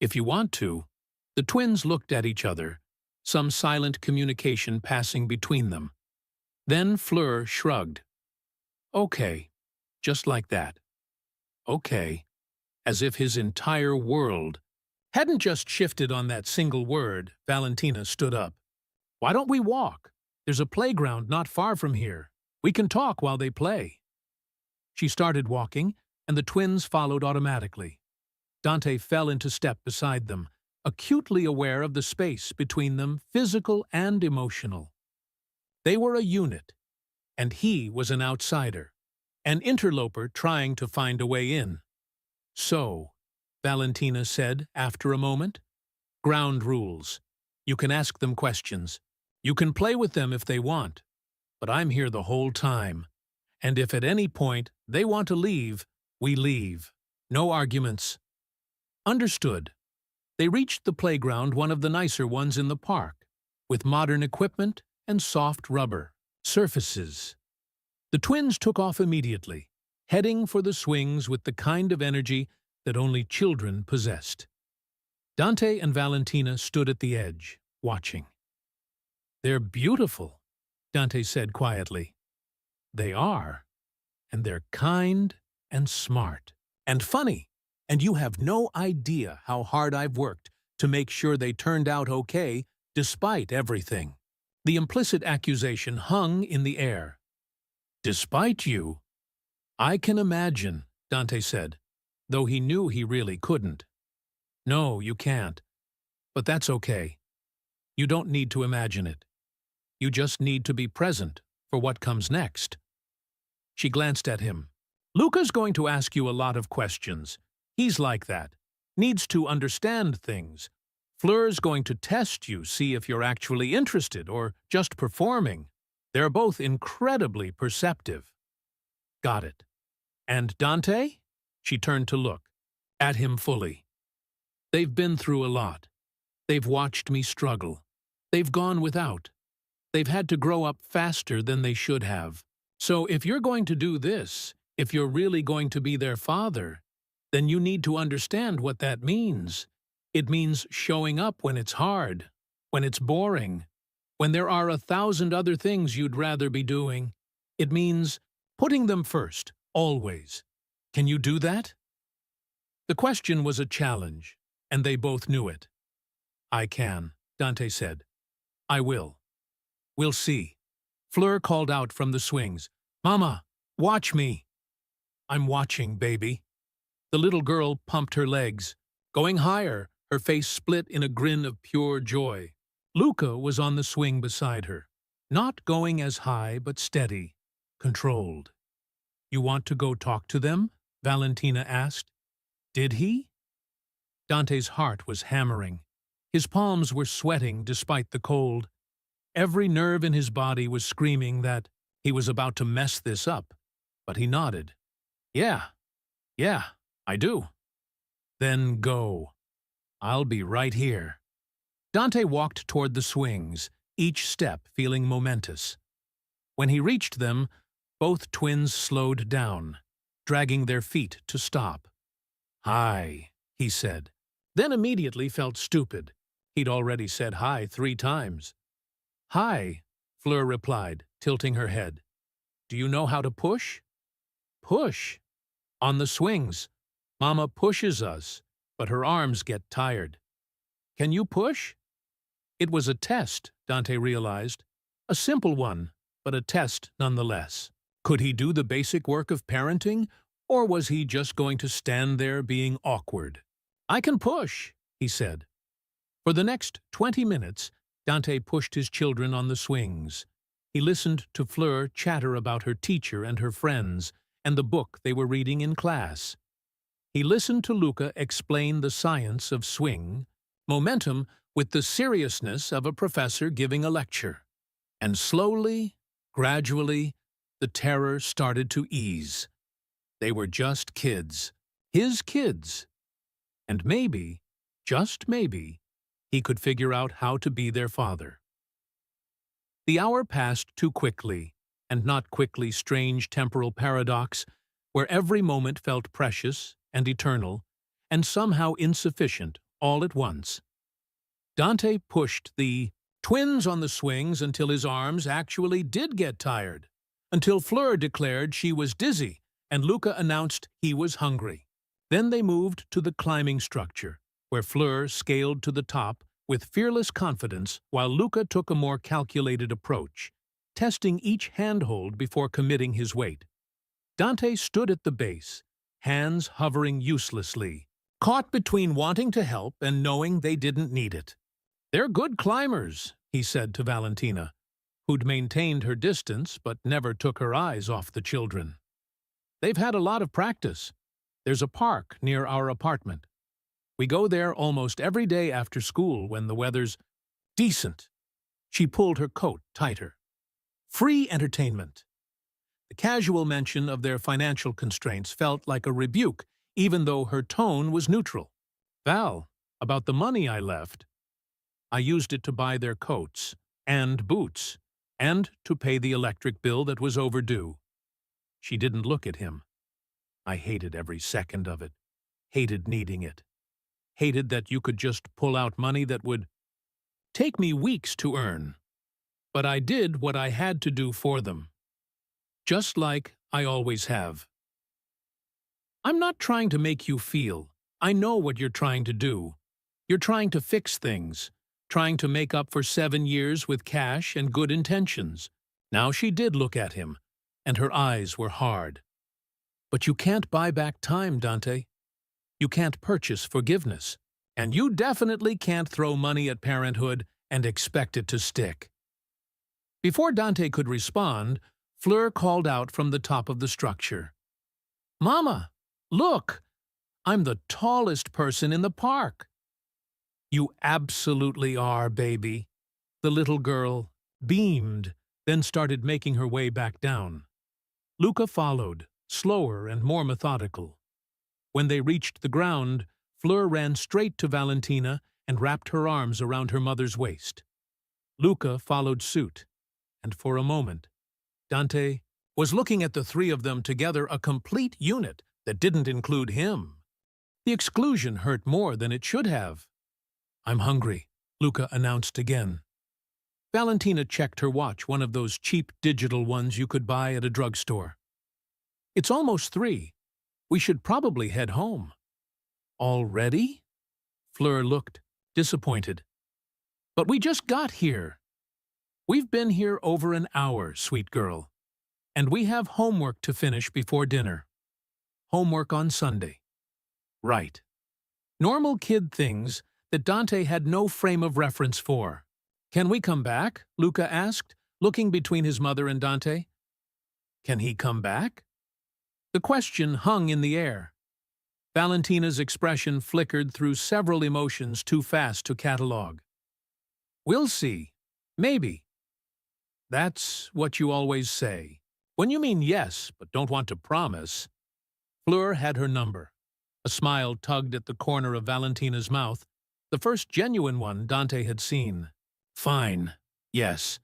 If you want to." The twins looked at each other, some silent communication passing between them. Then Fleur shrugged. "Okay," just like that. "Okay," as if his entire world hadn't just shifted on that single word. Valentina stood up. "Why don't we walk? There's a playground not far from here. We can talk while they play." She started walking, and the twins followed automatically. Dante fell into step beside them, acutely aware of the space between them, physical and emotional. They were a unit, and he was an outsider, an interloper trying to find a way in. "So," Valentina said after a moment, "ground rules. You can ask them questions. You can play with them if they want. But I'm here the whole time. And if at any point they want to leave, we leave. No arguments." "Understood." They reached the playground, one of the nicer ones in the park, with modern equipment and soft rubber surfaces. The twins took off immediately, heading for the swings with the kind of energy that only children possessed. Dante and Valentina stood at the edge, watching. "They're beautiful," Dante said quietly. "They are, and they're kind and smart and funny. And you have no idea how hard I've worked to make sure they turned out okay, despite everything." The implicit accusation hung in the air. "Despite you?" "I can imagine," Dante said, though he knew he really couldn't. "No, you can't. But that's okay. You don't need to imagine it. You just need to be present for what comes next." She glanced at him. "Luca's going to ask you a lot of questions. He's like that. Needs to understand things. Fleur's going to test you, see if you're actually interested or just performing. They're both incredibly perceptive. Got it. And Dante? She turned to look at him fully. They've been through a lot. They've watched me struggle. They've gone without. They've had to grow up faster than they should have. So if you're going to do this, if you're really going to be their father, then you need to understand what that means. It means showing up when it's hard, when it's boring, when there are 1,000 other things you'd rather be doing. It means putting them first, always. Can you do that? The question was a challenge, and they both knew it. I can, Dante said. I will. We'll see. Fleur called out from the swings. Mama, watch me. I'm watching, baby. The little girl pumped her legs. Going higher, her face split in a grin of pure joy. Luca was on the swing beside her. Not going as high, but steady, controlled. You want to go talk to them? Valentina asked. Did he? Dante's heart was hammering. His palms were sweating despite the cold. Every nerve in his body was screaming that he was about to mess this up, but he nodded. Yeah, I do. Then go. I'll be right here. Dante walked toward the swings, each step feeling momentous. When he reached them, both twins slowed down, dragging their feet to stop. Hi, he said, then immediately felt stupid. He'd already said hi 3 times. Hi, Fleur replied, tilting her head. Do you know how to push? Push. On the swings. Mama pushes us, but her arms get tired. Can you push? It was a test, Dante realized. A simple one, but a test nonetheless. Could he do the basic work of parenting, or was he just going to stand there being awkward? I can push, he said. For the next 20 minutes, Dante pushed his children on the swings. He listened to Fleur chatter about her teacher and her friends and the book they were reading in class. He listened to Luca explain the science of swing, momentum with the seriousness of a professor giving a lecture. And slowly, gradually, the terror started to ease. They were just kids, his kids. And maybe, just maybe, he could figure out how to be their father. The hour passed too quickly, and not quickly strange temporal paradox, where every moment felt precious and eternal, and somehow insufficient all at once. Dante pushed the twins on the swings until his arms actually did get tired, until Fleur declared she was dizzy and Luca announced he was hungry. Then they moved to the climbing structure, where Fleur scaled to the top with fearless confidence while Luca took a more calculated approach, testing each handhold before committing his weight. Dante stood at the base, hands hovering uselessly, caught between wanting to help and knowing they didn't need it. They're good climbers, he said to Valentina, who'd maintained her distance but never took her eyes off the children. They've had a lot of practice. There's a park near our apartment. We go there almost every day after school when the weather's decent. She pulled her coat tighter. Free entertainment. The casual mention of their financial constraints felt like a rebuke, even though her tone was neutral. Val, about the money I left. I used it to buy their coats and boots, and to pay the electric bill that was overdue. She didn't look at him. I hated every second of it. Hated needing it. Hated that you could just pull out money that would take me weeks to earn. But I did what I had to do for them. Just like I always have. I'm not trying to make you feel. I know what you're trying to do. You're trying to fix things, trying to make up for 7 years with cash and good intentions. Now she did look at him, and her eyes were hard. But you can't buy back time, Dante. You can't purchase forgiveness. And you definitely can't throw money at parenthood and expect it to stick. Before Dante could respond, Fleur called out from the top of the structure. Mama, look! I'm the tallest person in the park. You absolutely are, baby. The little girl beamed, then started making her way back down. Luca followed, slower and more methodical. When they reached the ground, Fleur ran straight to Valentina and wrapped her arms around her mother's waist. Luca followed suit, and for a moment, Dante was looking at the three of them together, a complete unit that didn't include him. The exclusion hurt more than it should have. "I'm hungry," Luca announced again. Valentina checked her watch, one of those cheap digital ones you could buy at a drugstore. "It's almost 3. We should probably head home." "Already?" Fleur looked disappointed. "But we just got here." "We've been here over an hour, sweet girl. And we have homework to finish before dinner." "Homework on Sunday." "Right." Normal kid things that Dante had no frame of reference for. "Can we come back?" Luca asked, looking between his mother and Dante. Can he come back? The question hung in the air. Valentina's expression flickered through several emotions too fast to catalogue. "We'll see. Maybe." "That's what you always say. When you mean yes, but don't want to promise." Fleur had her number. A smile tugged at the corner of Valentina's mouth, the first genuine one Dante had seen. "Fine. Yes.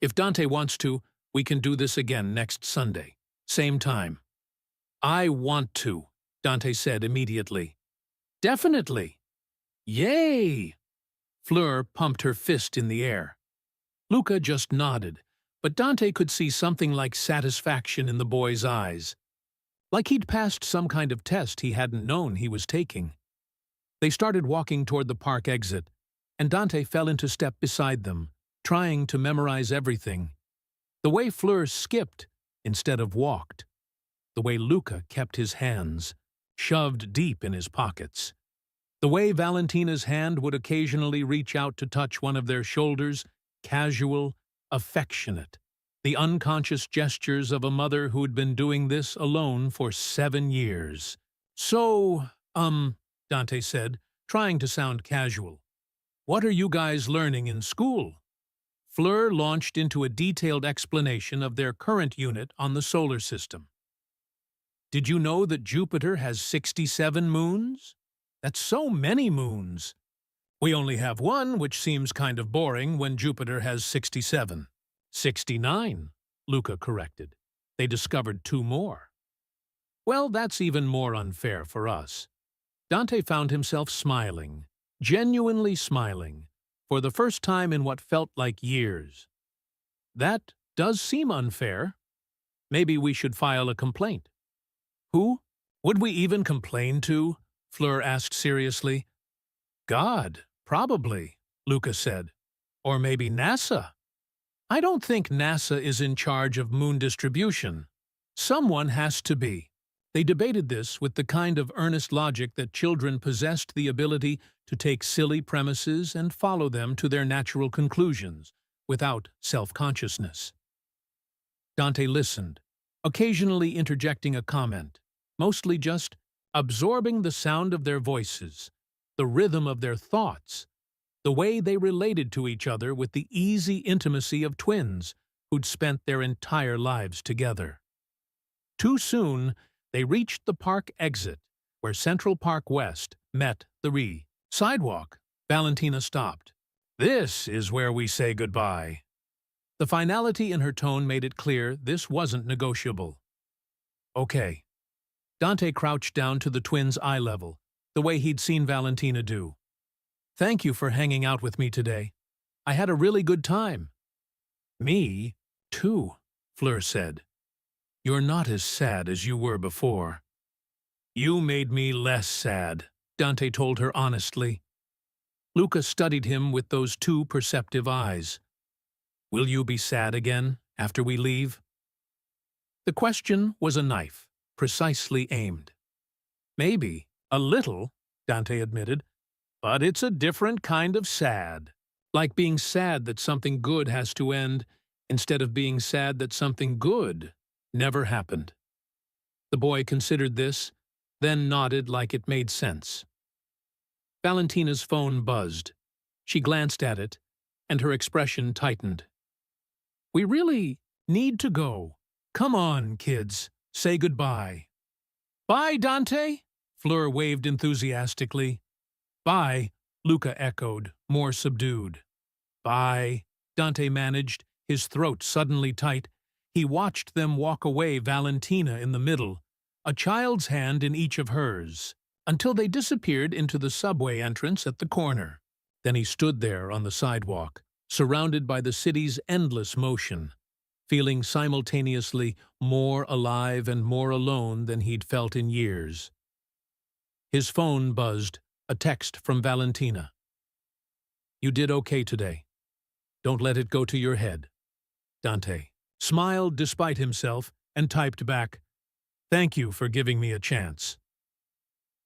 If Dante wants to, we can do this again next Sunday. Same time." "I want to," Dante said immediately. "Definitely." "Yay!" Fleur pumped her fist in the air. Luca just nodded, but Dante could see something like satisfaction in the boy's eyes. Like he'd passed some kind of test he hadn't known he was taking. They started walking toward the park exit, and Dante fell into step beside them, trying to memorize everything. The way Fleur skipped instead of walked. The way Luca kept his hands shoved deep in his pockets. The way Valentina's hand would occasionally reach out to touch one of their shoulders, casual, affectionate. The unconscious gestures of a mother who'd been doing this alone for 7 years. "So, Dante said, trying to sound casual. "What are you guys learning in school?" Fleur launched into a detailed explanation of their current unit on the solar system. "Did you know that Jupiter has 67 moons? That's so many moons. We only have one, which seems kind of boring when Jupiter has 67. 69, Luca corrected. They discovered 2 more. Well, that's even more unfair for us. Dante found himself smiling, genuinely smiling, for the first time in what felt like years. That does seem unfair. Maybe we should file a complaint. Who would we even complain to? Fleur asked seriously. God, probably, Luca said. Or maybe NASA. I don't think NASA is in charge of moon distribution. Someone has to be. They debated this with the kind of earnest logic that children possessed the ability to take silly premises and follow them to their natural conclusions, without self-consciousness. Dante listened, occasionally interjecting a comment, mostly just absorbing the sound of their voices, the rhythm of their thoughts, the way they related to each other with the easy intimacy of twins who'd spent their entire lives together. Too soon, they reached the park exit, where Central Park West met the sidewalk. Valentina stopped. This is where we say goodbye. The finality in her tone made it clear this wasn't negotiable. Okay. Dante crouched down to the twins' eye level, the way he'd seen Valentina do. Thank you for hanging out with me today. I had a really good time. Me, too, Fleur said. You're not as sad as you were before. You made me less sad, Dante told her honestly. Luca studied him with those 2 perceptive eyes. Will you be sad again after we leave? The question was a knife, precisely aimed. Maybe, a little, Dante admitted, but it's a different kind of sad. Like being sad that something good has to end, instead of being sad that something good never happened. The boy considered this, then nodded like it made sense. Valentina's phone buzzed. She glanced at it, and her expression tightened. "We really need to go. Come on, kids. Say goodbye." "Bye, Dante," Fleur waved enthusiastically. "Bye," Luca echoed, more subdued. "Bye," Dante managed, his throat suddenly tight. He watched them walk away, Valentina in the middle, a child's hand in each of hers, until they disappeared into the subway entrance at the corner. Then he stood there on the sidewalk, surrounded by the city's endless motion, feeling simultaneously more alive and more alone than he'd felt in years. His phone buzzed, a text from Valentina. "You did okay today. Don't let it go to your head." Dante smiled despite himself and typed back, "Thank you for giving me a chance."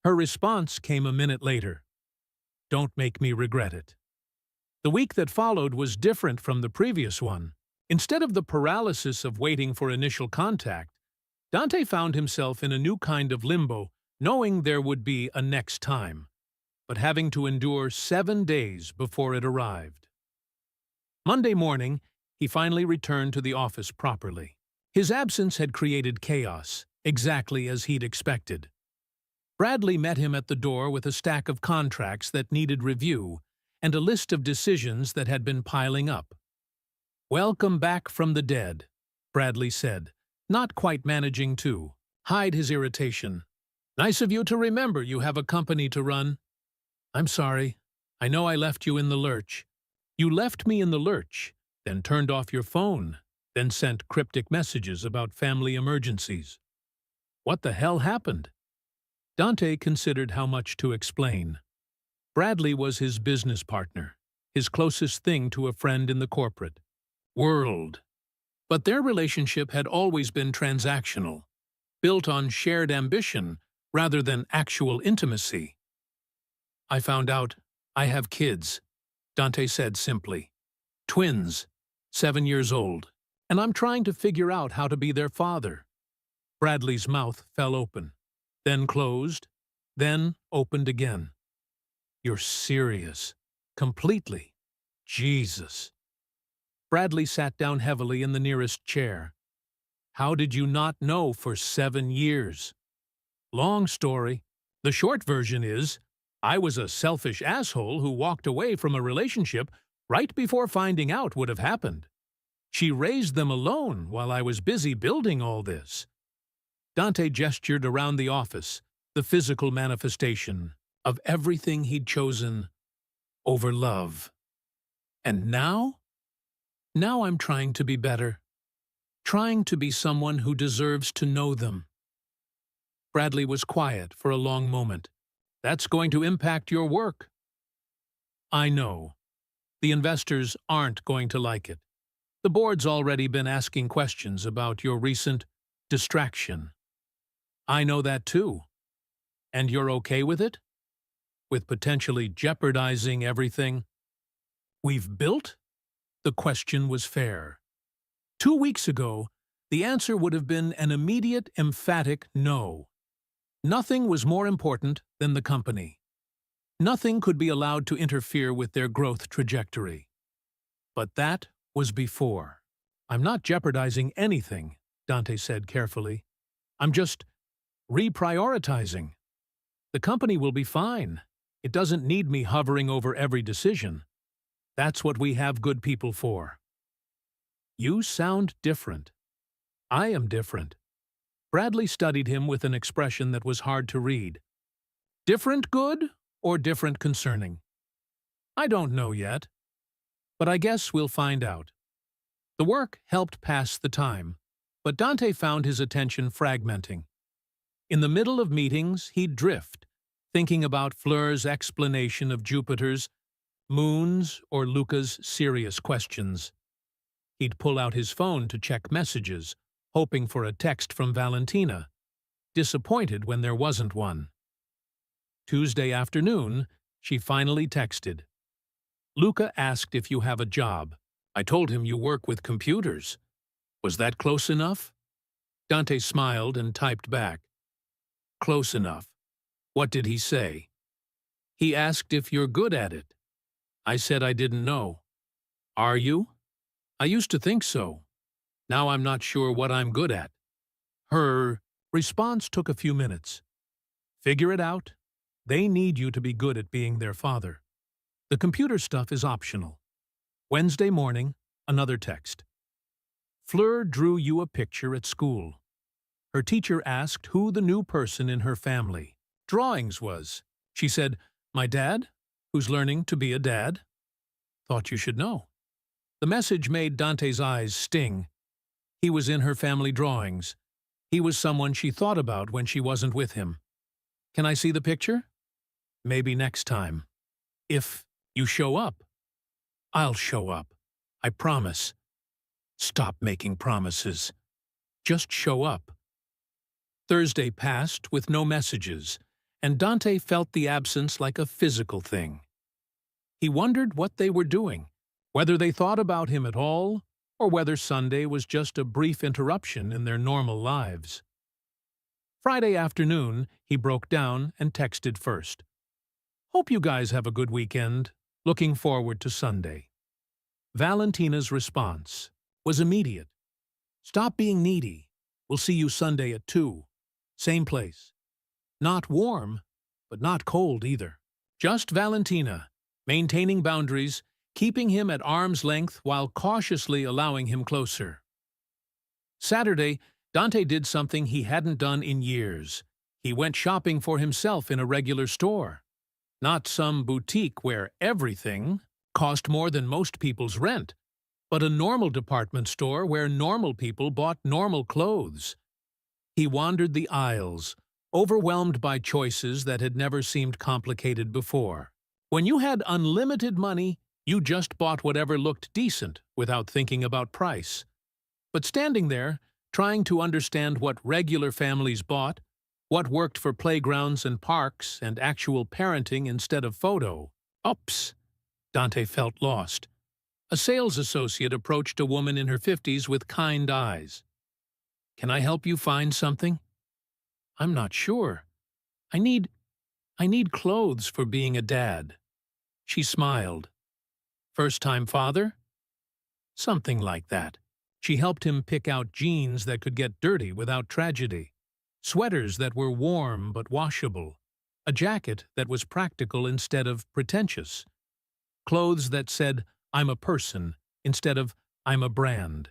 Her response came a minute later. "Don't make me regret it." The week that followed was different from the previous one. Instead of the paralysis of waiting for initial contact, Dante found himself in a new kind of limbo, knowing there would be a next time, but having to endure 7 days before it arrived. Monday morning, he finally returned to the office properly. His absence had created chaos, exactly as he'd expected. Bradley met him at the door with a stack of contracts that needed review and a list of decisions that had been piling up. "Welcome back from the dead," Bradley said, not quite managing to hide his irritation. "Nice of you to remember you have a company to run." "I'm sorry. I know I left you in the lurch." "You left me in the lurch, then turned off your phone, then sent cryptic messages about family emergencies. What the hell happened?" Dante considered how much to explain. Bradley was his business partner, his closest thing to a friend in the corporate world. But their relationship had always been transactional, built on shared ambition rather than actual intimacy. "I found out I have kids," Dante said simply. "Twins, 7 years old, and I'm trying to figure out how to be their father." Bradley's mouth fell open, then closed, then opened again. "You're serious. Completely. Jesus." Bradley sat down heavily in the nearest chair. "How did you not know for 7 years?" "Long story. The short version is, I was a selfish asshole who walked away from a relationship right before finding out would have happened. She raised them alone while I was busy building all this." Dante gestured around the office, the physical manifestation of everything he'd chosen over love. "And now? Now I'm trying to be better. Trying to be someone who deserves to know them." Bradley was quiet for a long moment. "That's going to impact your work." "I know. The investors aren't going to like it. The board's already been asking questions about your recent distraction." "I know that too. And you're okay with it? With potentially jeopardizing everything we've built?" The question was fair. 2 weeks ago, the answer would have been an immediate, emphatic no. Nothing was more important than the company. Nothing could be allowed to interfere with their growth trajectory. But that was before. "I'm not jeopardizing anything," Dante said carefully. "I'm just reprioritizing. The company will be fine. It doesn't need me hovering over every decision. That's what we have good people for." "You sound different." "I am different." Bradley studied him with an expression that was hard to read. "Different good or different concerning?" "I don't know yet. But I guess we'll find out." The work helped pass the time, but Dante found his attention fragmenting. In the middle of meetings, he'd drift, thinking about Fleur's explanation of Jupiter's, Moon's, or Luca's serious questions. He'd pull out his phone to check messages, hoping for a text from Valentina, disappointed when there wasn't one. Tuesday afternoon, she finally texted. "Luca asked if you have a job. I told him you work with computers. Was that close enough?" Dante smiled and typed back. "Close enough. What did he say?" He asked if you're good at it. I said I didn't know. Are you? I used to think so. Now I'm not sure what I'm good at. Her response took a few minutes. Figure it out. They need you to be good at being their father. The computer stuff is optional. Wednesday morning, another text. Fleur drew you a picture at school. Her teacher asked who the new person in her family drawings was. She said, my dad, who's learning to be a dad. Thought you should know. The message made Dante's eyes sting. He was in her family drawings. He was someone she thought about when she wasn't with him. Can I see the picture? Maybe next time. If you show up. I'll show up. I promise. Stop making promises. Just show up. Thursday passed with no messages, and Dante felt the absence like a physical thing. He wondered what they were doing, whether they thought about him at all, or whether Sunday was just a brief interruption in their normal lives. Friday afternoon, he broke down and texted first. Hope you guys have a good weekend. Looking forward to Sunday. Valentina's response was immediate. Stop being needy. We'll see you Sunday at 2. Same place. Not warm, but not cold either. Just Valentina, maintaining boundaries, keeping him at arm's length while cautiously allowing him closer. Saturday, Dante did something he hadn't done in years. He went shopping for himself in a regular store. Not some boutique where everything cost more than most people's rent, but a normal department store where normal people bought normal clothes. He wandered the aisles, overwhelmed by choices that had never seemed complicated before. When you had unlimited money, you just bought whatever looked decent without thinking about price. But standing there, trying to understand what regular families bought, what worked for playgrounds and parks and actual parenting instead of photo. Oops! Dante felt lost. A sales associate approached a woman in her 50s with kind eyes. Can I help you find something? I'm not sure. I need clothes for being a dad. She smiled. First-time father? Something like that. She helped him pick out jeans that could get dirty without tragedy, sweaters that were warm but washable, a jacket that was practical instead of pretentious, clothes that said, I'm a person, instead of, I'm a brand.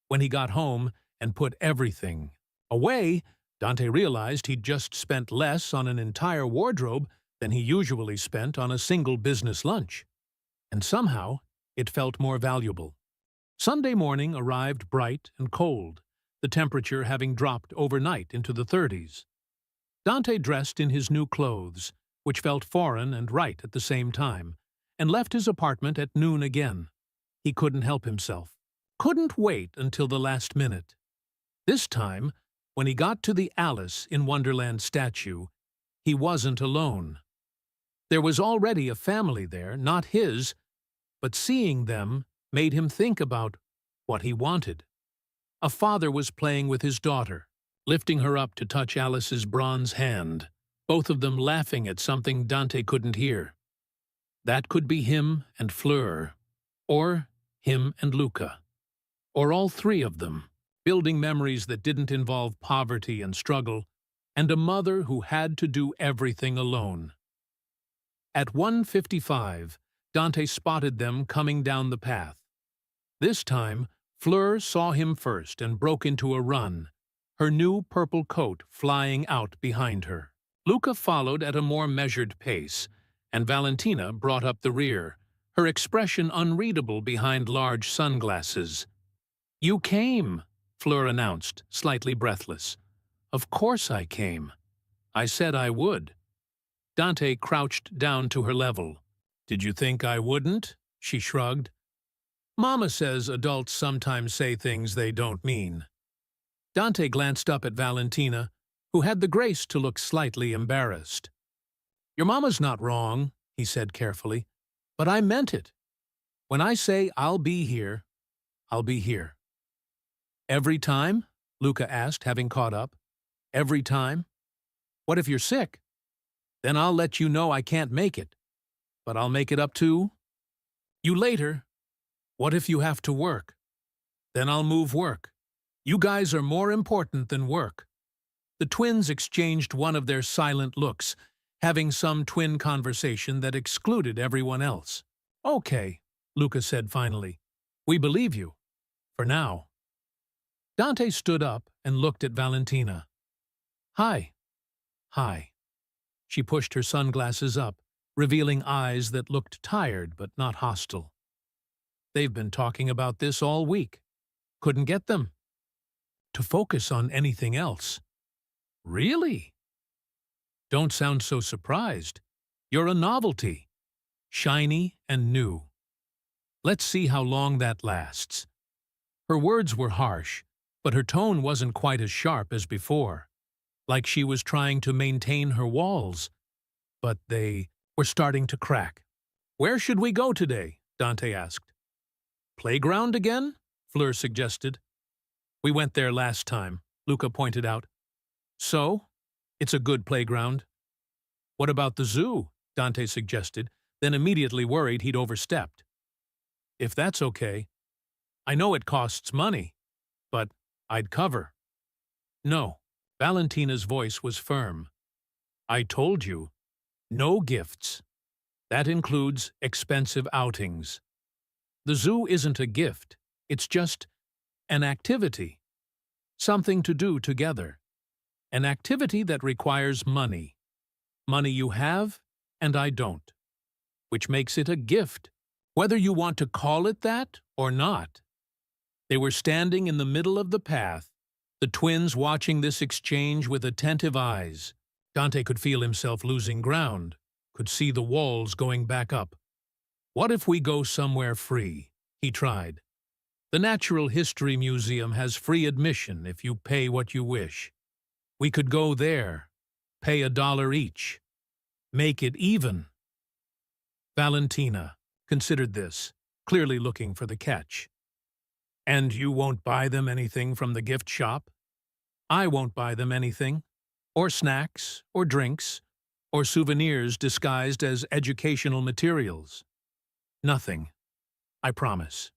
When he got home and put everything away, Dante realized he'd just spent less on an entire wardrobe than he usually spent on a single business lunch. And somehow, it felt more valuable. Sunday morning arrived bright and cold, the temperature having dropped overnight into the 30s. Dante dressed in his new clothes, which felt foreign and right at the same time, and left his apartment at noon again. He couldn't help himself. Couldn't wait until the last minute. This time, when he got to the Alice in Wonderland statue, he wasn't alone. There was already a family there, not his, but seeing them made him think about what he wanted. A father was playing with his daughter, lifting her up to touch Alice's bronze hand, both of them laughing at something Dante couldn't hear. That could be him and Fleur, or him and Luca, or all three of them, building memories that didn't involve poverty and struggle, and a mother who had to do everything alone. At 1:55, Dante spotted them coming down the path. This time, Fleur saw him first and broke into a run, her new purple coat flying out behind her. Luca followed at a more measured pace, and Valentina brought up the rear, her expression unreadable behind large sunglasses. "You came," Fleur announced, slightly breathless. "Of course I came. I said I would." Dante crouched down to her level. "Did you think I wouldn't?" She shrugged. "Mama says adults sometimes say things they don't mean." Dante glanced up at Valentina, who had the grace to look slightly embarrassed. "Your mama's not wrong," he said carefully, "but I meant it. When I say I'll be here, I'll be here." "Every time?" Luca asked, having caught up. "Every time? What if you're sick?" Then I'll let you know I can't make it. But I'll make it up to you later. What if you have to work? Then I'll move work. You guys are more important than work. The twins exchanged one of their silent looks, having some twin conversation that excluded everyone else. Okay, Luca said finally. We believe you. For now. Dante stood up and looked at Valentina. Hi. Hi. She pushed her sunglasses up, revealing eyes that looked tired but not hostile. They've been talking about this all week. Couldn't get them to focus on anything else. Really? Don't sound so surprised. You're a novelty. Shiny and new. Let's see how long that lasts. Her words were harsh, but her tone wasn't quite as sharp as before, like she was trying to maintain her walls. But they were starting to crack. Where should we go today? Dante asked. Playground again? Fleur suggested. We went there last time, Luca pointed out. So? It's a good playground. What about the zoo? Dante suggested, then immediately worried he'd overstepped. If that's okay. I know it costs money, but I'd cover. No, Valentina's voice was firm. I told you, no gifts. That includes expensive outings. The zoo isn't a gift, it's just an activity. Something to do together. An activity that requires money. Money you have, and I don't. Which makes it a gift, whether you want to call it that or not. They were standing in the middle of the path, the twins watching this exchange with attentive eyes. Dante could feel himself losing ground, could see the walls going back up. What if we go somewhere free? He tried. The Natural History Museum has free admission if you pay what you wish. We could go there, pay $1 each. Make it even. Valentina considered this, clearly looking for the catch. And you won't buy them anything from the gift shop? I won't buy them anything. Or snacks, or drinks, or souvenirs disguised as educational materials. Nothing. I promise.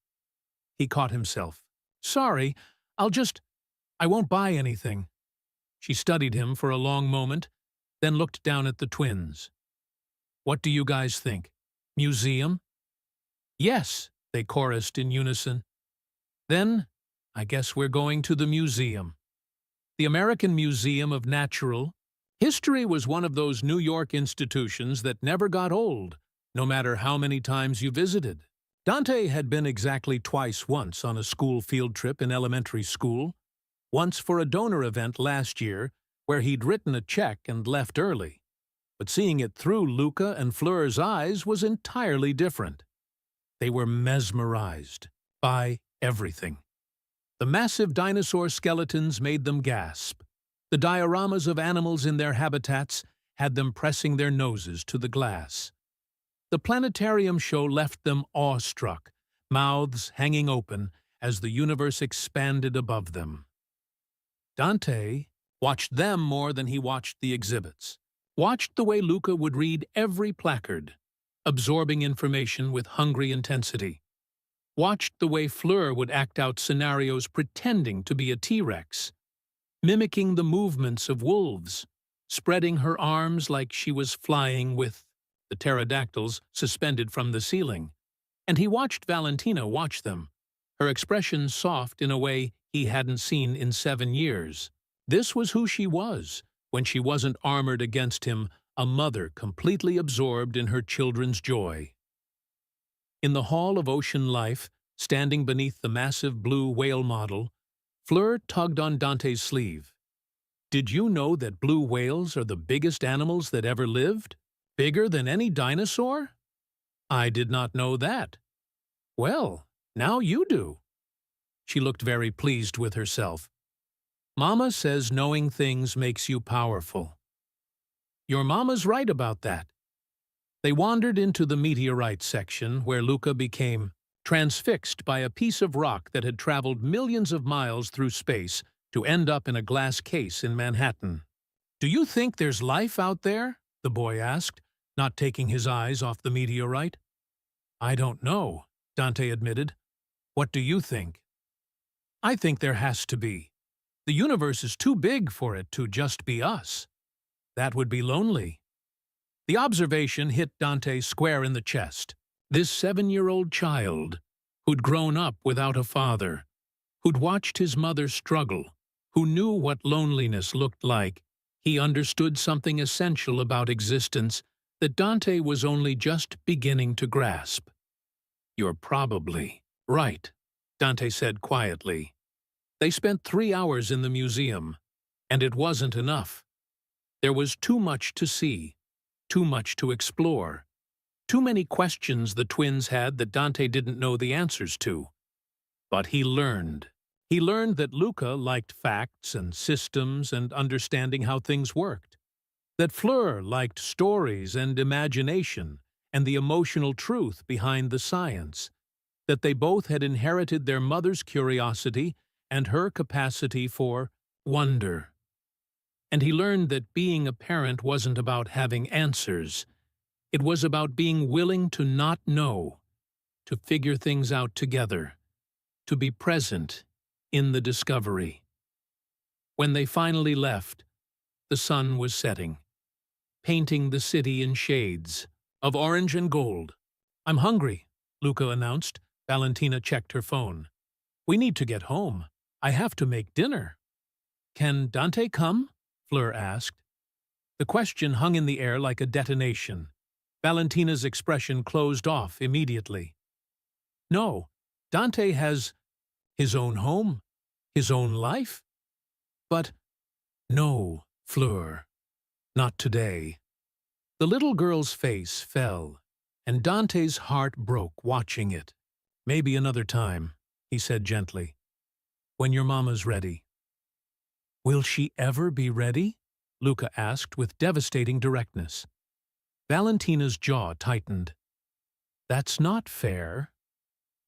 He caught himself. Sorry, I won't buy anything. She studied him for a long moment, then looked down at the twins. What do you guys think? Museum? Yes, they chorused in unison. Then, I guess we're going to the museum. The American Museum of Natural History was one of those New York institutions that never got old, no matter how many times you visited. Dante had been exactly twice once on a school field trip in elementary school, once for a donor event last year where he'd written a check and left early. But seeing it through Luca and Fleur's eyes was entirely different. They were mesmerized by everything. The massive dinosaur skeletons made them gasp. The dioramas of animals in their habitats had them pressing their noses to the glass. The planetarium show left them awestruck, mouths hanging open as the universe expanded above them. Dante watched them more than he watched the exhibits, watched the way Luca would read every placard, absorbing information with hungry intensity, watched the way Fleur would act out scenarios pretending to be a T-Rex, mimicking the movements of wolves, spreading her arms like she was flying with the pterodactyls suspended from the ceiling. And he watched Valentina watch them, her expression soft in a way he hadn't seen in 7 years. This was who she was, when she wasn't armored against him, a mother completely absorbed in her children's joy. In the Hall of Ocean Life, standing beneath the massive blue whale model, Fleur tugged on Dante's sleeve. Did you know that blue whales are the biggest animals that ever lived? Bigger than any dinosaur? I did not know that. Well, now you do. She looked very pleased with herself. Mama says knowing things makes you powerful. Your mama's right about that. They wandered into the meteorite section where Luca became transfixed by a piece of rock that had traveled millions of miles through space to end up in a glass case in Manhattan. Do you think there's life out there? the boy asked, not taking his eyes off the meteorite. I don't know, Dante admitted. What do you think? I think there has to be. The universe is too big for it to just be us. That would be lonely. The observation hit Dante square in the chest. This 7-year-old child, who'd grown up without a father, who'd watched his mother struggle, who knew what loneliness looked like, he understood something essential about existence that Dante was only just beginning to grasp. You're probably right, Dante said quietly. They spent 3 hours in the museum, and it wasn't enough. There was too much to see, too much to explore, too many questions the twins had that Dante didn't know the answers to. But he learned. He learned that Luca liked facts and systems and understanding how things worked, that Fleur liked stories and imagination and the emotional truth behind the science, that they both had inherited their mother's curiosity and her capacity for wonder. And he learned that being a parent wasn't about having answers. It was about being willing to not know, to figure things out together, to be present in the discovery. When they finally left, the sun was setting, painting the city in shades of orange and gold. I'm hungry, Luca announced. Valentina checked her phone. We need to get home. I have to make dinner. Can Dante come? Fleur asked. The question hung in the air like a detonation. Valentina's expression closed off immediately. No, Dante has his own home, his own life. But no, Fleur, not today. The little girl's face fell, and Dante's heart broke watching it. Maybe another time, he said gently. When your mama's ready. Will she ever be ready? Luca asked with devastating directness. Valentina's jaw tightened. That's not fair.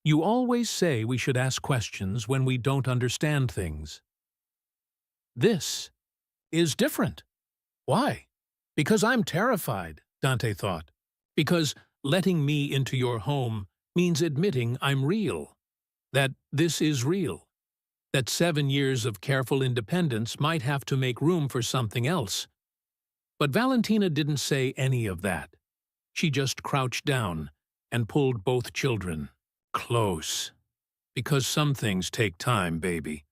You always say we should ask questions when we don't understand things. This is different. Why? Because I'm terrified, Dante thought. Because letting me into your home means admitting I'm real. That this is real. That 7 years of careful independence might have to make room for something else. But Valentina didn't say any of that. She just crouched down and pulled both children close. Because some things take time, baby.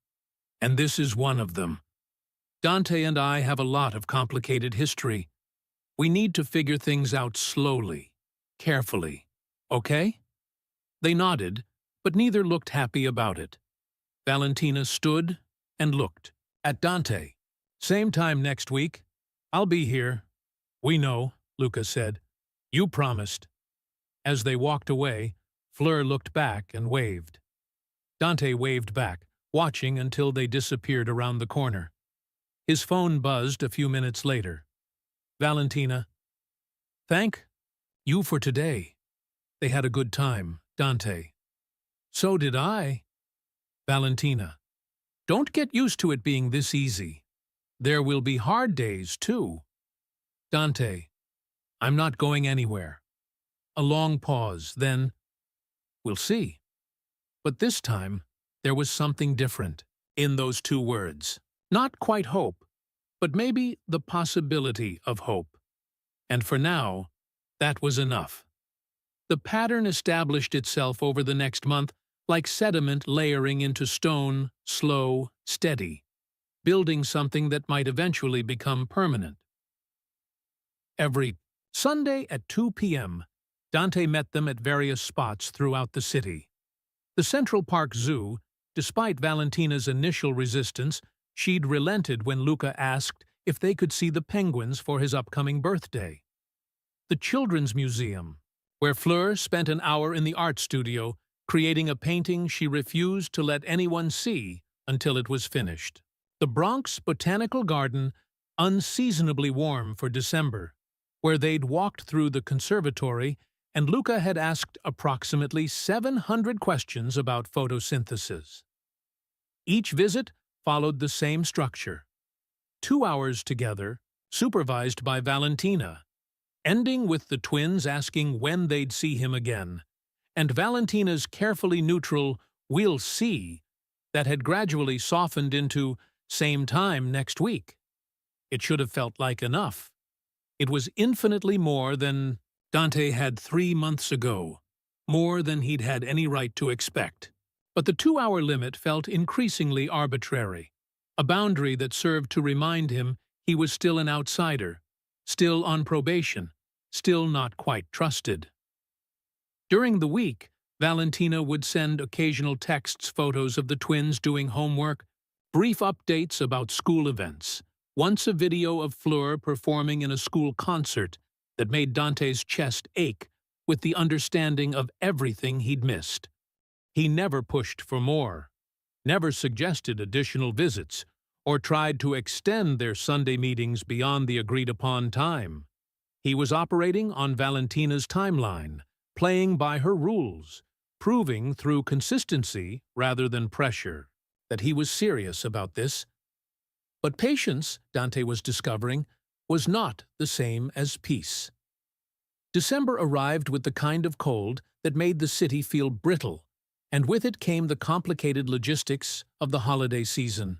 And this is one of them. Dante and I have a lot of complicated history. We need to figure things out slowly, carefully. Okay? They nodded, but neither looked happy about it. Valentina stood and looked at Dante. Same time next week. I'll be here. We know, Luca said. You promised. As they walked away, Fleur looked back and waved. Dante waved back, watching until they disappeared around the corner. His phone buzzed a few minutes later. Valentina. Thank you for today. They had a good time, Dante. So did I. Valentina. Don't get used to it being this easy. There will be hard days, too. Dante. I'm not going anywhere. A long pause, then, we'll see. But this time, there was something different in those 2 words. Not quite hope, but maybe the possibility of hope. And for now, that was enough. The pattern established itself over the next month like sediment layering into stone, slow, steady, building something that might eventually become permanent. Every Sunday at 2 p.m., Dante met them at various spots throughout the city. The Central Park Zoo, despite Valentina's initial resistance, she'd relented when Luca asked if they could see the penguins for his upcoming birthday. The Children's Museum, where Fleur spent an hour in the art studio creating a painting she refused to let anyone see until it was finished. The Bronx Botanical Garden, unseasonably warm for December, where they'd walked through the conservatory and Luca had asked approximately 700 questions about photosynthesis. Each visit followed the same structure. 2 hours together, supervised by Valentina, ending with the twins asking when they'd see him again, and Valentina's carefully neutral "we'll see" that had gradually softened into "same time next week." It should have felt like enough. It was infinitely more than Dante had 3 months ago, more than he'd had any right to expect. But the 2-hour limit felt increasingly arbitrary, a boundary that served to remind him he was still an outsider, still on probation, still not quite trusted. During the week, Valentina would send occasional texts, photos of the twins doing homework, brief updates about school events, once a video of Fleur performing in a school concert that made Dante's chest ache with the understanding of everything he'd missed. He never pushed for more, never suggested additional visits, or tried to extend their Sunday meetings beyond the agreed-upon time. He was operating on Valentina's timeline, playing by her rules, proving through consistency rather than pressure that he was serious about this. But patience, Dante was discovering, was not the same as peace. December arrived with the kind of cold that made the city feel brittle, and with it came the complicated logistics of the holiday season.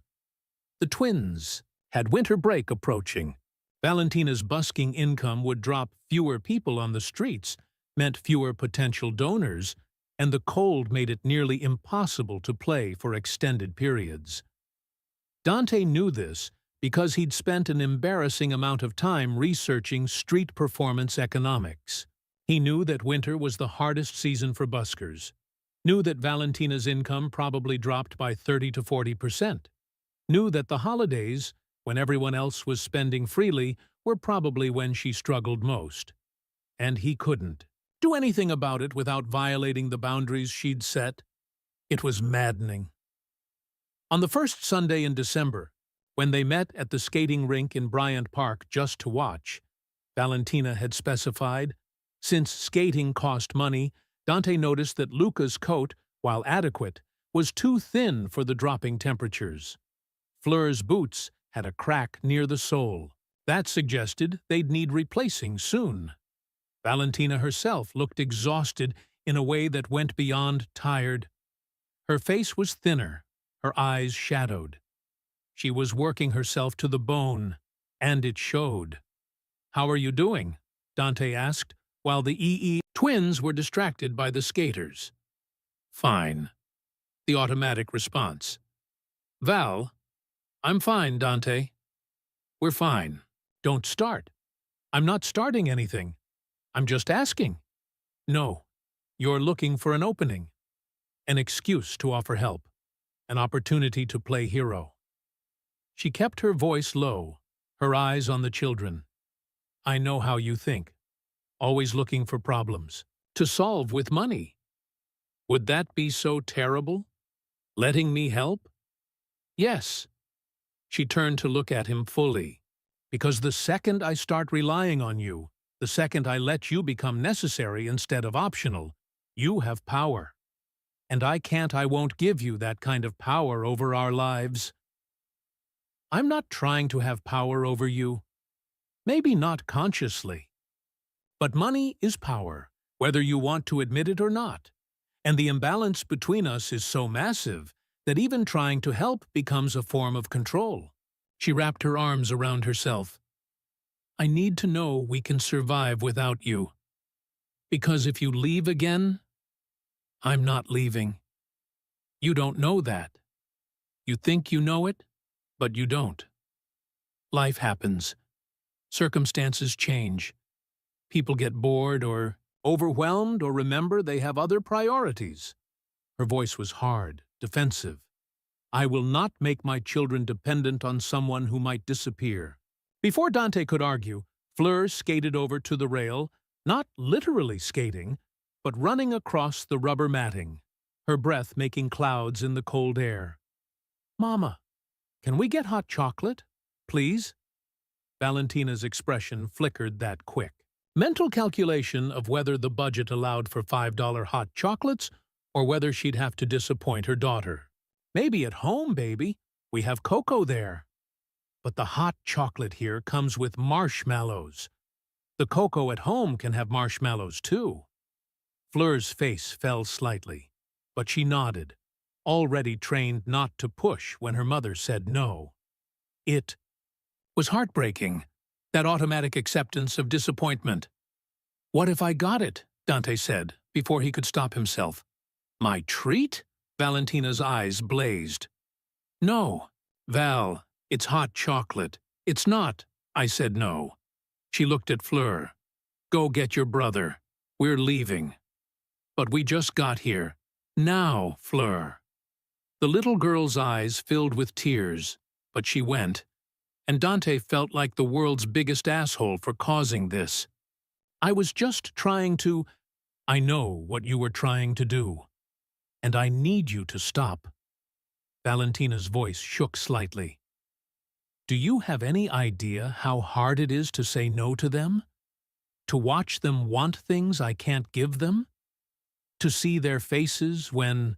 The twins had winter break approaching. Valentina's busking income would drop, fewer people on the streets meant fewer potential donors, and the cold made it nearly impossible to play for extended periods. Dante knew this because he'd spent an embarrassing amount of time researching street performance economics. He knew that winter was the hardest season for buskers, knew that Valentina's income probably dropped by 30 to 40%, knew that the holidays, when everyone else was spending freely, were probably when she struggled most. And he couldn't do anything about it without violating the boundaries she'd set. It was maddening. On the first Sunday in December, when they met at the skating rink in Bryant Park just to watch, Valentina had specified, since skating cost money, Dante noticed that Luca's coat, while adequate, was too thin for the dropping temperatures. Fleur's boots had a crack near the sole. That suggested they'd need replacing soon. Valentina herself looked exhausted in a way that went beyond tired. Her face was thinner, her eyes shadowed. She was working herself to the bone, and it showed. "How are you doing?" Dante asked, while the twins were distracted by the skaters. "Fine," the automatic response. "Val, I'm fine, Dante." "We're fine. Don't start." "I'm not starting anything. I'm just asking." "No, you're looking for an opening, an excuse to offer help, an opportunity to play hero." She kept her voice low, her eyes on the children. "I know how you think. Always looking for problems to solve with money. Would that be so terrible? Letting me help?" "Yes." She turned to look at him fully. "Because the second I start relying on you, the second I let you become necessary instead of optional, you have power. And I won't give you that kind of power over our lives." "I'm not trying to have power over you. Maybe not consciously. But money is power, whether you want to admit it or not. And the imbalance between us is so massive that even trying to help becomes a form of control." She wrapped her arms around herself. "I need to know we can survive without you. Because if you leave again, I'm not leaving. You don't know that. You think you know it, but you don't. Life happens. Circumstances change. People get bored or overwhelmed or remember they have other priorities." Her voice was hard, defensive. "I will not make my children dependent on someone who might disappear." Before Dante could argue, Fleur skated over to the rail, not literally skating, but running across the rubber matting, her breath making clouds in the cold air. "Mama, can we get hot chocolate, please?" Valentina's expression flickered that quick. Mental calculation of whether the budget allowed for $5 hot chocolates or whether she'd have to disappoint her daughter. "Maybe at home, baby. We have cocoa there. But the hot chocolate here comes with marshmallows." The cocoa at home can have marshmallows too. Fleur's face fell slightly, but she nodded, already trained not to push when her mother said no. It was heartbreaking, that automatic acceptance of disappointment. "What if I got it?" Dante said, before he could stop himself. "My treat?" Valentina's eyes blazed. "No, Val, it's hot chocolate. It's not." I said no. She looked at Fleur. "Go get your brother. We're leaving." "But we just got here." "Now, Fleur." The little girl's eyes filled with tears, but she went, and Dante felt like the world's biggest asshole for causing this. "I was just trying to—" "I know what you were trying to do, and I need you to stop." Valentina's voice shook slightly. "Do you have any idea how hard it is to say no to them? To watch them want things I can't give them? To see their faces when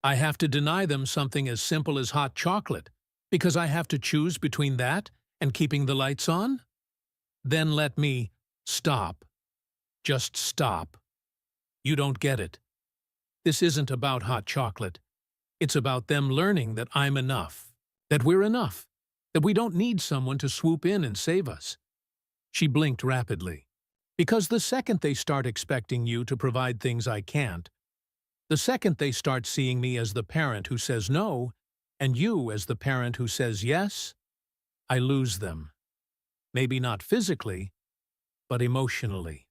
I have to deny them something as simple as hot chocolate, because I have to choose between that and keeping the lights on? Then let me stop. Just stop. You don't get it. This isn't about hot chocolate. It's about them learning that I'm enough, that we're enough, that we don't need someone to swoop in and save us." She blinked rapidly. "Because the second they start expecting you to provide things I can't, the second they start seeing me as the parent who says no, and you as the parent who says yes, I lose them. Maybe not physically, but emotionally.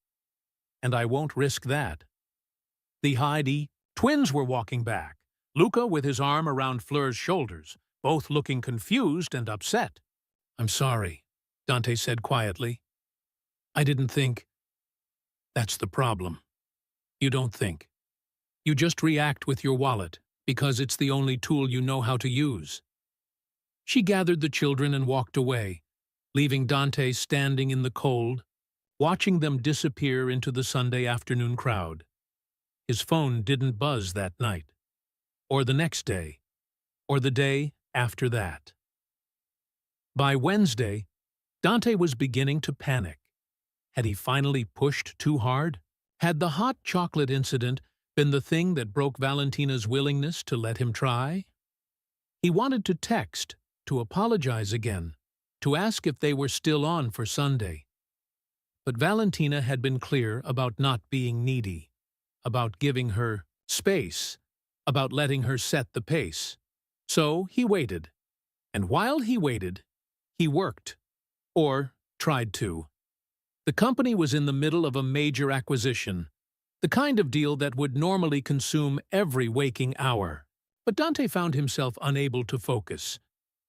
And I won't risk that." The Heidi twins were walking back, Luca with his arm around Fleur's shoulders, both looking confused and upset. "I'm sorry," Dante said quietly. "I didn't think—" "That's the problem. You don't think. You just react with your wallet, because it's the only tool you know how to use." She gathered the children and walked away, leaving Dante standing in the cold, watching them disappear into the Sunday afternoon crowd. His phone didn't buzz that night, or the next day, or the day after that. By Wednesday, Dante was beginning to panic. Had he finally pushed too hard? Had the hot chocolate incident been the thing that broke Valentina's willingness to let him try? He wanted to text, to apologize again, to ask if they were still on for Sunday. But Valentina had been clear about not being needy, about giving her space, about letting her set the pace. So he waited. And while he waited, he worked. Or tried to. The company was in the middle of a major acquisition, the kind of deal that would normally consume every waking hour. But Dante found himself unable to focus,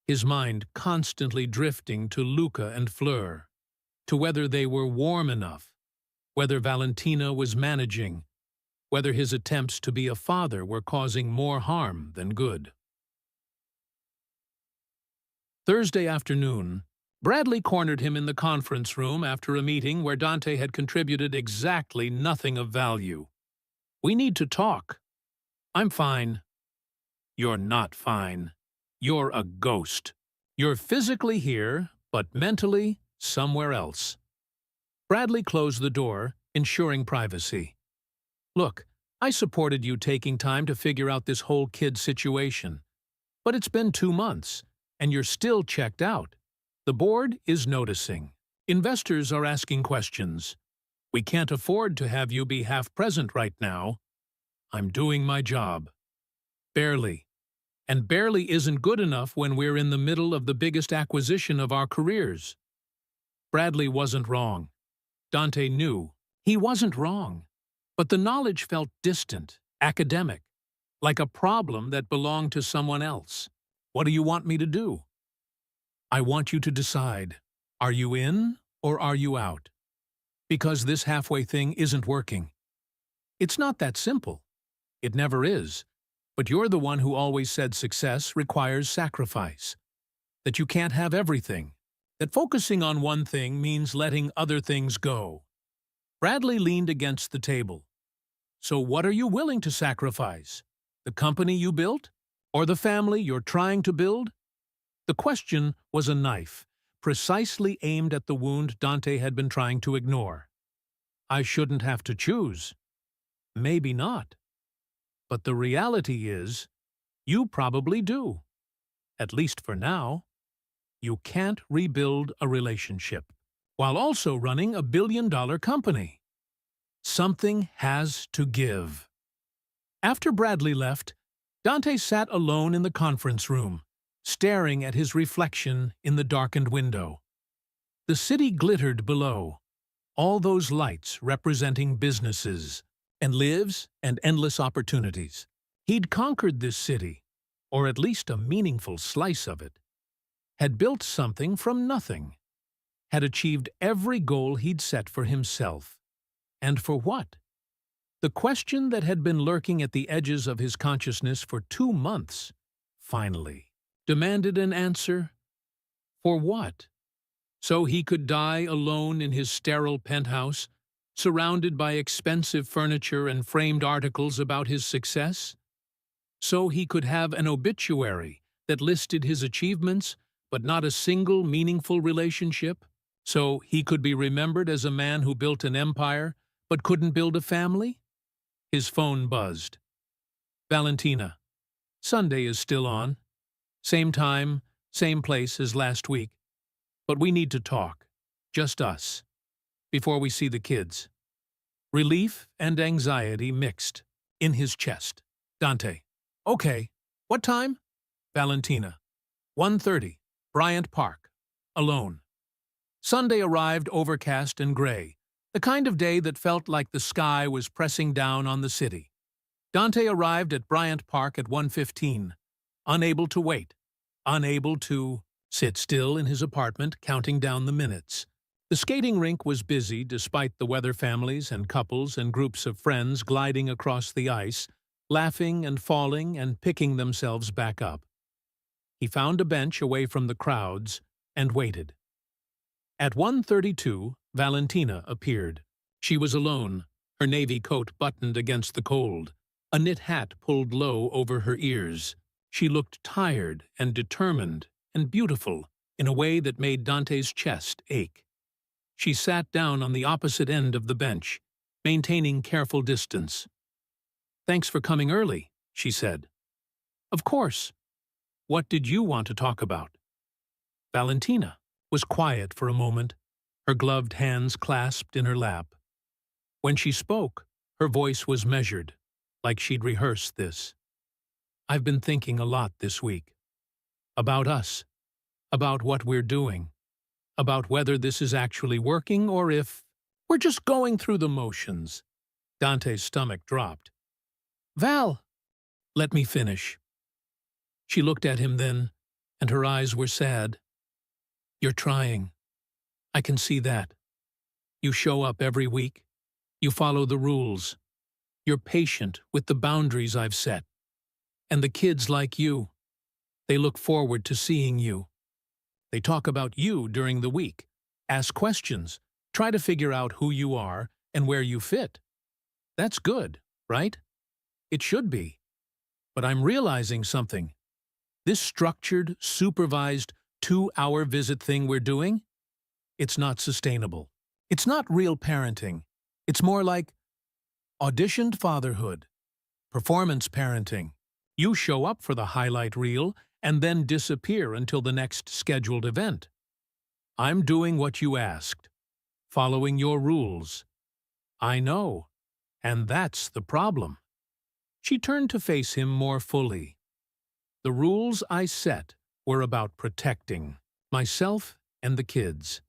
his mind constantly drifting to Luca and Fleur, to whether they were warm enough, whether Valentina was managing, whether his attempts to be a father were causing more harm than good. Thursday afternoon, Bradley cornered him in the conference room after a meeting where Dante had contributed exactly nothing of value. "We need to talk." "I'm fine." "You're not fine. You're a ghost. You're physically here, but mentally somewhere else." Bradley closed the door, ensuring privacy. "Look, I supported you taking time to figure out this whole kid situation. But it's been 2 months, and you're still checked out. The board is noticing. Investors are asking questions. We can't afford to have you be half present right now. I'm doing my job. Barely. And barely isn't good enough when we're in the middle of the biggest acquisition of our careers." Bradley wasn't wrong. Dante knew he wasn't wrong. But the knowledge felt distant, academic, like a problem that belonged to someone else. "What do you want me to do?" "I want you to decide. Are you in or are you out? Because this halfway thing isn't working. It's not that simple. It never is. But you're the one who always said success requires sacrifice. That you can't have everything. That focusing on one thing means letting other things go." Bradley leaned against the table. "So what are you willing to sacrifice? The company you built? Or the family you're trying to build?" The question was a knife, precisely aimed at the wound Dante had been trying to ignore. I shouldn't have to choose. Maybe not. But the reality is, you probably do. At least for now. You can't rebuild a relationship while also running a billion-dollar company. Something has to give. After Bradley left, Dante sat alone in the conference room, staring at his reflection in the darkened window. The city glittered below, all those lights representing businesses and lives and endless opportunities. He'd conquered this city, or at least a meaningful slice of it, had built something from nothing, had achieved every goal he'd set for himself. And for what? The question that had been lurking at the edges of his consciousness for 2 months, finally, demanded an answer. For what? So he could die alone in his sterile penthouse, surrounded by expensive furniture and framed articles about his success? So he could have an obituary that listed his achievements, but not a single meaningful relationship? So he could be remembered as a man who built an empire, but couldn't build a family? His phone buzzed. Valentina. Sunday is still on. Same time, same place as last week. But we need to talk. Just us. Before we see the kids. Relief and anxiety mixed in his chest. Dante. Okay. What time? Valentina. 1:30. Bryant Park. Alone. Sunday arrived overcast and gray, the kind of day that felt like the sky was pressing down on the city. Dante arrived at Bryant Park at 1:15, unable to wait, unable to sit still in his apartment counting down the minutes. The skating rink was busy despite the weather families and couples and groups of friends gliding across the ice, laughing and falling and picking themselves back up. He found a bench away from the crowds and waited. At 1:32, Valentina appeared. She was alone, her navy coat buttoned against the cold, a knit hat pulled low over her ears. She looked tired and determined and beautiful in a way that made Dante's chest ache. She sat down on the opposite end of the bench, maintaining careful distance. "Thanks for coming early," she said. "Of course. What did you want to talk about?" Valentina was quiet for a moment, her gloved hands clasped in her lap. When she spoke, her voice was measured, like she'd rehearsed this. "I've been thinking a lot this week. About us. About what we're doing. About whether this is actually working or if we're just going through the motions." Dante's stomach dropped. "Val, let me finish." She looked at him then, and her eyes were sad. "You're trying. I can see that. You show up every week. You follow the rules. You're patient with the boundaries I've set. And the kids like you. They look forward to seeing you. They talk about you during the week, ask questions, try to figure out who you are and where you fit. That's good, right? It should be. But I'm realizing something. This structured, supervised, 2-hour visit thing we're doing, it's not sustainable. It's not real parenting. It's more like auditioned fatherhood, performance parenting. You show up for the highlight reel and then disappear until the next scheduled event. I'm doing what you asked, following your rules. I know, and that's the problem." She turned to face him more fully. "The rules I set were about protecting myself and the kids,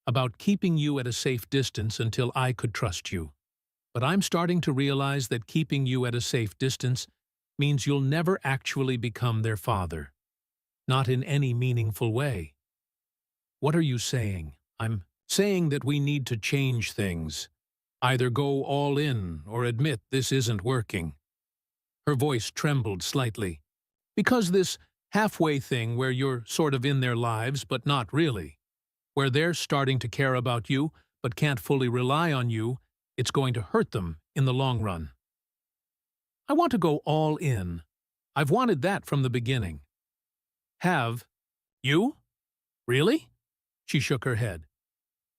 about keeping you at a safe distance until I could trust you. But I'm starting to realize that keeping you at a safe distance means you'll never actually become their father. Not in any meaningful way." "What are you saying?" "I'm saying that we need to change things. Either go all in or admit this isn't working." Her voice trembled slightly. "Because this halfway thing where you're sort of in their lives but not really, where they're starting to care about you but can't fully rely on you, it's going to hurt them in the long run." "I want to go all in. I've wanted that from the beginning." "Have? You? Really?" She shook her head.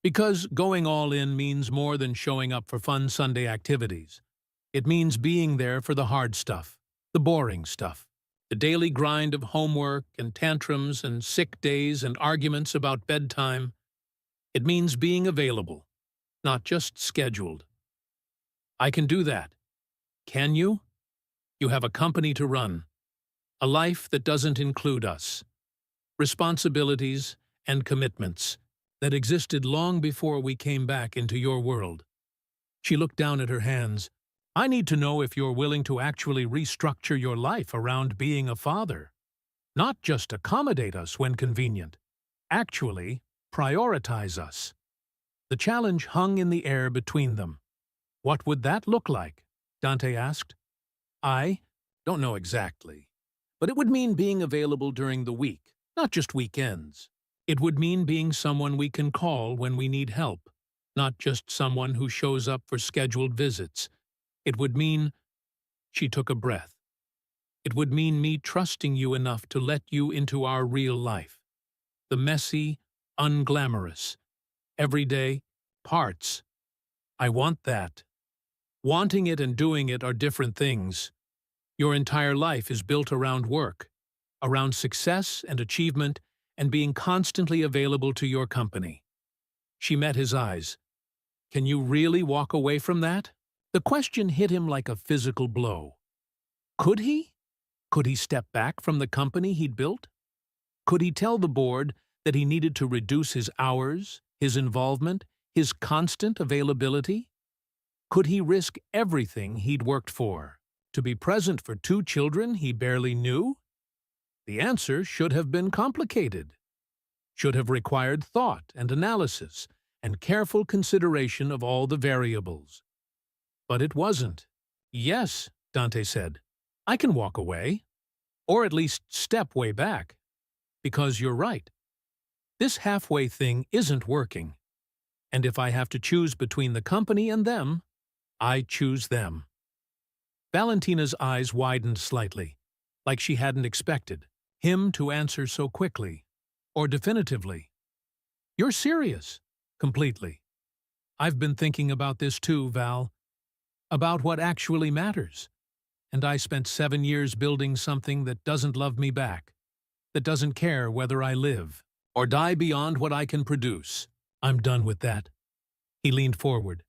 Because going all in means more than showing up for fun Sunday activities. It means being there for the hard stuff, the boring stuff, the daily grind of homework and tantrums and sick days and arguments about bedtime. It means being available, not just scheduled. I can do that. Can you? You have a company to run, a life that doesn't include us, responsibilities and commitments that existed long before we came back into your world. She looked down at her hands. I need to know if you're willing to actually restructure your life around being a father. Not just accommodate us when convenient. Actually, prioritize us. The challenge hung in the air between them. What would that look like? Dante asked. I don't know exactly, but it would mean being available during the week, not just weekends. It would mean being someone we can call when we need help, not just someone who shows up for scheduled visits. It would mean, she took a breath. It would mean me trusting you enough to let you into our real life. The messy, unglamorous, everyday parts. I want that. Wanting it and doing it are different things. Your entire life is built around work, around success and achievement, and being constantly available to your company. She met his eyes. Can you really walk away from that? The question hit him like a physical blow. Could he? Could he step back from the company he'd built? Could he tell the board that he needed to reduce his hours, his involvement, his constant availability? Could he risk everything he'd worked for to be present for 2 children he barely knew? The answer should have been complicated, should have required thought and analysis and careful consideration of all the variables. But it wasn't. Yes, Dante said, I can walk away, or at least step way back, because you're right. This halfway thing isn't working, and if I have to choose between the company and them, I choose them. Valentina's eyes widened slightly, like she hadn't expected him to answer so quickly, or definitively. You're serious? Completely. I've been thinking about this too, Val. About what actually matters. And I spent 7 years building something that doesn't love me back, that doesn't care whether I live or die beyond what I can produce. I'm done with that. He leaned forward.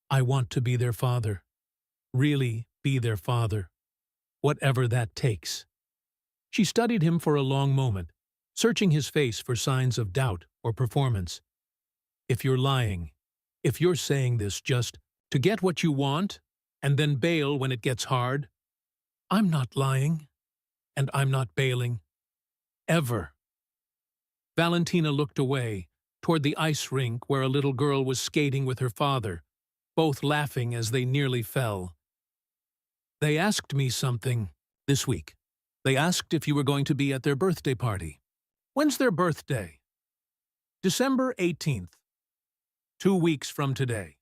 I want to be their father. Really be their father. Whatever that takes. She studied him for a long moment, searching his face for signs of doubt or performance. If you're lying, if you're saying this just to get what you want and then bail when it gets hard, I'm not lying, and I'm not bailing. Ever. Valentina looked away, toward the ice rink where a little girl was skating with her father, both laughing as they nearly fell. They asked me something this week. They asked if you were going to be at their birthday party. When's their birthday? December 18th. 2 weeks from today.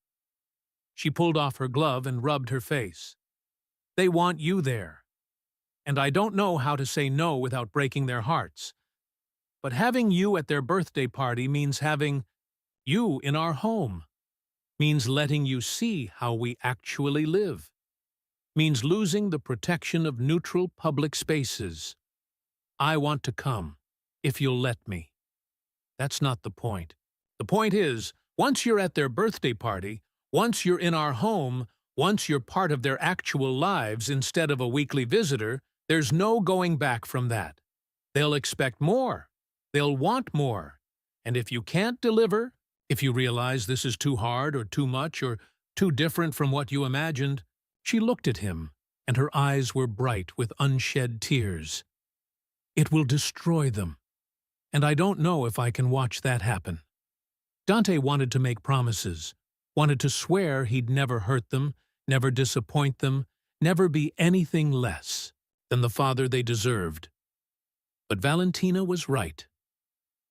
She pulled off her glove and rubbed her face. They want you there. And I don't know how to say no without breaking their hearts. But having you at their birthday party means having you in our home. Means letting you see how we actually live. Means losing the protection of neutral public spaces. I want to come, if you'll let me. That's not the point. The point is, once you're at their birthday party, once you're in our home, once you're part of their actual lives instead of a weekly visitor, there's no going back from that. They'll expect more. They'll want more. And if you can't deliver, if you realize this is too hard or too much or too different from what you imagined, she looked at him, and her eyes were bright with unshed tears. It will destroy them. And I don't know if I can watch that happen. Dante wanted to make promises, wanted to swear he'd never hurt them, never disappoint them, never be anything less than the father they deserved. But Valentina was right.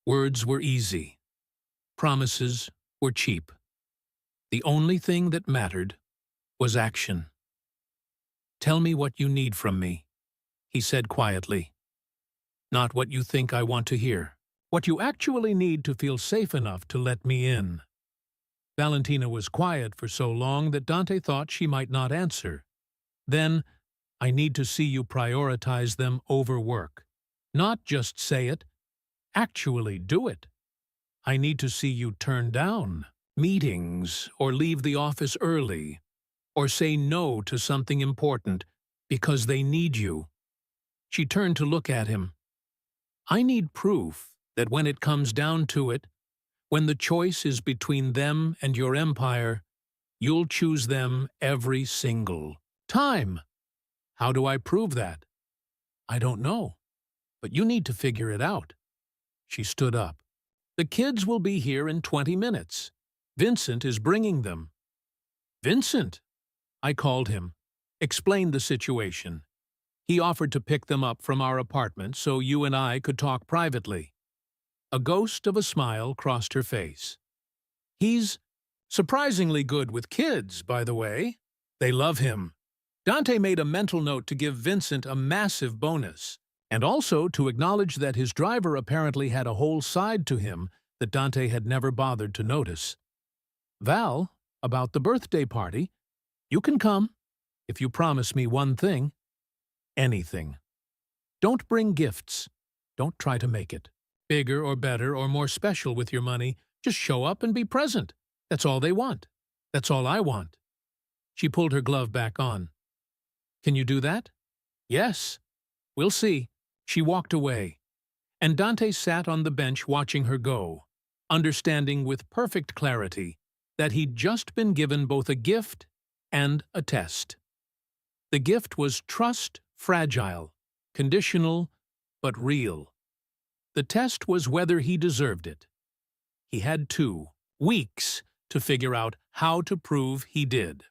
Words were easy. Promises were cheap. The only thing that mattered was action. Tell me what you need from me, he said quietly. Not what you think I want to hear. What you actually need to feel safe enough to let me in." Valentina was quiet for so long that Dante thought she might not answer. Then, "I need to see you prioritize them over work. Not just say it, actually do it. I need to see you turn down meetings, or leave the office early, or say no to something important because they need you." She turned to look at him. "I need proof that when it comes down to it, when the choice is between them and your empire, you'll choose them every single time." "How do I prove that?" "I don't know, but you need to figure it out." She stood up. "The kids will be here in 20 minutes. Vincent is bringing them." "Vincent?" I called him, explained the situation. He offered to pick them up from our apartment so you and I could talk privately. A ghost of a smile crossed her face. "He's surprisingly good with kids, by the way. They love him." Dante made a mental note to give Vincent a massive bonus, and also to acknowledge that his driver apparently had a whole side to him that Dante had never bothered to notice. "Val, about the birthday party, you can come, if you promise me one thing. Anything. Don't bring gifts. Don't try to make it bigger or better or more special with your money. Just show up and be present. That's all they want. That's all I want." She pulled her glove back on. "Can you do that?" "Yes. We'll see." She walked away, and Dante sat on the bench watching her go, understanding with perfect clarity that he'd just been given both a gift and a test. The gift was trust, fragile, conditional, but real. The test was whether he deserved it. He had 2 weeks to figure out how to prove he did.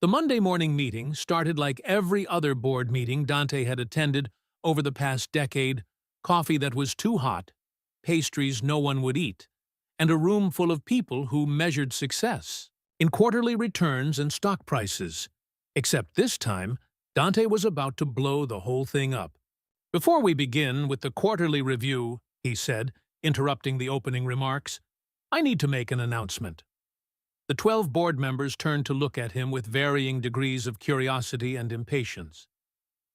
The Monday morning meeting started like every other board meeting Dante had attended over the past decade: coffee that was too hot, pastries no one would eat, and a room full of people who measured success in quarterly returns and stock prices. Except this time, Dante was about to blow the whole thing up. "Before we begin with the quarterly review," he said, interrupting the opening remarks, "I need to make an announcement." The 12 board members turned to look at him with varying degrees of curiosity and impatience.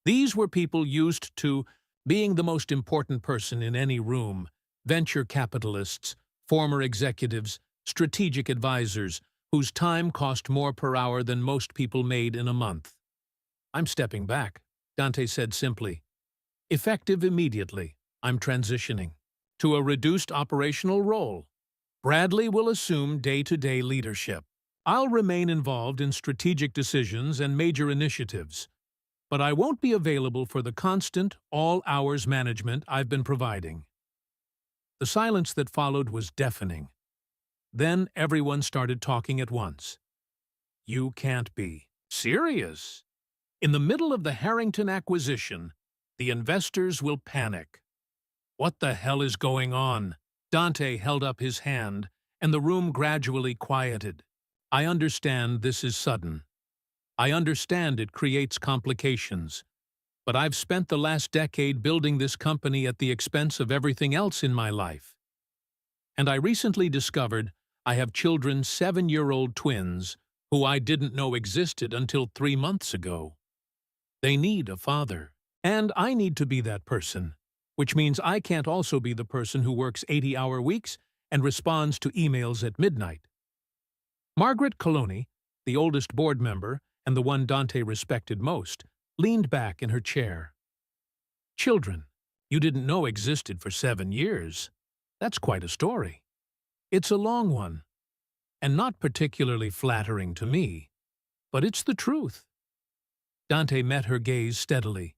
These were people used to being the most important person in any room: venture capitalists, former executives, strategic advisors, whose time cost more per hour than most people made in a month. "I'm stepping back," Dante said simply. "Effective immediately, I'm transitioning to a reduced operational role. Bradley will assume day-to-day leadership. I'll remain involved in strategic decisions and major initiatives, but I won't be available for the constant, all-hours management I've been providing." The silence that followed was deafening. Then everyone started talking at once. "You can't be serious. In the middle of the Harrington acquisition, the investors will panic. What the hell is going on?" Dante held up his hand, and the room gradually quieted. "I understand this is sudden. I understand it creates complications. But I've spent the last decade building this company at the expense of everything else in my life. And I recently discovered I have children, 7-year-old twins, who I didn't know existed until 3 months ago. They need a father, and I need to be that person, which means I can't also be the person who works 80-hour weeks and responds to emails at midnight." Margaret Coloni, the oldest board member and the one Dante respected most, leaned back in her chair. "Children you didn't know existed for 7 years. That's quite a story. It's a long one, and not particularly flattering to me, but it's the truth." Dante met her gaze steadily.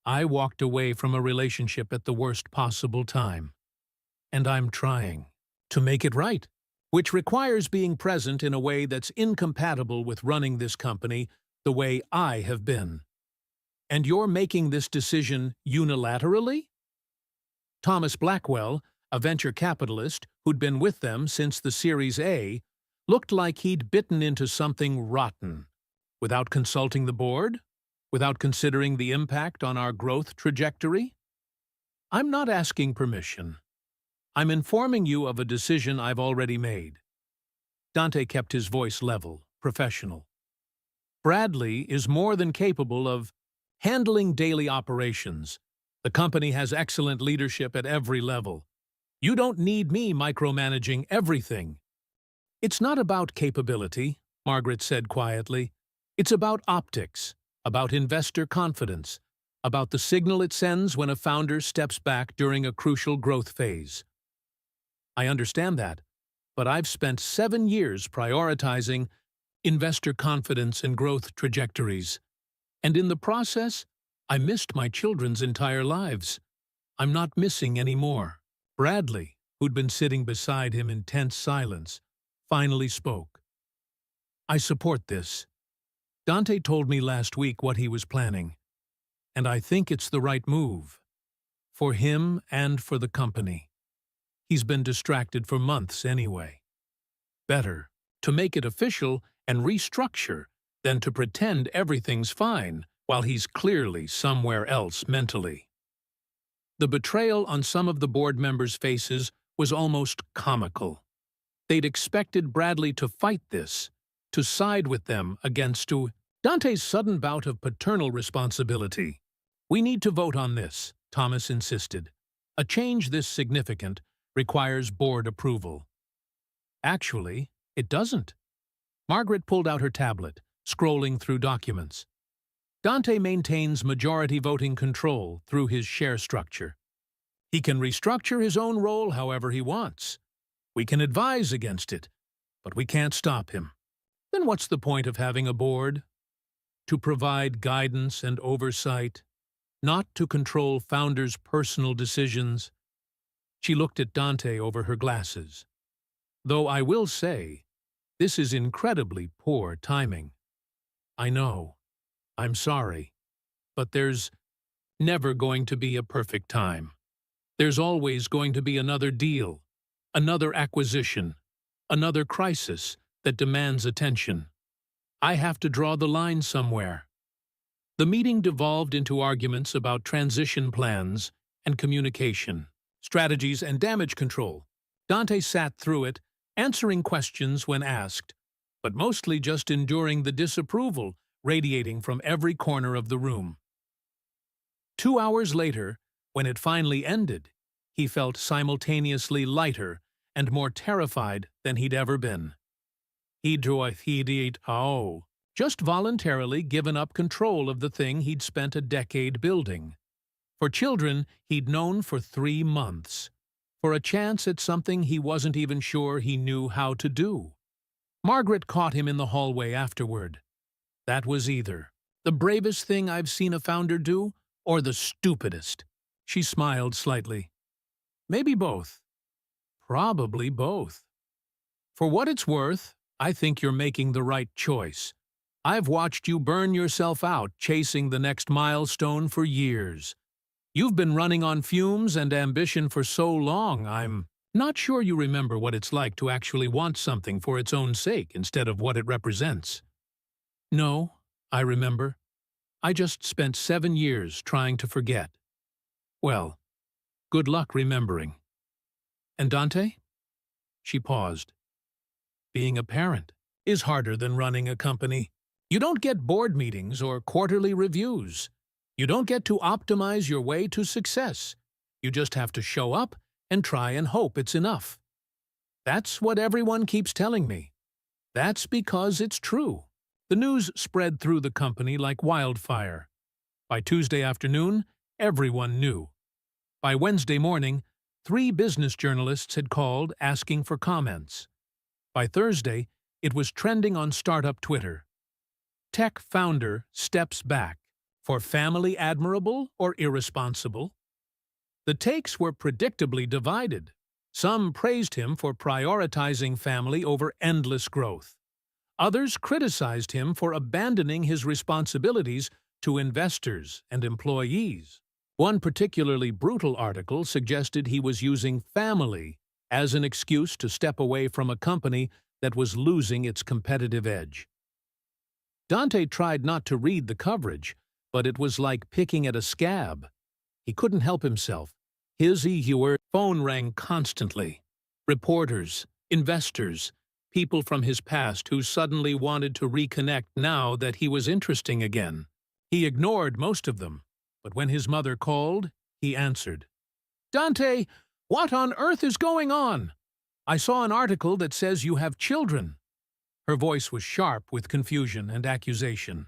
"I walked away from a relationship at the worst possible time, and I'm trying to make it right, which requires being present in a way that's incompatible with running this company the way I have been. And you're making this decision unilaterally?" Thomas Blackwell, a venture capitalist who'd been with them since the Series A, looked like he'd bitten into something rotten. "Without consulting the board? Without considering the impact on our growth trajectory?" I'm not asking permission. I'm informing you of a decision I've already made. Dante kept his voice level, professional. Bradley is more than capable of handling daily operations. The company has excellent leadership at every level. You don't need me micromanaging everything. It's not about capability, Margaret said quietly. It's about optics, about investor confidence, about the signal it sends when a founder steps back during a crucial growth phase. I understand that, but I've spent 7 years prioritizing investor confidence and growth trajectories. And in the process, I missed my children's entire lives. I'm not missing any more. Bradley, who'd been sitting beside him in tense silence, finally spoke. I support this. Dante told me last week what he was planning, and I think it's the right move. For him and for the company. He's been distracted for months anyway. Better to make it official and restructure than to pretend everything's fine while he's clearly somewhere else mentally. The betrayal on some of the board members' faces was almost comical. They'd expected Bradley to fight this, to side with them against Dante's sudden bout of paternal responsibility. We need to vote on this, Thomas insisted. A change this significant requires board approval. Actually, it doesn't. Margaret pulled out her tablet, scrolling through documents. Dante maintains majority voting control through his share structure. He can restructure his own role however he wants. We can advise against it, but we can't stop him. Then what's the point of having a board? To provide guidance and oversight, not to control founders' personal decisions. She looked at Dante over her glasses. Though I will say, this is incredibly poor timing. I know. I'm sorry. But there's never going to be a perfect time. There's always going to be another deal, another acquisition, another crisis that demands attention. I have to draw the line somewhere. The meeting devolved into arguments about transition plans and communication, strategies and damage control. Dante sat through it, answering questions when asked, but mostly just enduring the disapproval radiating from every corner of the room. 2 hours later, when it finally ended, he felt simultaneously lighter and more terrified than he'd ever been. He'd just voluntarily given up control of the thing he'd spent a decade building. For children he'd known for 3 months. For a chance at something he wasn't even sure he knew how to do. Margaret caught him in the hallway afterward. That was either the bravest thing I've seen a founder do, or the stupidest. She smiled slightly. Maybe both. Probably both. For what it's worth, I think you're making the right choice. I've watched you burn yourself out chasing the next milestone for years. You've been running on fumes and ambition for so long, I'm not sure you remember what it's like to actually want something for its own sake instead of what it represents. No, I remember. I just spent 7 years trying to forget. Well, good luck remembering. And Dante? She paused. Being a parent is harder than running a company. You don't get board meetings or quarterly reviews. You don't get to optimize your way to success. You just have to show up and try and hope it's enough. That's what everyone keeps telling me. That's because it's true. The news spread through the company like wildfire. By Tuesday afternoon, everyone knew. By Wednesday morning, 3 business journalists had called asking for comments. By Thursday, it was trending on startup Twitter. Tech founder steps back. For family admirable or irresponsible? The takes were predictably divided. Some praised him for prioritizing family over endless growth. Others criticized him for abandoning his responsibilities to investors and employees. One particularly brutal article suggested he was using family as an excuse to step away from a company that was losing its competitive edge. Dante tried not to read the coverage, but it was like picking at a scab. He couldn't help himself. His phone rang constantly. Reporters, investors, people from his past who suddenly wanted to reconnect now that he was interesting again. He ignored most of them, but when his mother called, he answered. "Dante, what on earth is going on? I saw an article that says you have children." Her voice was sharp with confusion and accusation.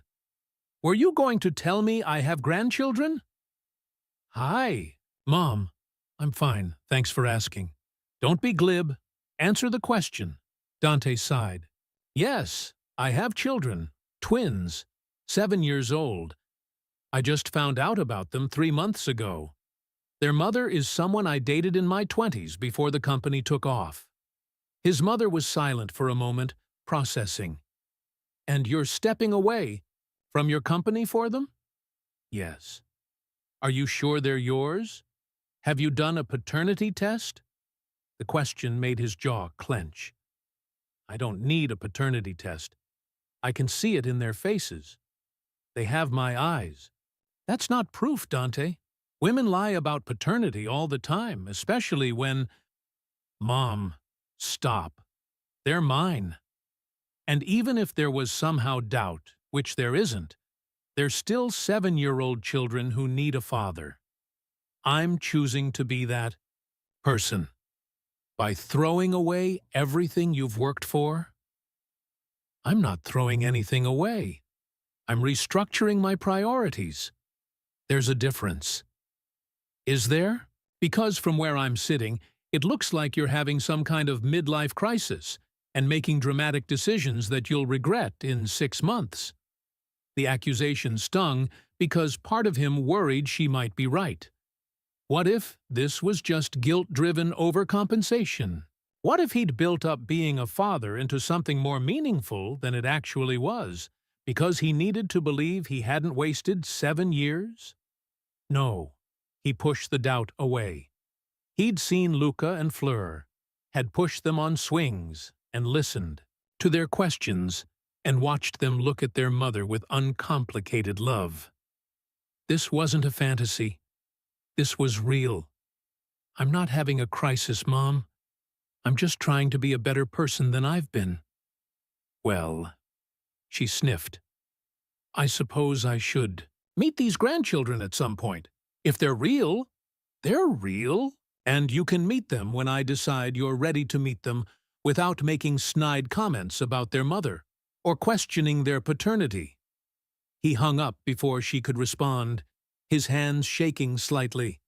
"Were you going to tell me I have grandchildren?" "Hi, Mom. I'm fine, thanks for asking. Don't be glib. Answer the question." Dante sighed. "Yes, I have children, twins, 7 years old. I just found out about them 3 months ago. Their mother is someone I dated in my 20s before the company took off." His mother was silent for a moment, processing. "And you're stepping away from your company for them?" "Yes." "Are you sure they're yours? Have you done a paternity test?" The question made his jaw clench. "I don't need a paternity test. I can see it in their faces. They have my eyes." "That's not proof, Dante. Women lie about paternity all the time, especially when—" "Mom, stop. They're mine. And even if there was somehow doubt, which there isn't, they're still 7-year-old children who need a father. I'm choosing to be that person. By throwing away everything you've worked for?" "I'm not throwing anything away. I'm restructuring my priorities." "There's a difference." "Is there? Because from where I'm sitting, it looks like you're having some kind of midlife crisis and making dramatic decisions that you'll regret in 6 months." The accusation stung because part of him worried she might be right. What if this was just guilt-driven overcompensation? What if he'd built up being a father into something more meaningful than it actually was, because he needed to believe he hadn't wasted 7 years? No, he pushed the doubt away. He'd seen Luca and Fleur, had pushed them on swings, and listened to their questions, and watched them look at their mother with uncomplicated love. This wasn't a fantasy. This was real. "I'm not having a crisis, Mom. I'm just trying to be a better person than I've been." "Well," she sniffed, "I suppose I should meet these grandchildren at some point. If they're real, they're real, and you can meet them when I decide you're ready to meet them without making snide comments about their mother or questioning their paternity." He hung up before she could respond, his hands shaking slightly.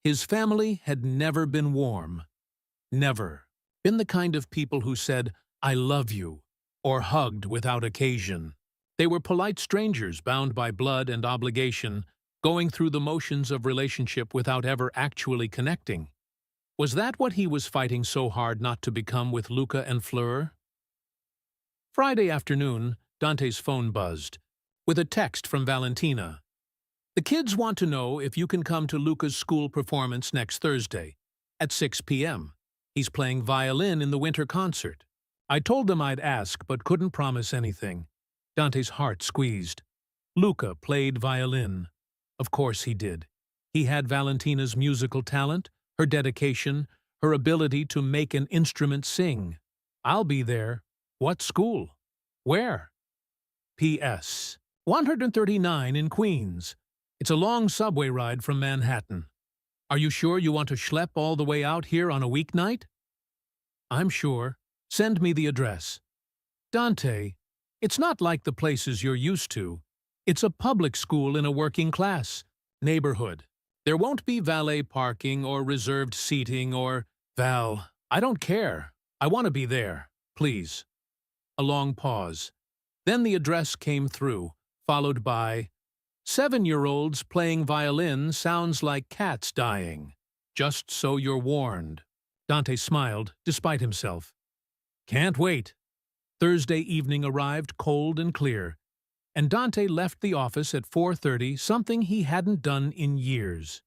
His family had never been warm, never been the kind of people who said, "I love you," or hugged without occasion. They were polite strangers bound by blood and obligation, going through the motions of relationship without ever actually connecting. Was that what he was fighting so hard not to become with Luca and Fleur? Friday afternoon, Dante's phone buzzed, with a text from Valentina. "The kids want to know if you can come to Luca's school performance next Thursday, at 6 p.m. He's playing violin in the winter concert. I told them I'd ask, but couldn't promise anything." Dante's heart squeezed. Luca played violin. Of course he did. He had Valentina's musical talent, her dedication, her ability to make an instrument sing. "I'll be there." "What school? Where?" "P.S. 139 in Queens. It's a long subway ride from Manhattan. Are you sure you want to schlep all the way out here on a weeknight?" "I'm sure. Send me the address." "Dante, it's not like the places you're used to. It's a public school in a working-class neighborhood. There won't be valet parking or reserved seating or—" "Val, I don't care. I want to be there. Please." A long pause. Then the address came through, followed by, "7-year-olds playing violin sounds like cats dying. Just so you're warned." Dante smiled, despite himself. "Can't wait." Thursday evening arrived cold and clear, and Dante left the office at 4:30, something he hadn't done in years.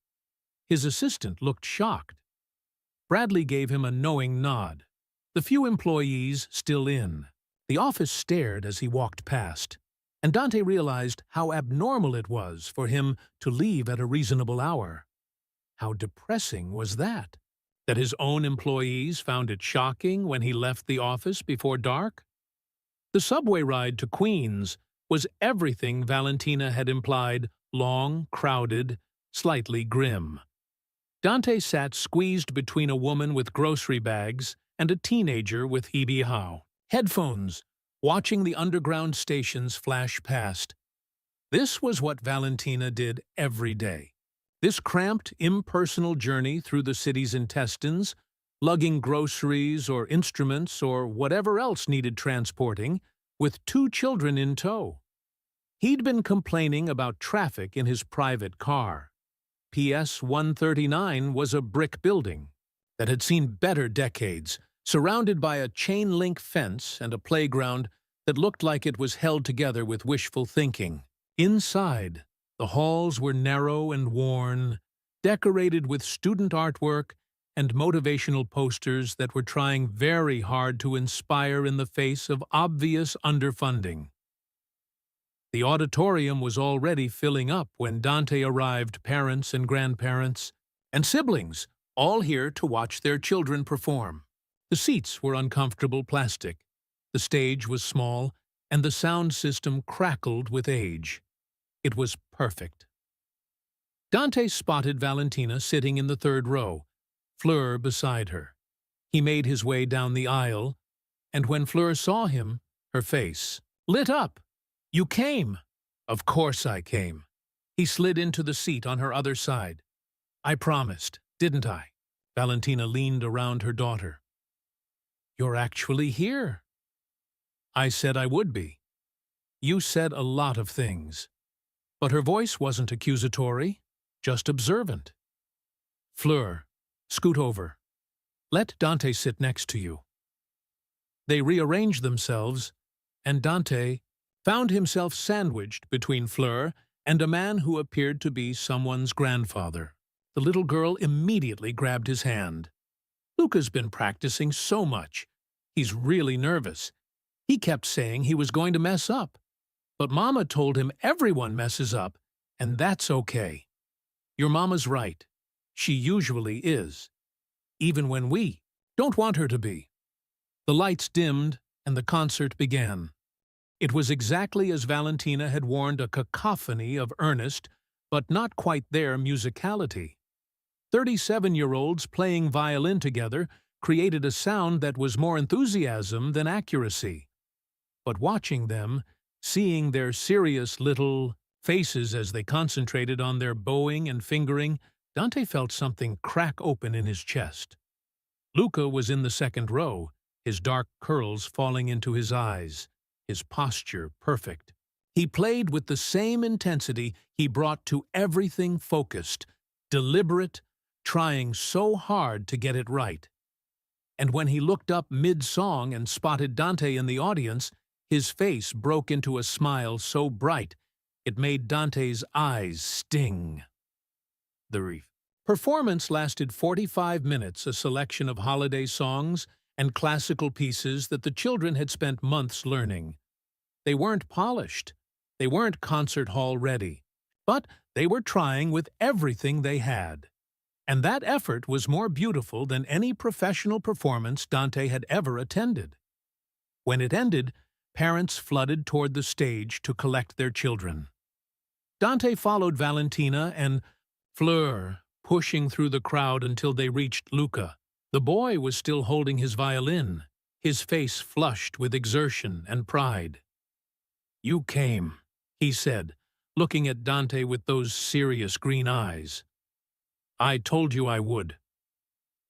His assistant looked shocked. Bradley gave him a knowing nod. The few employees still in. The office stared as he walked past, and Dante realized how abnormal it was for him to leave at a reasonable hour. How depressing was that? That his own employees found it shocking when he left the office before dark? The subway ride to Queens was everything Valentina had implied: long, crowded, slightly grim. Dante sat squeezed between a woman with grocery bags and a teenager with heebie-how headphones, watching the underground stations flash past. This was what Valentina did every day. This cramped, impersonal journey through the city's intestines, lugging groceries or instruments or whatever else needed transporting, with 2 children in tow. He'd been complaining about traffic in his private car. PS 139 was a brick building that had seen better decades, surrounded by a chain-link fence and a playground that looked like it was held together with wishful thinking. Inside, the halls were narrow and worn, decorated with student artwork and motivational posters that were trying very hard to inspire in the face of obvious underfunding. The auditorium was already filling up when Dante arrived, parents and grandparents and siblings, all here to watch their children perform. The seats were uncomfortable plastic, the stage was small, and the sound system crackled with age. It was perfect. Dante spotted Valentina sitting in the 3rd row, Fleur beside her. He made his way down the aisle, and when Fleur saw him, her face lit up. "You came!" "Of course I came." He slid into the seat on her other side. "I promised, didn't I?" Valentina leaned around her daughter. "You're actually here." "I said I would be." "You said a lot of things." But her voice wasn't accusatory, just observant. "Fleur, scoot over. Let Dante sit next to you." They rearranged themselves, and Dante found himself sandwiched between Fleur and a man who appeared to be someone's grandfather. The little girl immediately grabbed his hand. "Luca's been practicing so much. He's really nervous. He kept saying he was going to mess up. But Mama told him everyone messes up, and that's okay. Your Mama's right. She usually is. Even when we don't want her to be." The lights dimmed, and the concert began. It was exactly as Valentina had warned, a cacophony of earnest, but not quite there, musicality. 37-year-olds playing violin together created a sound that was more enthusiasm than accuracy. But watching them, seeing their serious little faces as they concentrated on their bowing and fingering, Dante felt something crack open in his chest. Luca was in the 2nd row, his dark curls falling into his eyes, his posture perfect. He played with the same intensity he brought to everything: focused, deliberate, trying so hard to get it right. And when he looked up mid-song and spotted Dante in the audience, his face broke into a smile so bright it made Dante's eyes sting. The performance lasted 45 minutes, a selection of holiday songs and classical pieces that the children had spent months learning. They weren't polished, they weren't concert hall ready, but they were trying with everything they had. And that effort was more beautiful than any professional performance Dante had ever attended. When it ended, parents flooded toward the stage to collect their children. Dante followed Valentina and Fleur, pushing through the crowd until they reached Luca. The boy was still holding his violin, his face flushed with exertion and pride. "You came," he said, looking at Dante with those serious green eyes. "I told you I would.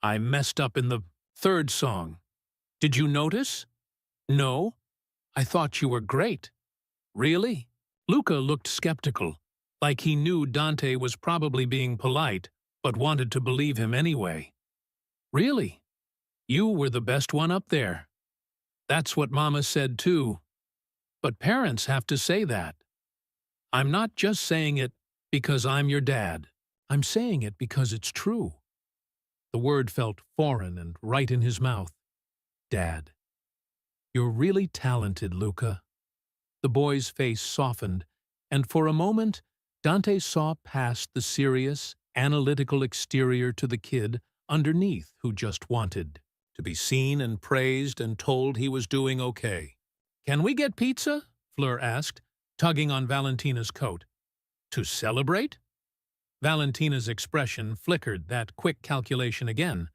I messed up in the 3rd song. Did you notice?" "No. I thought you were great." "Really?" Luca looked skeptical, like he knew Dante was probably being polite, but wanted to believe him anyway. "Really? You were the best one up there." "That's what Mama said too. But parents have to say that. I'm not just saying it because I'm your dad. I'm saying it because it's true." The word felt foreign and right in his mouth. "Dad. You're really talented, Luca." The boy's face softened, and for a moment Dante saw past the serious analytical exterior to the kid underneath who just wanted to be seen and praised and told he was doing okay. "Can we get pizza?" Fleur asked, tugging on Valentina's coat. "To celebrate?" Valentina's expression flickered that quick calculation again,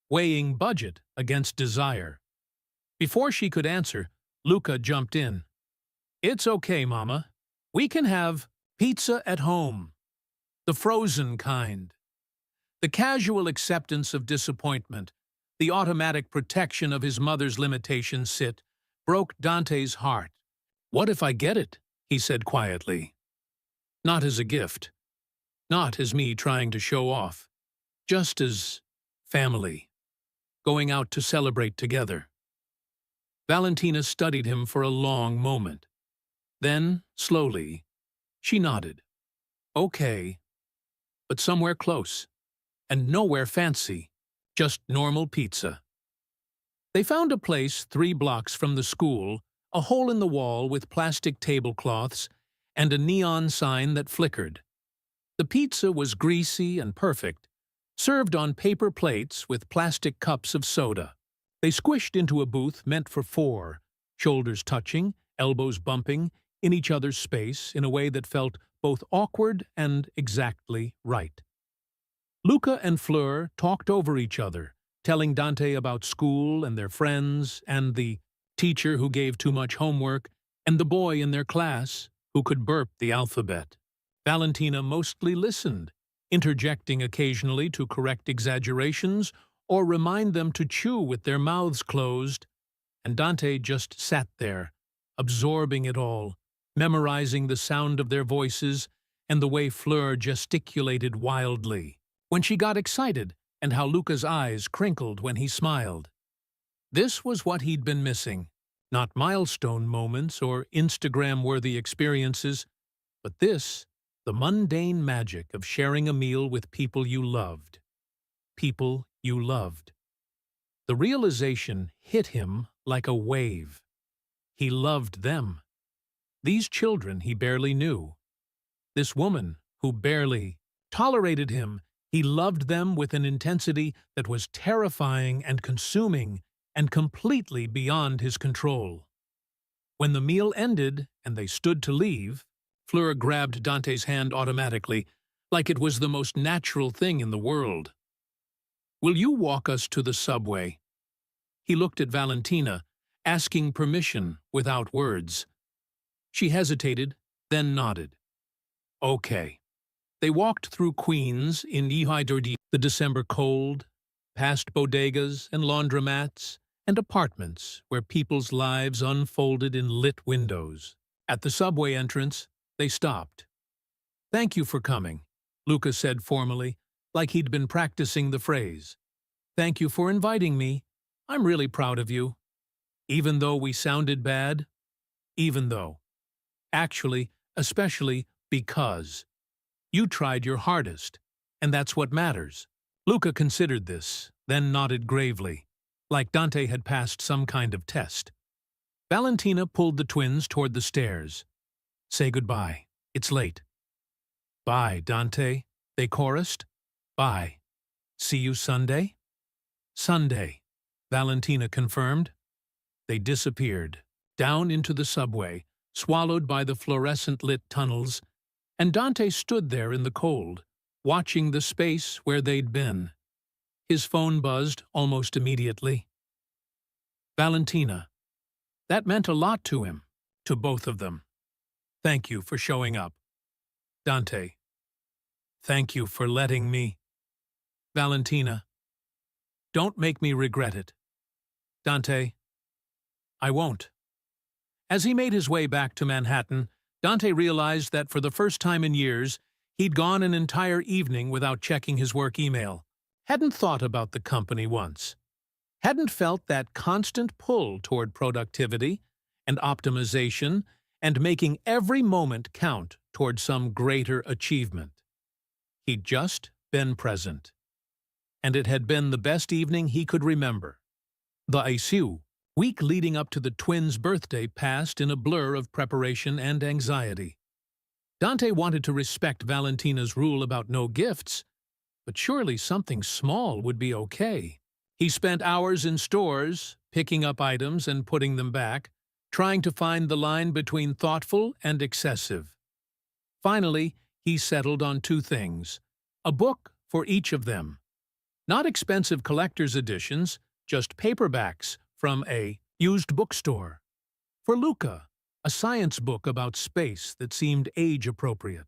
weighing budget against desire. Before she could answer, Luca jumped in. "It's okay, Mama. We can have pizza at home. The frozen kind." The casual acceptance of disappointment, the automatic protection of his mother's limitations broke Dante's heart. "What if I get it?" he said quietly. "Not as a gift. Not as me trying to show off. Just as family. Going out to celebrate together." Valentina studied him for a long moment. Then, slowly, she nodded. "Okay, but somewhere close. And nowhere fancy. Just normal pizza." They found a place 3 blocks from the school, a hole in the wall with plastic tablecloths and a neon sign that flickered. The pizza was greasy and perfect, served on paper plates with plastic cups of soda. They squished into a booth meant for 4, shoulders touching, elbows bumping, in each other's space in a way that felt both awkward and exactly right. Luca and Fleur talked over each other, telling Dante about school and their friends and the teacher who gave too much homework and the boy in their class who could burp the alphabet. Valentina mostly listened, interjecting occasionally to correct exaggerations or remind them to chew with their mouths closed, and Dante just sat there, absorbing it all, memorizing the sound of their voices and the way Fleur gesticulated wildly when she got excited, and how Luca's eyes crinkled when he smiled. This was what he'd been missing, not milestone moments or Instagram-worthy experiences, but this, the mundane magic of sharing a meal with people you loved. People you loved. The realization hit him like a wave. He loved them. These children he barely knew. This woman who barely tolerated him, he loved them with an intensity that was terrifying and consuming and completely beyond his control. When the meal ended and they stood to leave, Fleur grabbed Dante's hand automatically, like it was the most natural thing in the world. "Will you walk us to the subway?" He looked at Valentina, asking permission without words. She hesitated, then nodded. "Okay." They walked through Queens in the December cold, past bodegas and laundromats and apartments where people's lives unfolded in lit windows. At the subway entrance, they stopped. "Thank you for coming," Luca said formally, like he'd been practicing the phrase. "Thank you for inviting me. I'm really proud of you. Even though we sounded bad, even though. Actually, especially because. You tried your hardest, and that's what matters." Luca considered this, then nodded gravely, like Dante had passed some kind of test. Valentina pulled the twins toward the stairs. "Say goodbye. It's late." "Bye, Dante," they chorused. "Bye. See you Sunday?" "Sunday," Valentina confirmed. They disappeared, down into the subway, swallowed by the fluorescent-lit tunnels, and Dante stood there in the cold, watching the space where they'd been. His phone buzzed almost immediately. Valentina. That meant a lot to him, to both of them. "Thank you for showing up." Dante. "Thank you for letting me." Valentina. "Don't make me regret it." Dante. "I won't." As he made his way back to Manhattan, Dante realized that for the first time in years, he'd gone an entire evening without checking his work email. Hadn't thought about the company once. Hadn't felt that constant pull toward productivity and optimization and making every moment count toward some greater achievement. He'd just been present. And it had been the best evening he could remember. The week leading up to the twins' birthday passed in a blur of preparation and anxiety. Dante wanted to respect Valentina's rule about no gifts, but surely something small would be okay. He spent hours in stores, picking up items and putting them back, trying to find the line between thoughtful and excessive. Finally, he settled on two things: a book for each of them. Not expensive collector's editions, just paperbacks from a used bookstore. For Luca, a science book about space that seemed age-appropriate.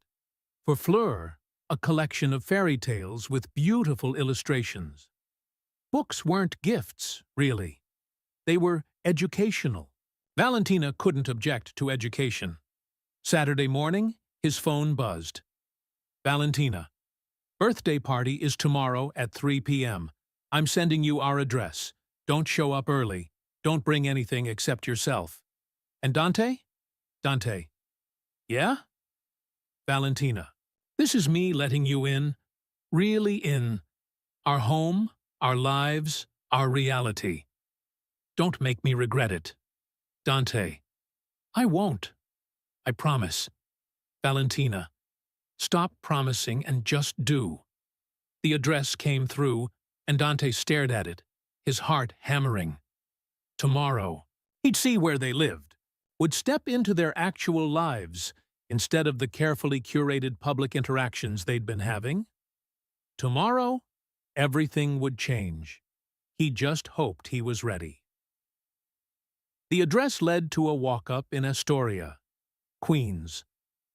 For Fleur, a collection of fairy tales with beautiful illustrations. Books weren't gifts, really. They were educational. Valentina couldn't object to education. Saturday morning, his phone buzzed. Valentina, birthday party is tomorrow at 3 p.m. I'm sending you our address. Don't show up early. Don't bring anything except yourself. And Dante? Dante. Yeah? Valentina. This is me letting you in. Really in. Our home, our lives, our reality. Don't make me regret it. Dante. I won't. I promise. Valentina. Stop promising and just do. The address came through, and Dante stared at it, his heart hammering. Tomorrow, he'd see where they lived, would step into their actual lives instead of the carefully curated public interactions they'd been having. Tomorrow, everything would change. He just hoped he was ready. The address led to a walk-up in Astoria, Queens,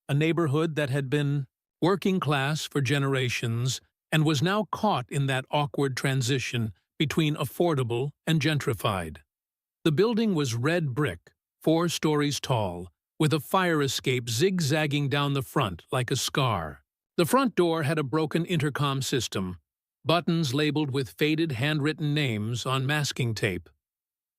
a neighborhood that had been working class for generations and was now caught in that awkward transition between affordable and gentrified. The building was red brick, 4 stories tall, with a fire escape zigzagging down the front like a scar. The front door had a broken intercom system, buttons labeled with faded handwritten names on masking tape.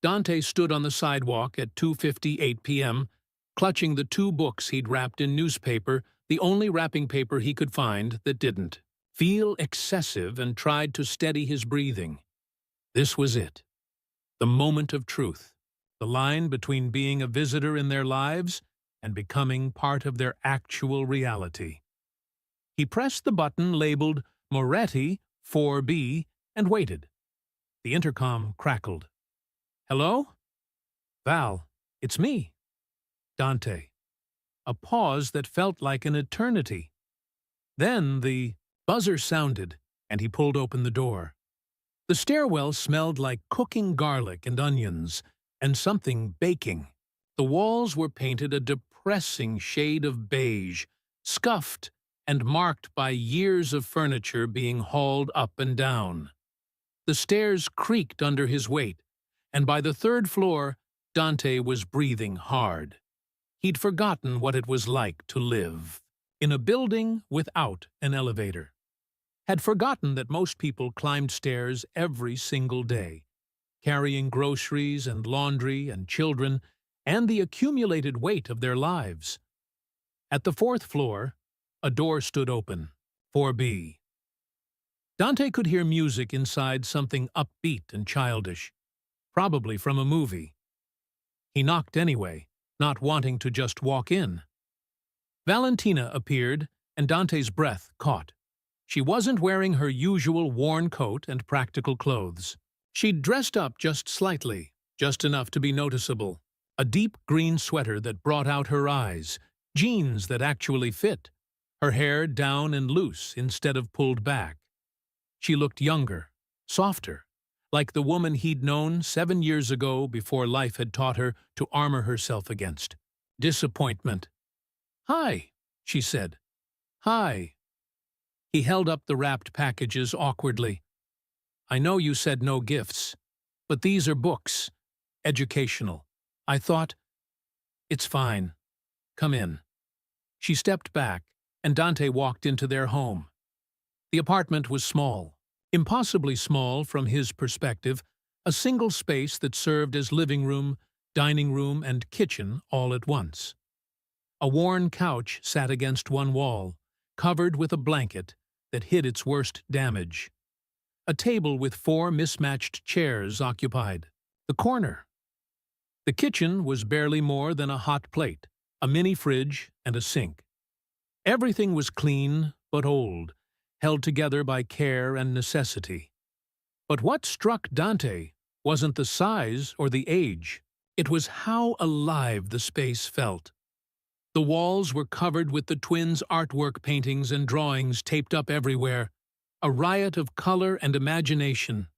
Dante stood on the sidewalk at 2:58 p.m., clutching the 2 books he'd wrapped in newspaper, the only wrapping paper he could find that didn't feel excessive, and tried to steady his breathing. This was it. The moment of truth. The line between being a visitor in their lives and becoming part of their actual reality. He pressed the button labeled Moretti 4B and waited. The intercom crackled. Hello? Val, it's me. Dante. A pause that felt like an eternity. Then the buzzer sounded, and he pulled open the door. The stairwell smelled like cooking garlic and onions, and something baking. The walls were painted a depressing shade of beige, scuffed and marked by years of furniture being hauled up and down. The stairs creaked under his weight, and by the 3rd floor, Dante was breathing hard. He'd forgotten what it was like to live in a building without an elevator. Had forgotten that most people climbed stairs every single day, carrying groceries and laundry and children and the accumulated weight of their lives. At the 4th floor, a door stood open, 4B. Dante could hear music inside, something upbeat and childish, probably from a movie. He knocked anyway, not wanting to just walk in. Valentina appeared, and Dante's breath caught. She wasn't wearing her usual worn coat and practical clothes. She'd dressed up just slightly, just enough to be noticeable. A deep green sweater that brought out her eyes, jeans that actually fit, her hair down and loose instead of pulled back. She looked younger, softer, like the woman he'd known 7 years ago before life had taught her to armor herself against disappointment. "Hi," she said. "Hi." He held up the wrapped packages awkwardly. "I know you said no gifts, but these are books, educational. I thought, it's fine. Come in." She stepped back, and Dante walked into their home. The apartment was small, impossibly small from his perspective, a single space that served as living room, dining room, and kitchen all at once. A worn couch sat against one wall, covered with a blanket that hid its worst damage. A table with 4 mismatched chairs occupied the corner. The kitchen was barely more than a hot plate, a mini fridge, and a sink. Everything was clean but old, held together by care and necessity. But what struck Dante wasn't the size or the age. It was how alive the space felt. The walls were covered with the twins' artwork paintings and drawings taped up everywhere, a riot of color and imagination.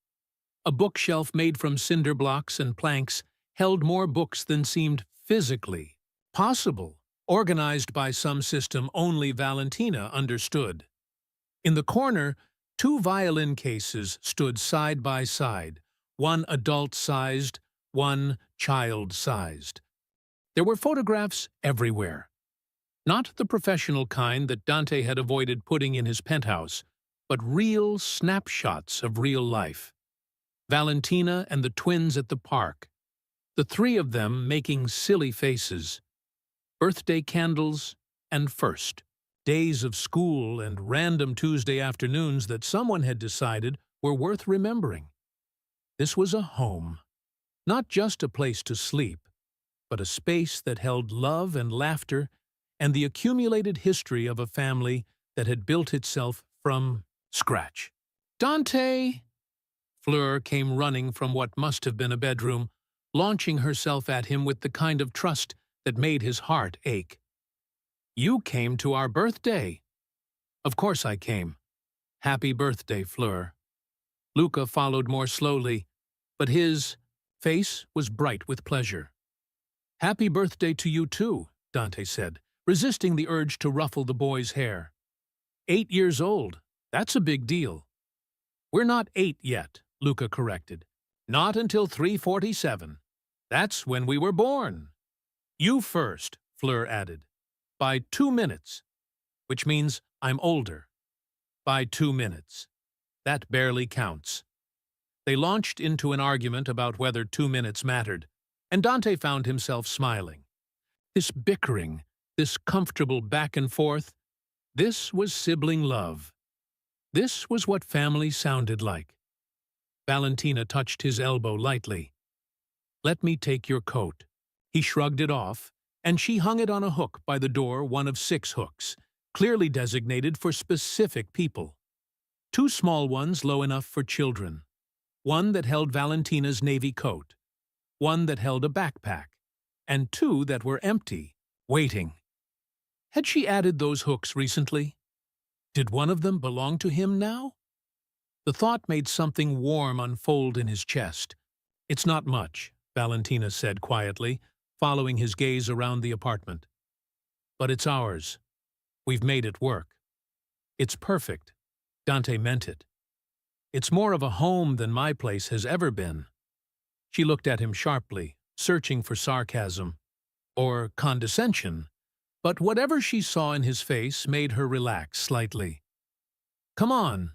A bookshelf made from cinder blocks and planks held more books than seemed physically possible, organized by some system only Valentina understood. In the corner, two violin cases stood side by side, one adult-sized, one child-sized. There were photographs everywhere. Not the professional kind that Dante had avoided putting in his penthouse, but real snapshots of real life. Valentina and the twins at the park, the three of them making silly faces. Birthday candles and first. Days of school and random Tuesday afternoons that someone had decided were worth remembering. This was a home, not just a place to sleep, but a space that held love and laughter and the accumulated history of a family that had built itself from scratch. Dante! Fleur came running from what must have been a bedroom, launching herself at him with the kind of trust that made his heart ache. You came to our birthday. Of course I came. Happy birthday, Fleur. Luca followed more slowly, but his face was bright with pleasure. Happy birthday to you too, Dante said, resisting the urge to ruffle the boy's hair. 8 years old, that's a big deal. We're not 8 yet, Luca corrected. Not until 347. That's when we were born. You first, Fleur added. By 2 minutes, which means I'm older. By 2 minutes. That barely counts. They launched into an argument about whether 2 minutes mattered, and Dante found himself smiling. This bickering, this comfortable back and forth, this was sibling love. This was what family sounded like. Valentina touched his elbow lightly. Let me take your coat. He shrugged it off, and she hung it on a hook by the door, one of 6 hooks, clearly designated for specific people. 2 small ones low enough for children. One that held Valentina's navy coat. One that held a backpack. And 2 that were empty, waiting. Had she added those hooks recently? Did one of them belong to him now? The thought made something warm unfold in his chest. It's not much, Valentina said quietly, following his gaze around the apartment. But it's ours. We've made it work. It's perfect. Dante meant it. It's more of a home than my place has ever been. She looked at him sharply, searching for sarcasm or condescension, but whatever she saw in his face made her relax slightly. Come on,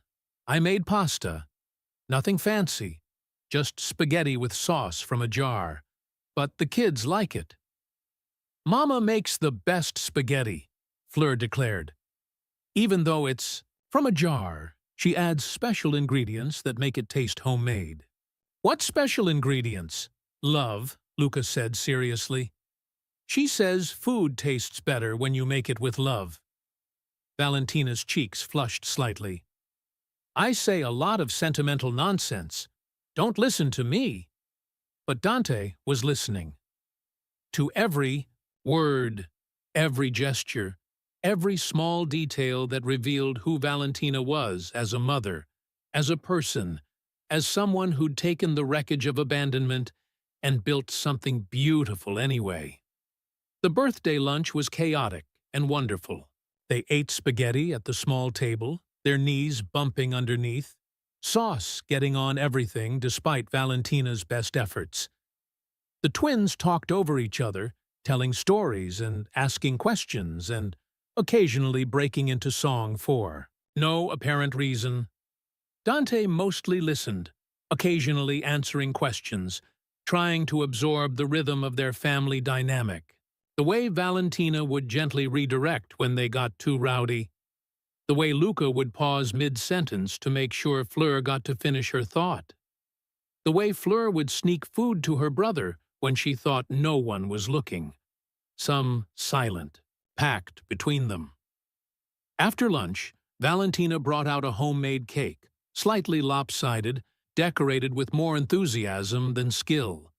I made pasta. Nothing fancy, just spaghetti with sauce from a jar, but the kids like it. Mama makes the best spaghetti, Fleur declared. Even though it's from a jar, she adds special ingredients that make it taste homemade. What special ingredients? Love, Luca said seriously. She says food tastes better when you make it with love. Valentina's cheeks flushed slightly. I say a lot of sentimental nonsense. Don't listen to me. But Dante was listening. To every word, every gesture, every small detail that revealed who Valentina was as a mother, as a person, as someone who'd taken the wreckage of abandonment and built something beautiful anyway. The birthday lunch was chaotic and wonderful. They ate spaghetti at the small table, their knees bumping underneath, sauce getting on everything despite Valentina's best efforts. The twins talked over each other, telling stories and asking questions and occasionally breaking into song for no apparent reason. Dante mostly listened, occasionally answering questions, trying to absorb the rhythm of their family dynamic, the way Valentina would gently redirect when they got too rowdy, the way Luca would pause mid-sentence to make sure Fleur got to finish her thought, the way Fleur would sneak food to her brother when she thought no one was looking, some silent pact between them. After lunch, Valentina brought out a homemade cake, slightly lopsided, decorated with more enthusiasm than skill.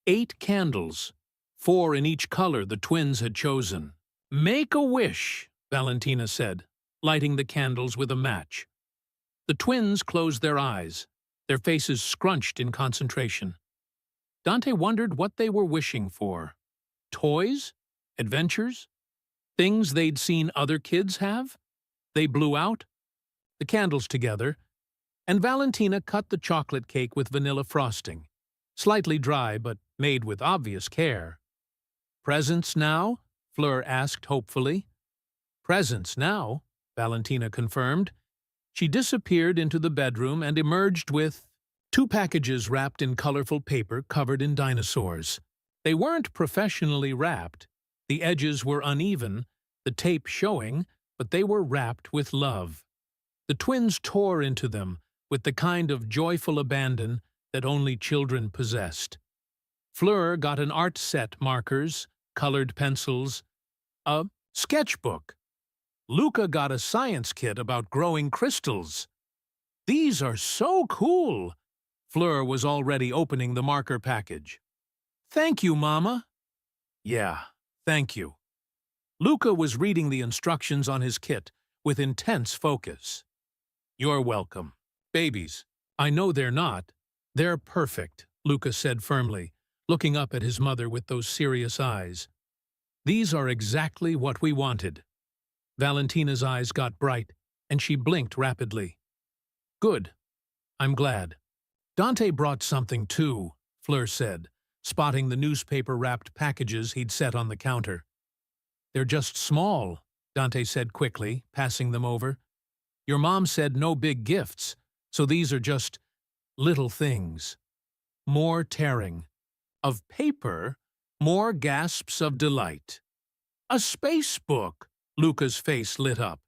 8 candles, 4 in each color the twins had chosen. "Make a wish," Valentina said, lighting the candles with a match. The twins closed their eyes, their faces scrunched in concentration. Dante wondered what they were wishing for. Toys? Adventures? Things they'd seen other kids have? They blew out the candles together, and Valentina cut the chocolate cake with vanilla frosting, slightly dry but made with obvious care. "Presents now?" Fleur asked hopefully. "Presents now," Valentina confirmed. She disappeared into the bedroom and emerged with 2 packages wrapped in colorful paper covered in dinosaurs. They weren't professionally wrapped. The edges were uneven, the tape showing, but they were wrapped with love. The twins tore into them with the kind of joyful abandon that only children possessed. Fleur got an art set, markers, colored pencils, a sketchbook. Luca got a science kit about growing crystals. "These are so cool!" Fleur was already opening the marker package. "Thank you, Mama." "Yeah, thank you." Luca was reading the instructions on his kit with intense focus. "You're welcome. Babies. I know they're not. They're perfect," Luca said firmly, looking up at his mother with those serious eyes. "These are exactly what we wanted." Valentina's eyes got bright, and she blinked rapidly. "Good. I'm glad." "Dante brought something too," Fleur said, spotting the newspaper-wrapped packages he'd set on the counter. "They're just small," Dante said quickly, passing them over. "Your mom said no big gifts, so these are just little things." More tearing. Of paper, more gasps of delight. "A space book!" Luca's face lit up.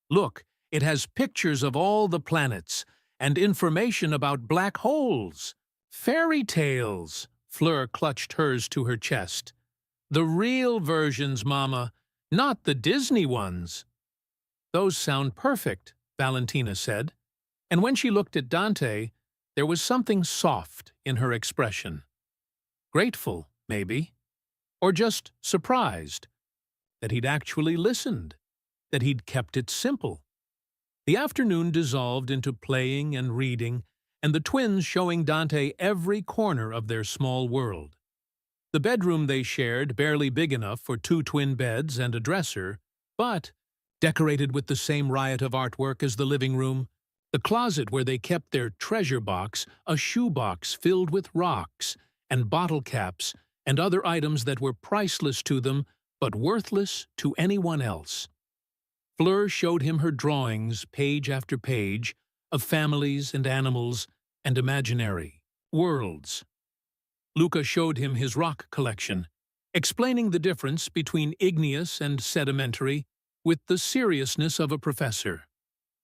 "Look, it has pictures of all the planets and information about black holes. Fairy tales!" Fleur clutched hers to her chest. "The real versions, Mama, not the Disney ones." "Those sound perfect," Valentina said, and when she looked at Dante, there was something soft in her expression. Grateful, maybe, or just surprised that he'd actually listened, that he'd kept it simple. The afternoon dissolved into playing and reading, and the twins showing Dante every corner of their small world. The bedroom they shared, barely big enough for 2 twin beds and a dresser, but decorated with the same riot of artwork as the living room, the closet where they kept their treasure box, a shoebox filled with rocks and bottle caps and other items that were priceless to them but worthless to anyone else. Fleur showed him her drawings, page after page, of families and animals and imaginary worlds. Luca showed him his rock collection, explaining the difference between igneous and sedimentary with the seriousness of a professor.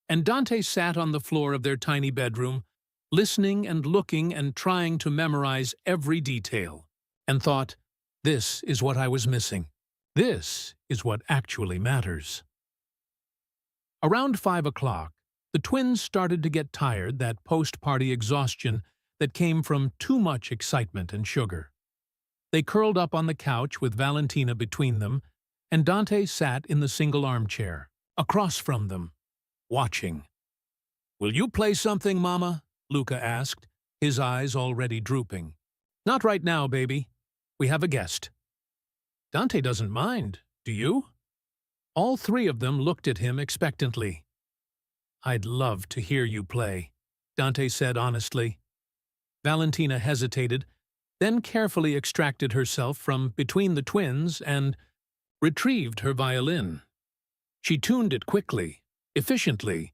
And Dante sat on the floor of their tiny bedroom, listening and looking and trying to memorize every detail, and thought, "This is what I was missing. This is what actually matters." Around 5 o'clock, the twins started to get tired, that post-party exhaustion that came from too much excitement and sugar. They curled up on the couch with Valentina between them, and Dante sat in the single armchair, across from them, watching. "Will you play something, Mama?" Luca asked, his eyes already drooping. "Not right now, baby. We have a guest." "Dante doesn't mind, do you?" All 3 of them looked at him expectantly. "I'd love to hear you play," Dante said honestly. Valentina hesitated, then carefully extracted herself from between the twins and retrieved her violin. She tuned it quickly, efficiently,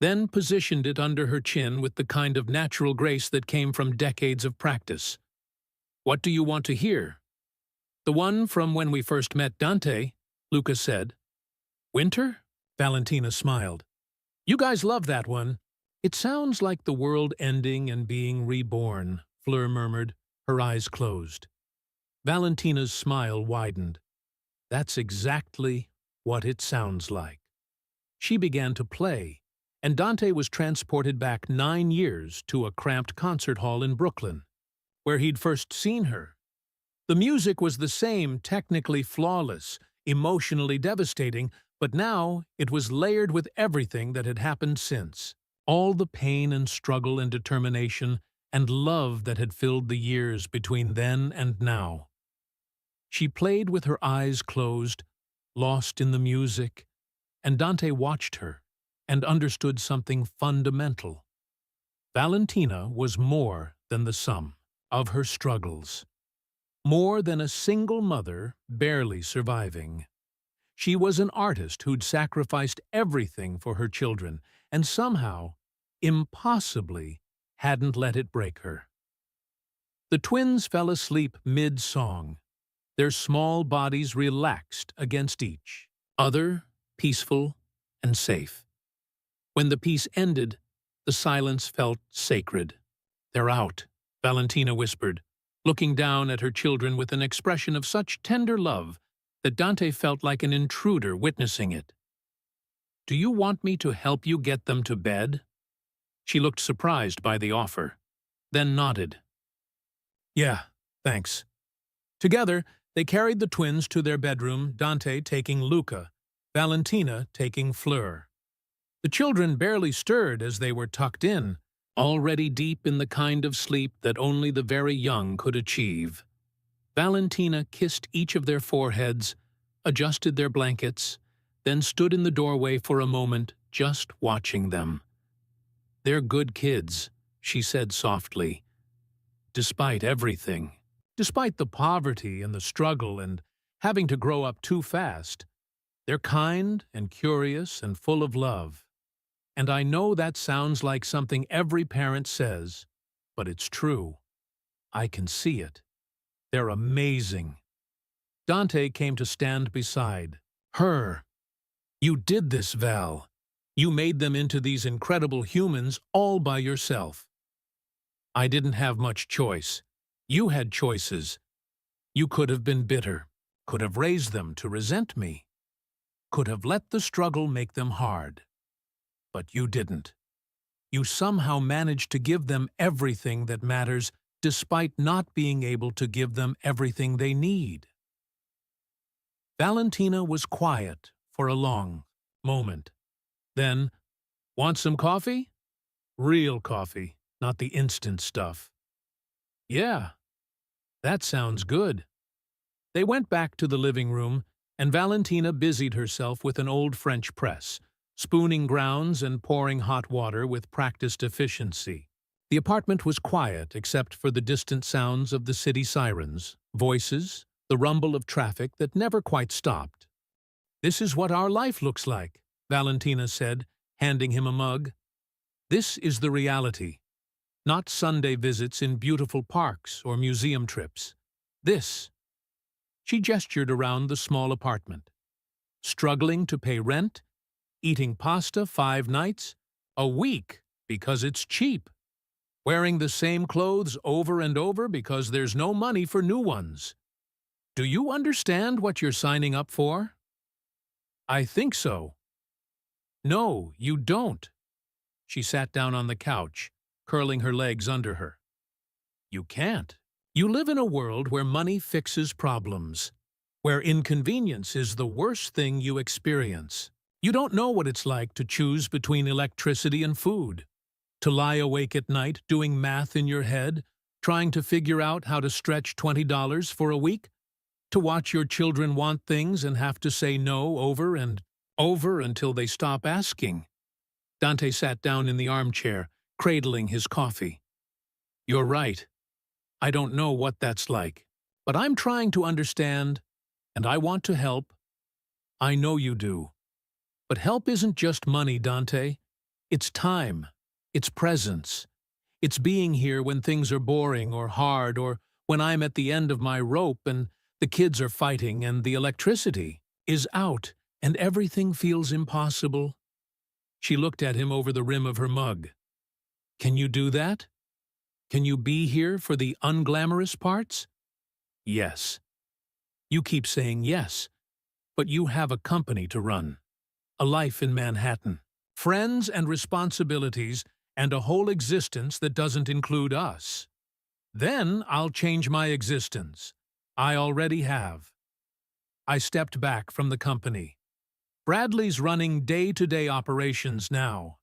then positioned it under her chin with the kind of natural grace that came from decades of practice. "What do you want to hear?" "The one from when we first met Dante," Luca said. "Winter?" Valentina smiled. "You guys love that one." "It sounds like the world ending and being reborn," Fleur murmured, her eyes closed. Valentina's smile widened. "That's exactly what it sounds like." She began to play, and Dante was transported back 9 years to a cramped concert hall in Brooklyn, where he'd first seen her. The music was the same, technically flawless, emotionally devastating, but now it was layered with everything that had happened since. All the pain and struggle and determination and love that had filled the years between then and now. She played with her eyes closed, lost in the music, and Dante watched her and understood something fundamental. Valentina was more than the sum of her struggles, more than a single mother barely surviving. She was an artist who'd sacrificed everything for her children and somehow, impossibly, hadn't let it break her. The twins fell asleep mid-song, their small bodies relaxed against each other, peaceful and safe. When the piece ended, the silence felt sacred. "They're out," Valentina whispered, looking down at her children with an expression of such tender love that Dante felt like an intruder witnessing it. "Do you want me to help you get them to bed?" She looked surprised by the offer, then nodded. "Yeah, thanks." Together, they carried the twins to their bedroom, Dante taking Luca, Valentina taking Fleur. The children barely stirred as they were tucked in, already deep in the kind of sleep that only the very young could achieve. Valentina kissed each of their foreheads, adjusted their blankets, then stood in the doorway for a moment, just watching them. "They're good kids," she said softly. "Despite everything, despite the poverty and the struggle and having to grow up too fast, they're kind and curious and full of love. And I know that sounds like something every parent says, but it's true. I can see it. They're amazing." Dante came to stand beside her. "You did this, Val. You made them into these incredible humans all by yourself." "I didn't have much choice. You had choices. You could have been bitter, could have raised them to resent me, could have let the struggle make them hard. But you didn't. You somehow managed to give them everything that matters despite not being able to give them everything they need." Valentina was quiet for a long moment. Then, "Want some coffee?" "Real coffee, not the instant stuff." "Yeah, that sounds good." They went back to the living room, and Valentina busied herself with an old French press, spooning grounds and pouring hot water with practiced efficiency. The apartment was quiet except for the distant sounds of the city sirens, voices, the rumble of traffic that never quite stopped. "This is what our life looks like," Valentina said, handing him a mug. "This is the reality. Not Sunday visits in beautiful parks or museum trips. This." She gestured around the small apartment. "Struggling to pay rent, eating pasta 5 nights a week because it's cheap, wearing the same clothes over and over because there's no money for new ones. Do you understand what you're signing up for?" "I think so." "No, you don't." She sat down on the couch, curling her legs under her. "You can't. You live in a world where money fixes problems, where inconvenience is the worst thing you experience. You don't know what it's like to choose between electricity and food, to lie awake at night doing math in your head, trying to figure out how to stretch $20 for a week, to watch your children want things and have to say no over and over until they stop asking." Dante sat down in the armchair, cradling his coffee. "You're right. I don't know what that's like. But I'm trying to understand, and I want to help. I know you do. But help isn't just money, Dante. It's time. It's presence. It's being here when things are boring or hard, or when I'm at the end of my rope and the kids are fighting and the electricity is out and everything feels impossible." She looked at him over the rim of her mug. "Can you do that? Can you be here for the unglamorous parts?" "Yes." "You keep saying yes, but you have a company to run. a life in Manhattan, friends and responsibilities, and a whole existence that doesn't include us. Then I'll change my existence. I already have. I stepped back from the company. Bradley's running day-to-day operations now.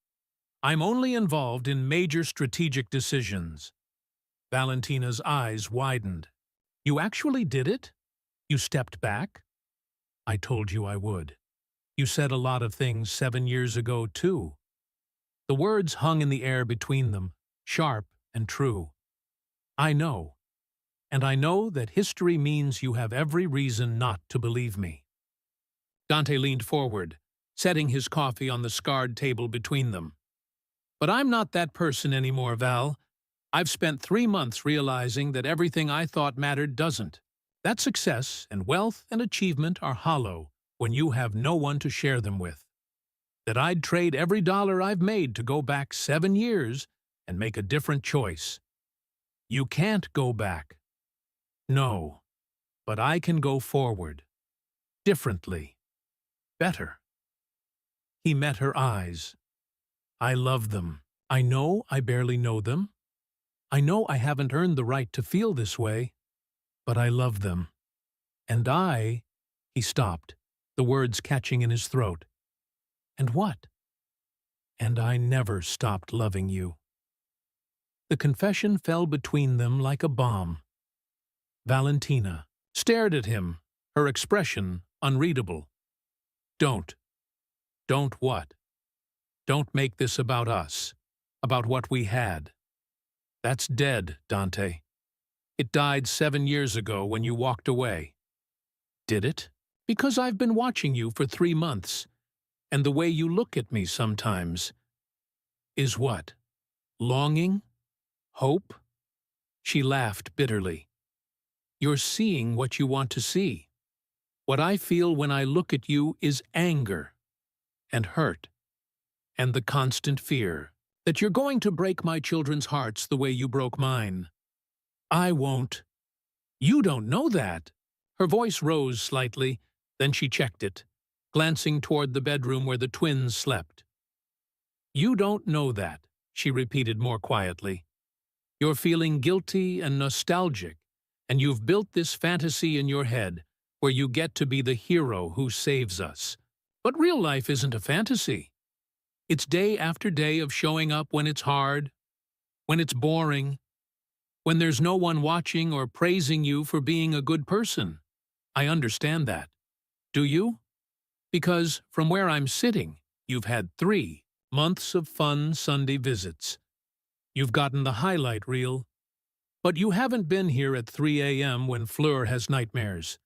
I'm only involved in major strategic decisions. Valentina's eyes widened. You actually did it? You stepped back? I told you I would. You said a lot of things 7 years ago, too. The words hung in the air between them, sharp and true. I know. And I know that history means you have every reason not to believe me. Dante leaned forward, setting his coffee on the scarred table between them. But I'm not that person anymore, Val. I've spent 3 months realizing that everything I thought mattered doesn't. That success and wealth and achievement are hollow when you have no one to share them with. That I'd trade every dollar I've made to go back 7 years and make a different choice. You can't go back. No, but I can go forward. Differently. Better. He met her eyes. I love them. I know I barely know them. I know I haven't earned the right to feel this way, but I love them. And he stopped, the words catching in his throat. And what? And I never stopped loving you. The confession fell between them like a bomb. Valentina stared at him, her expression unreadable. Don't. Don't what? Don't make this about us, about what we had. That's dead, Dante. It died 7 years ago when you walked away. Did it? Because I've been watching you for 3 months, and the way you look at me sometimes is what? Longing? Hope? She laughed bitterly. You're seeing what you want to see. What I feel when I look at you is anger and hurt and the constant fear that you're going to break my children's hearts the way you broke mine. I won't. You don't know that. Her voice rose slightly, then she checked it, glancing toward the bedroom where the twins slept. You don't know that, she repeated more quietly. You're feeling guilty and nostalgic, and you've built this fantasy in your head where you get to be the hero who saves us. But real life isn't a fantasy. It's day after day of showing up when it's hard, when it's boring, when there's no one watching or praising you for being a good person. I understand that. Do you? Because from where I'm sitting, you've had 3 months of fun Sunday visits. You've gotten the highlight reel. But you haven't been here at 3 a.m. when Fleur has nightmares.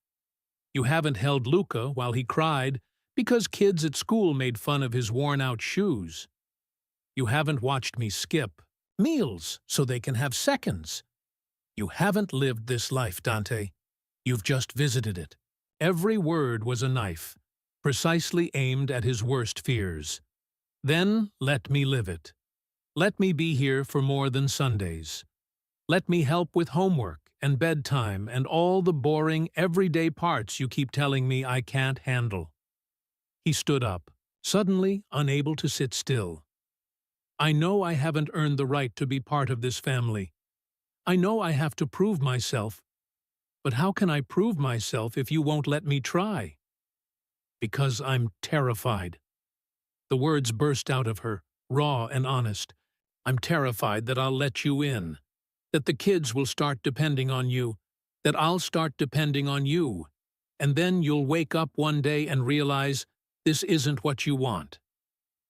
You haven't held Luca while he cried because kids at school made fun of his worn-out shoes. You haven't watched me skip meals so they can have seconds. You haven't lived this life, Dante. You've just visited it. Every word was a knife, precisely aimed at his worst fears. Then let me live it. Let me be here for more than Sundays. Let me help with homework and bedtime and all the boring, everyday parts you keep telling me I can't handle. He stood up, suddenly unable to sit still. I know I haven't earned the right to be part of this family. I know I have to prove myself. But how can I prove myself if you won't let me try? Because I'm terrified. The words burst out of her, raw and honest. I'm terrified that I'll let you in, that the kids will start depending on you, that I'll start depending on you, and then you'll wake up one day and realize this isn't what you want.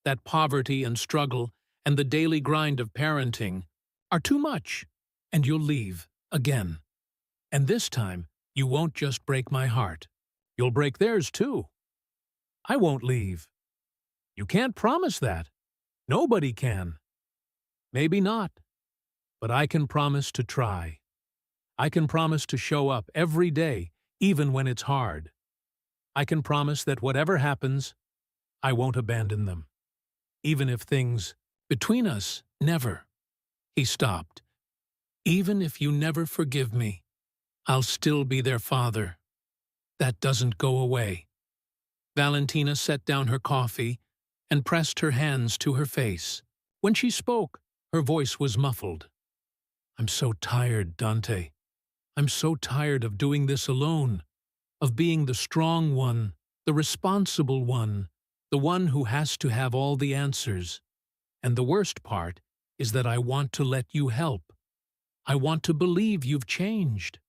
That poverty and struggle and the daily grind of parenting are too much, and you'll leave, again. And this time, you won't just break my heart. You'll break theirs too. I won't leave. You can't promise that. Nobody can. Maybe not. But I can promise to try. I can promise to show up every day, even when it's hard. I can promise that whatever happens, I won't abandon them. Even if things between us never. He stopped. Even if you never forgive me, I'll still be their father. That doesn't go away. Valentina set down her coffee and pressed her hands to her face. When she spoke, her voice was muffled. "I'm so tired, Dante. I'm so tired of doing this alone, of being the strong one, the responsible one, the one who has to have all the answers. And the worst part is that I want to let you help. I want to believe you've changed.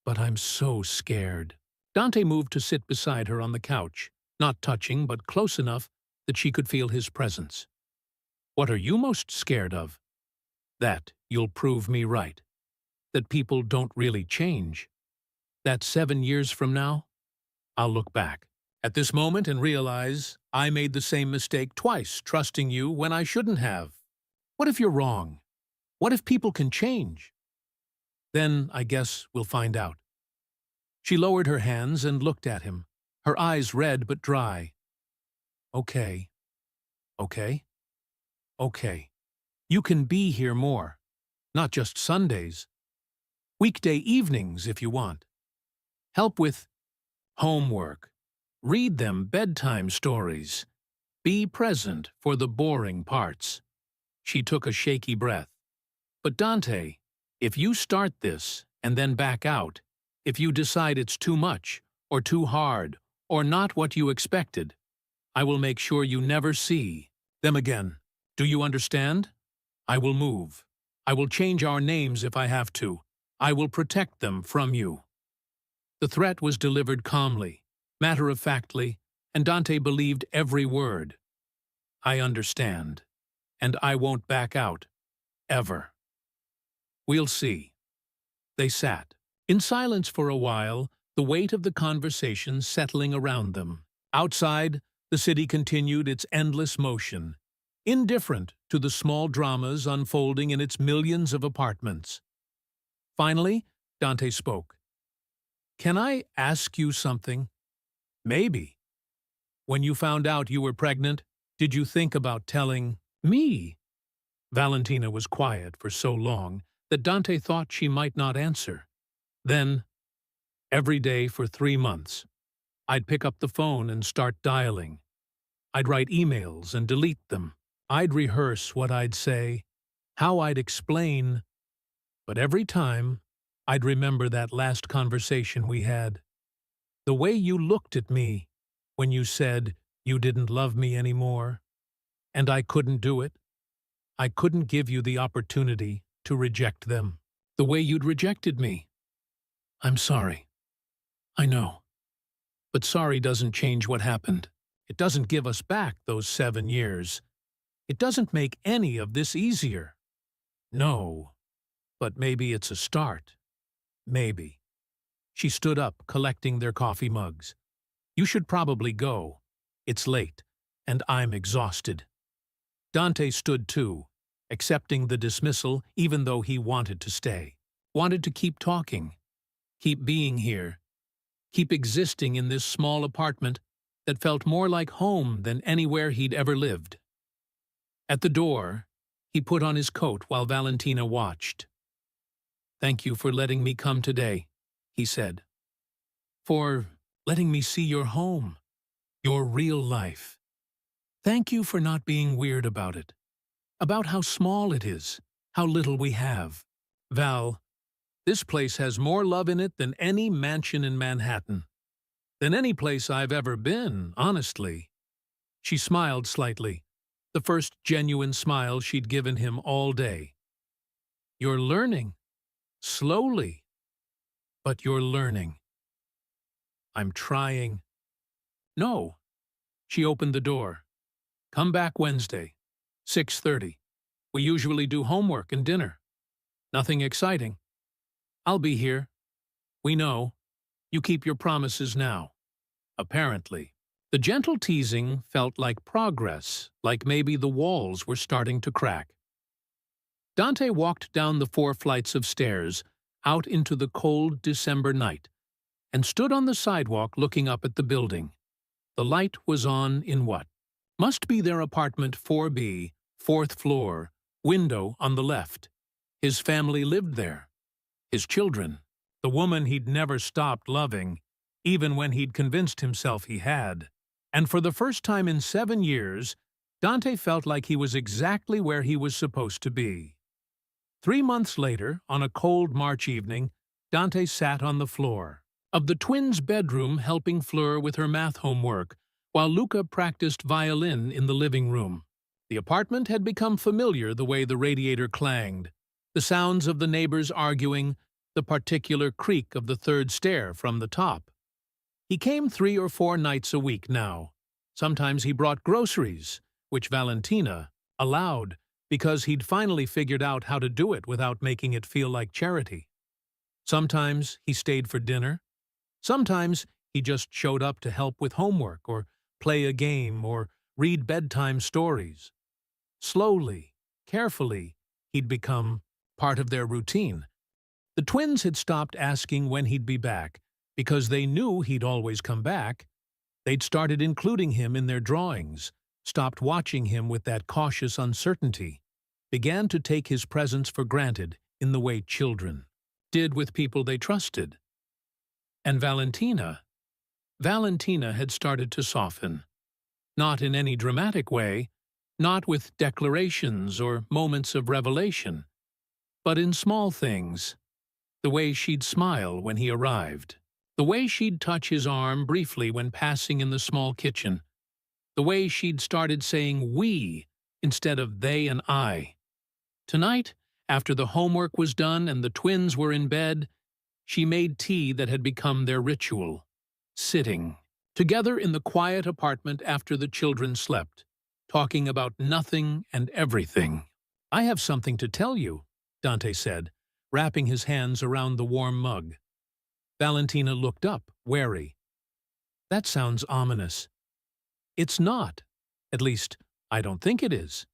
But I'm so scared." Dante moved to sit beside her on the couch, not touching but close enough that she could feel his presence. "What are you most scared of?" "That you'll prove me right. That people don't really change. That 7 years from now, I'll look back at this moment and realize I made the same mistake twice, trusting you when I shouldn't have. What if you're wrong? What if people can change? Then I guess we'll find out." She lowered her hands and looked at him, her eyes red but dry. "Okay. Okay. Okay. You can be here more. Not just Sundays. Weekday evenings if you want. Help with homework. Read them bedtime stories. Be present for the boring parts." She took a shaky breath. "But Dante, if you start this and then back out, if you decide it's too much, or too hard, or not what you expected, I will make sure you never see them again. Do you understand? I will move. I will change our names if I have to. I will protect them from you." The threat was delivered calmly, matter-of-factly, and Dante believed every word. "I understand, and I won't back out. Ever. We'll see." They sat, in silence for a while, the weight of the conversation settling around them. Outside, the city continued its endless motion, indifferent to the small dramas unfolding in its millions of apartments. Finally, Dante spoke. "Can I ask you something?" "Maybe. When you found out you were pregnant, did you think about telling me?" Valentina was quiet for so long that Dante thought she might not answer. Then, every day for 3 months, I'd pick up the phone and start dialing. I'd write emails and delete them. I'd rehearse what I'd say, how I'd explain, but every time I'd remember that last conversation we had. The way you looked at me when you said you didn't love me anymore, and I couldn't do it. I couldn't give you the opportunity to reject them. The way you'd rejected me. I'm sorry. I know. But sorry doesn't change what happened. It doesn't give us back those 7 years. It doesn't make any of this easier. No. But maybe it's a start. Maybe." She stood up, collecting their coffee mugs. "You should probably go. It's late, and I'm exhausted." Dante stood too, accepting the dismissal even though he wanted to stay. Wanted to keep talking. Keep being here. Keep existing in this small apartment that felt more like home than anywhere he'd ever lived. At the door, he put on his coat while Valentina watched. "Thank you for letting me come today," he said. "For letting me see your home, your real life. Thank you for not being weird about it, about how small it is, how little we have. Val, this place has more love in it than any mansion in Manhattan. Than any place I've ever been, honestly." She smiled slightly, the first genuine smile she'd given him all day. "You're learning. Slowly. But you're learning." "I'm trying." "No." She opened the door. "Come back Wednesday, 6:30. We usually do homework and dinner. Nothing exciting. I'll be here. We know. You keep your promises now." Apparently. The gentle teasing felt like progress, like maybe the walls were starting to crack. Dante walked down the 4 flights of stairs, out into the cold December night, and stood on the sidewalk looking up at the building. The light was on in what must be their apartment 4B, 4th floor, window on the left. His family lived there. His children, the woman he'd never stopped loving, even when he'd convinced himself he had. And for the first time in 7 years, Dante felt like he was exactly where he was supposed to be. 3 months later, on a cold March evening, Dante sat on the floor of the twins' bedroom helping Fleur with her math homework, while Luca practiced violin in the living room. The apartment had become familiar the way the radiator clanged, the sounds of the neighbors arguing, the particular creak of the third stair from the top. He came 3 or 4 nights a week now. Sometimes he brought groceries, which Valentina allowed because he'd finally figured out how to do it without making it feel like charity. Sometimes he stayed for dinner. Sometimes he just showed up to help with homework or play a game or read bedtime stories. Slowly, carefully, he'd become part of their routine. The twins had stopped asking when he'd be back because they knew he'd always come back. They'd started including him in their drawings, stopped watching him with that cautious uncertainty, began to take his presence for granted in the way children did with people they trusted. And Valentina had started to soften. Not in any dramatic way, not with declarations or moments of revelation, but in small things. The way she'd smile when he arrived. The way she'd touch his arm briefly when passing in the small kitchen. The way she'd started saying we instead of they and I. Tonight, after the homework was done and the twins were in bed, she made tea that had become their ritual. Sitting together in the quiet apartment after the children slept, talking about nothing and everything. "I have something to tell you," Dante said, wrapping his hands around the warm mug. Valentina looked up, wary. "That sounds ominous." "It's not. At least, I don't think it is."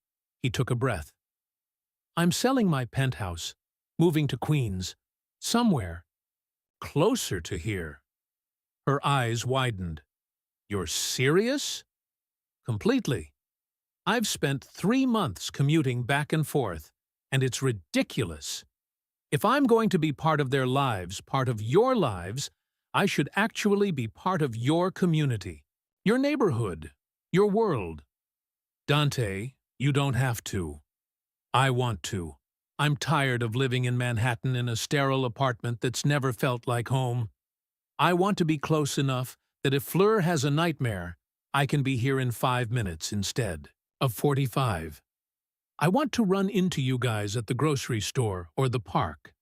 He took a breath. "I'm selling my penthouse, moving to Queens, somewhere closer to here." Her eyes widened. "You're serious?" "Completely. I've spent 3 months commuting back and forth, and it's ridiculous. If I'm going to be part of their lives, part of your lives, I should actually be part of your community, your neighborhood, your world." "Dante, you don't have to. I want to. I'm tired of living in Manhattan in a sterile apartment that's never felt like home. I want to be close enough that if Fleur has a nightmare, I can be here in 5 minutes instead of 45. I want to run into you guys at the grocery store or the park.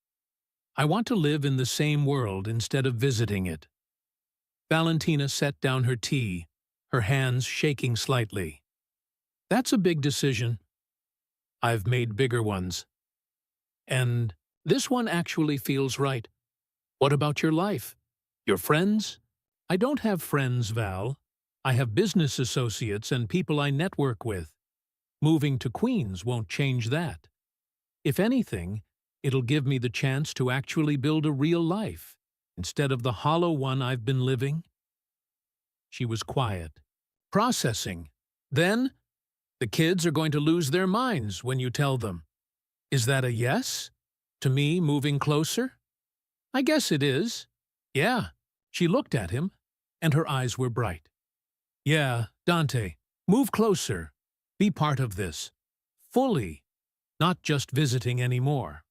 I want to live in the same world instead of visiting it." Valentina set down her tea, her hands shaking slightly. "That's a big decision. I've made bigger ones. And this one actually feels right. What about your life? Your friends?" "I don't have friends, Val. I have business associates and people I network with. Moving to Queens won't change that. If anything, it'll give me the chance to actually build a real life, instead of the hollow one I've been living." She was quiet, processing. "Then, the kids are going to lose their minds when you tell them. Is that a yes? To me moving closer?" "I guess it is. Yeah." She looked at him, and her eyes were bright. "Yeah, Dante, move closer. Be part of this. Fully. Not just visiting anymore."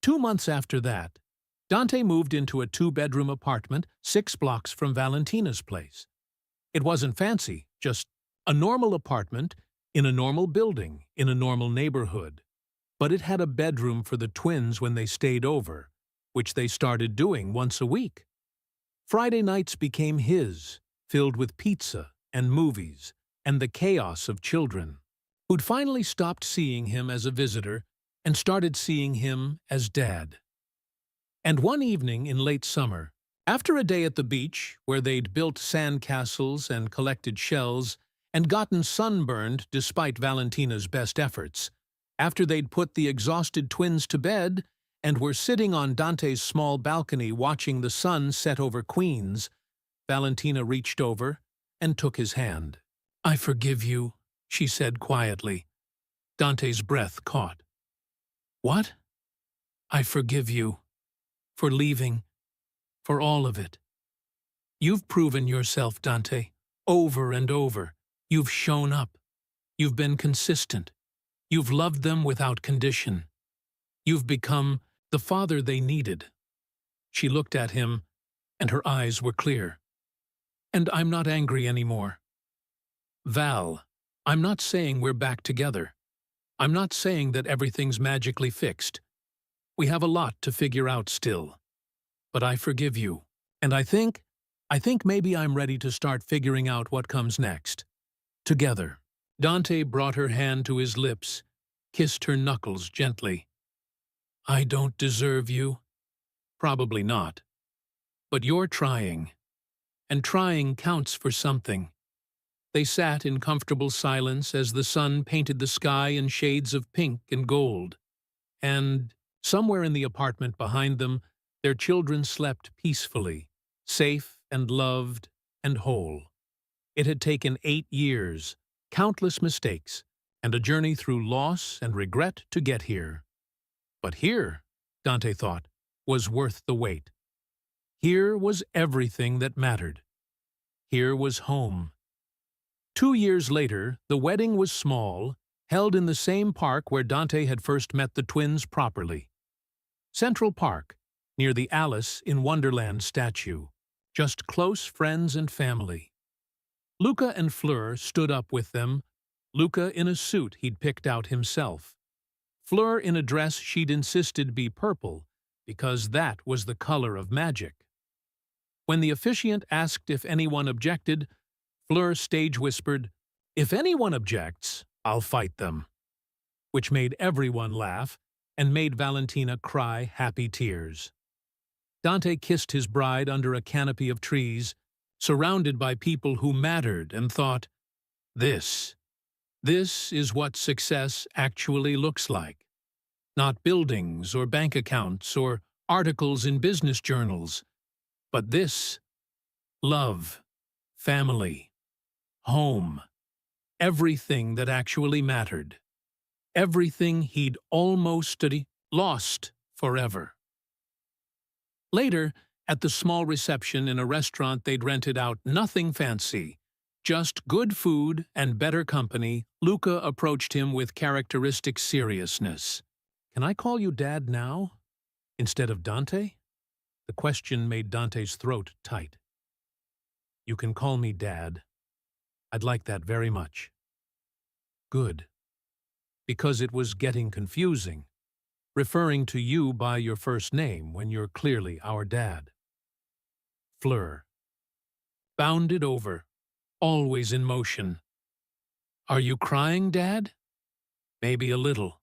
2 months after that, Dante moved into a 2-bedroom apartment 6 blocks from Valentina's place. It wasn't fancy, just a normal apartment in a normal building in a normal neighborhood. But it had a bedroom for the twins when they stayed over, which they started doing once a week. Friday nights became his, filled with pizza and movies and the chaos of children, who'd finally stopped seeing him as a visitor and started seeing him as Dad. And one evening in late summer, after a day at the beach where they'd built sand castles and collected shells and gotten sunburned despite Valentina's best efforts, after they'd put the exhausted twins to bed and were sitting on Dante's small balcony watching the sun set over Queens, Valentina reached over and took his hand. "I forgive you," she said quietly. Dante's breath caught. "What?" "I forgive you. For leaving. For all of it. You've proven yourself, Dante. Over and over, you've shown up. You've been consistent. You've loved them without condition. You've become the father they needed. She looked at him, and her eyes were clear. And I'm not angry anymore. Val, I'm not saying we're back together. I'm not saying that everything's magically fixed. We have a lot to figure out still. But I forgive you. And I think maybe I'm ready to start figuring out what comes next. Together. Dante brought her hand to his lips, kissed her knuckles gently. I don't deserve you. Probably not. But you're trying. And trying counts for something. They sat in comfortable silence as the sun painted the sky in shades of pink and gold. And, somewhere in the apartment behind them, their children slept peacefully, safe and loved and whole. It had taken 8 years, countless mistakes, and a journey through loss and regret to get here. But here, Dante thought, was worth the wait. Here was everything that mattered. Here was home. 2 years later, the wedding was small, held in the same park where Dante had first met the twins properly. Central Park, near the Alice in Wonderland statue, just close friends and family. Luca and Fleur stood up with them, Luca in a suit he'd picked out himself. Fleur in a dress she'd insisted be purple, because that was the color of magic. When the officiant asked if anyone objected, Fleur stage-whispered, "If anyone objects, I'll fight them," which made everyone laugh and made Valentina cry happy tears. Dante kissed his bride under a canopy of trees, surrounded by people who mattered, and thought, This is what success actually looks like. Not buildings or bank accounts or articles in business journals, but this: love, family, home, everything that actually mattered. Everything he'd almost lost forever. Later, at the small reception in a restaurant they'd rented out, nothing fancy, just good food and better company, Luca approached him with characteristic seriousness. "Can I call you Dad now, instead of Dante?" The question made Dante's throat tight. "You can call me Dad. I'd like that very much." "Good." Because it was getting confusing, referring to you by your first name when you're clearly our dad. Fleur. Bounded over, always in motion. "Are you crying, Dad?" "Maybe a little."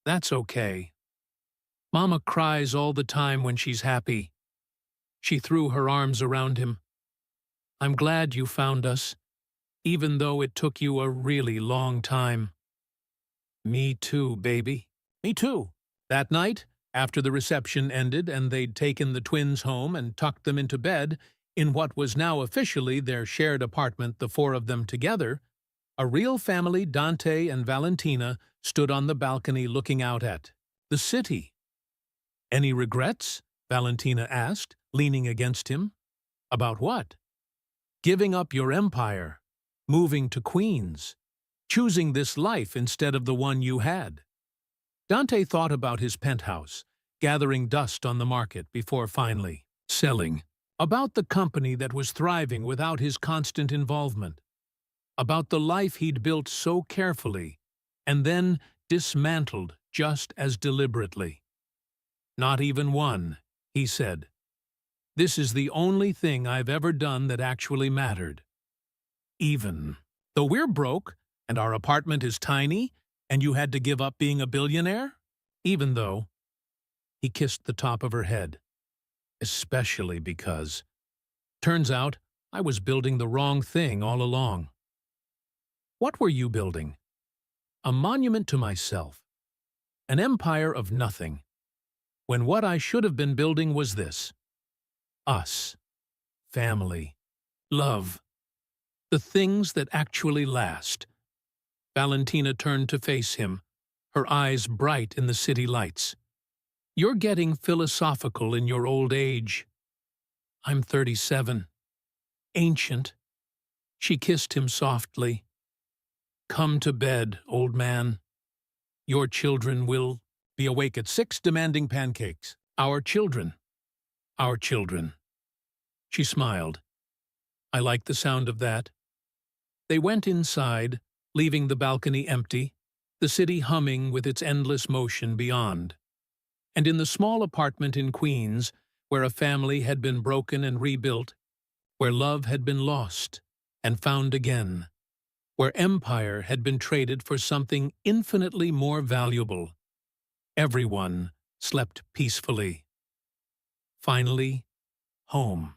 "That's okay. Mama cries all the time when she's happy." She threw her arms around him. "I'm glad you found us, even though it took you a really long time." "Me too, baby. Me too." That night, after the reception ended and they'd taken the twins home and tucked them into bed, in what was now officially their shared apartment, the four of them together, a real family, Dante and Valentina, stood on the balcony looking out at the city. "Any regrets?" Valentina asked, leaning against him. "About what?" "Giving up your empire, moving to Queens, choosing this life instead of the one you had." Dante thought about his penthouse, gathering dust on the market before finally selling. About the company that was thriving without his constant involvement. About the life he'd built so carefully, and then dismantled just as deliberately. "Not even one," he said. "This is the only thing I've ever done that actually mattered. Even though we're broke, and our apartment is tiny, and you had to give up being a billionaire? Even though—" He kissed the top of her head. "Especially because, turns out, I was building the wrong thing all along." "What were you building?" "A monument to myself. An empire of nothing. When what I should have been building was this. Us. Family. Love. The things that actually last." Valentina turned to face him, her eyes bright in the city lights. "You're getting philosophical in your old age." "I'm 37. Ancient. She kissed him softly. "Come to bed, old man. Your children will be awake at 6 demanding pancakes. Our children. Our children." She smiled. "I like the sound of that." They went inside, leaving the balcony empty, the city humming with its endless motion beyond. And in the small apartment in Queens, where a family had been broken and rebuilt, where love had been lost and found again, where empire had been traded for something infinitely more valuable, everyone slept peacefully. Finally, home.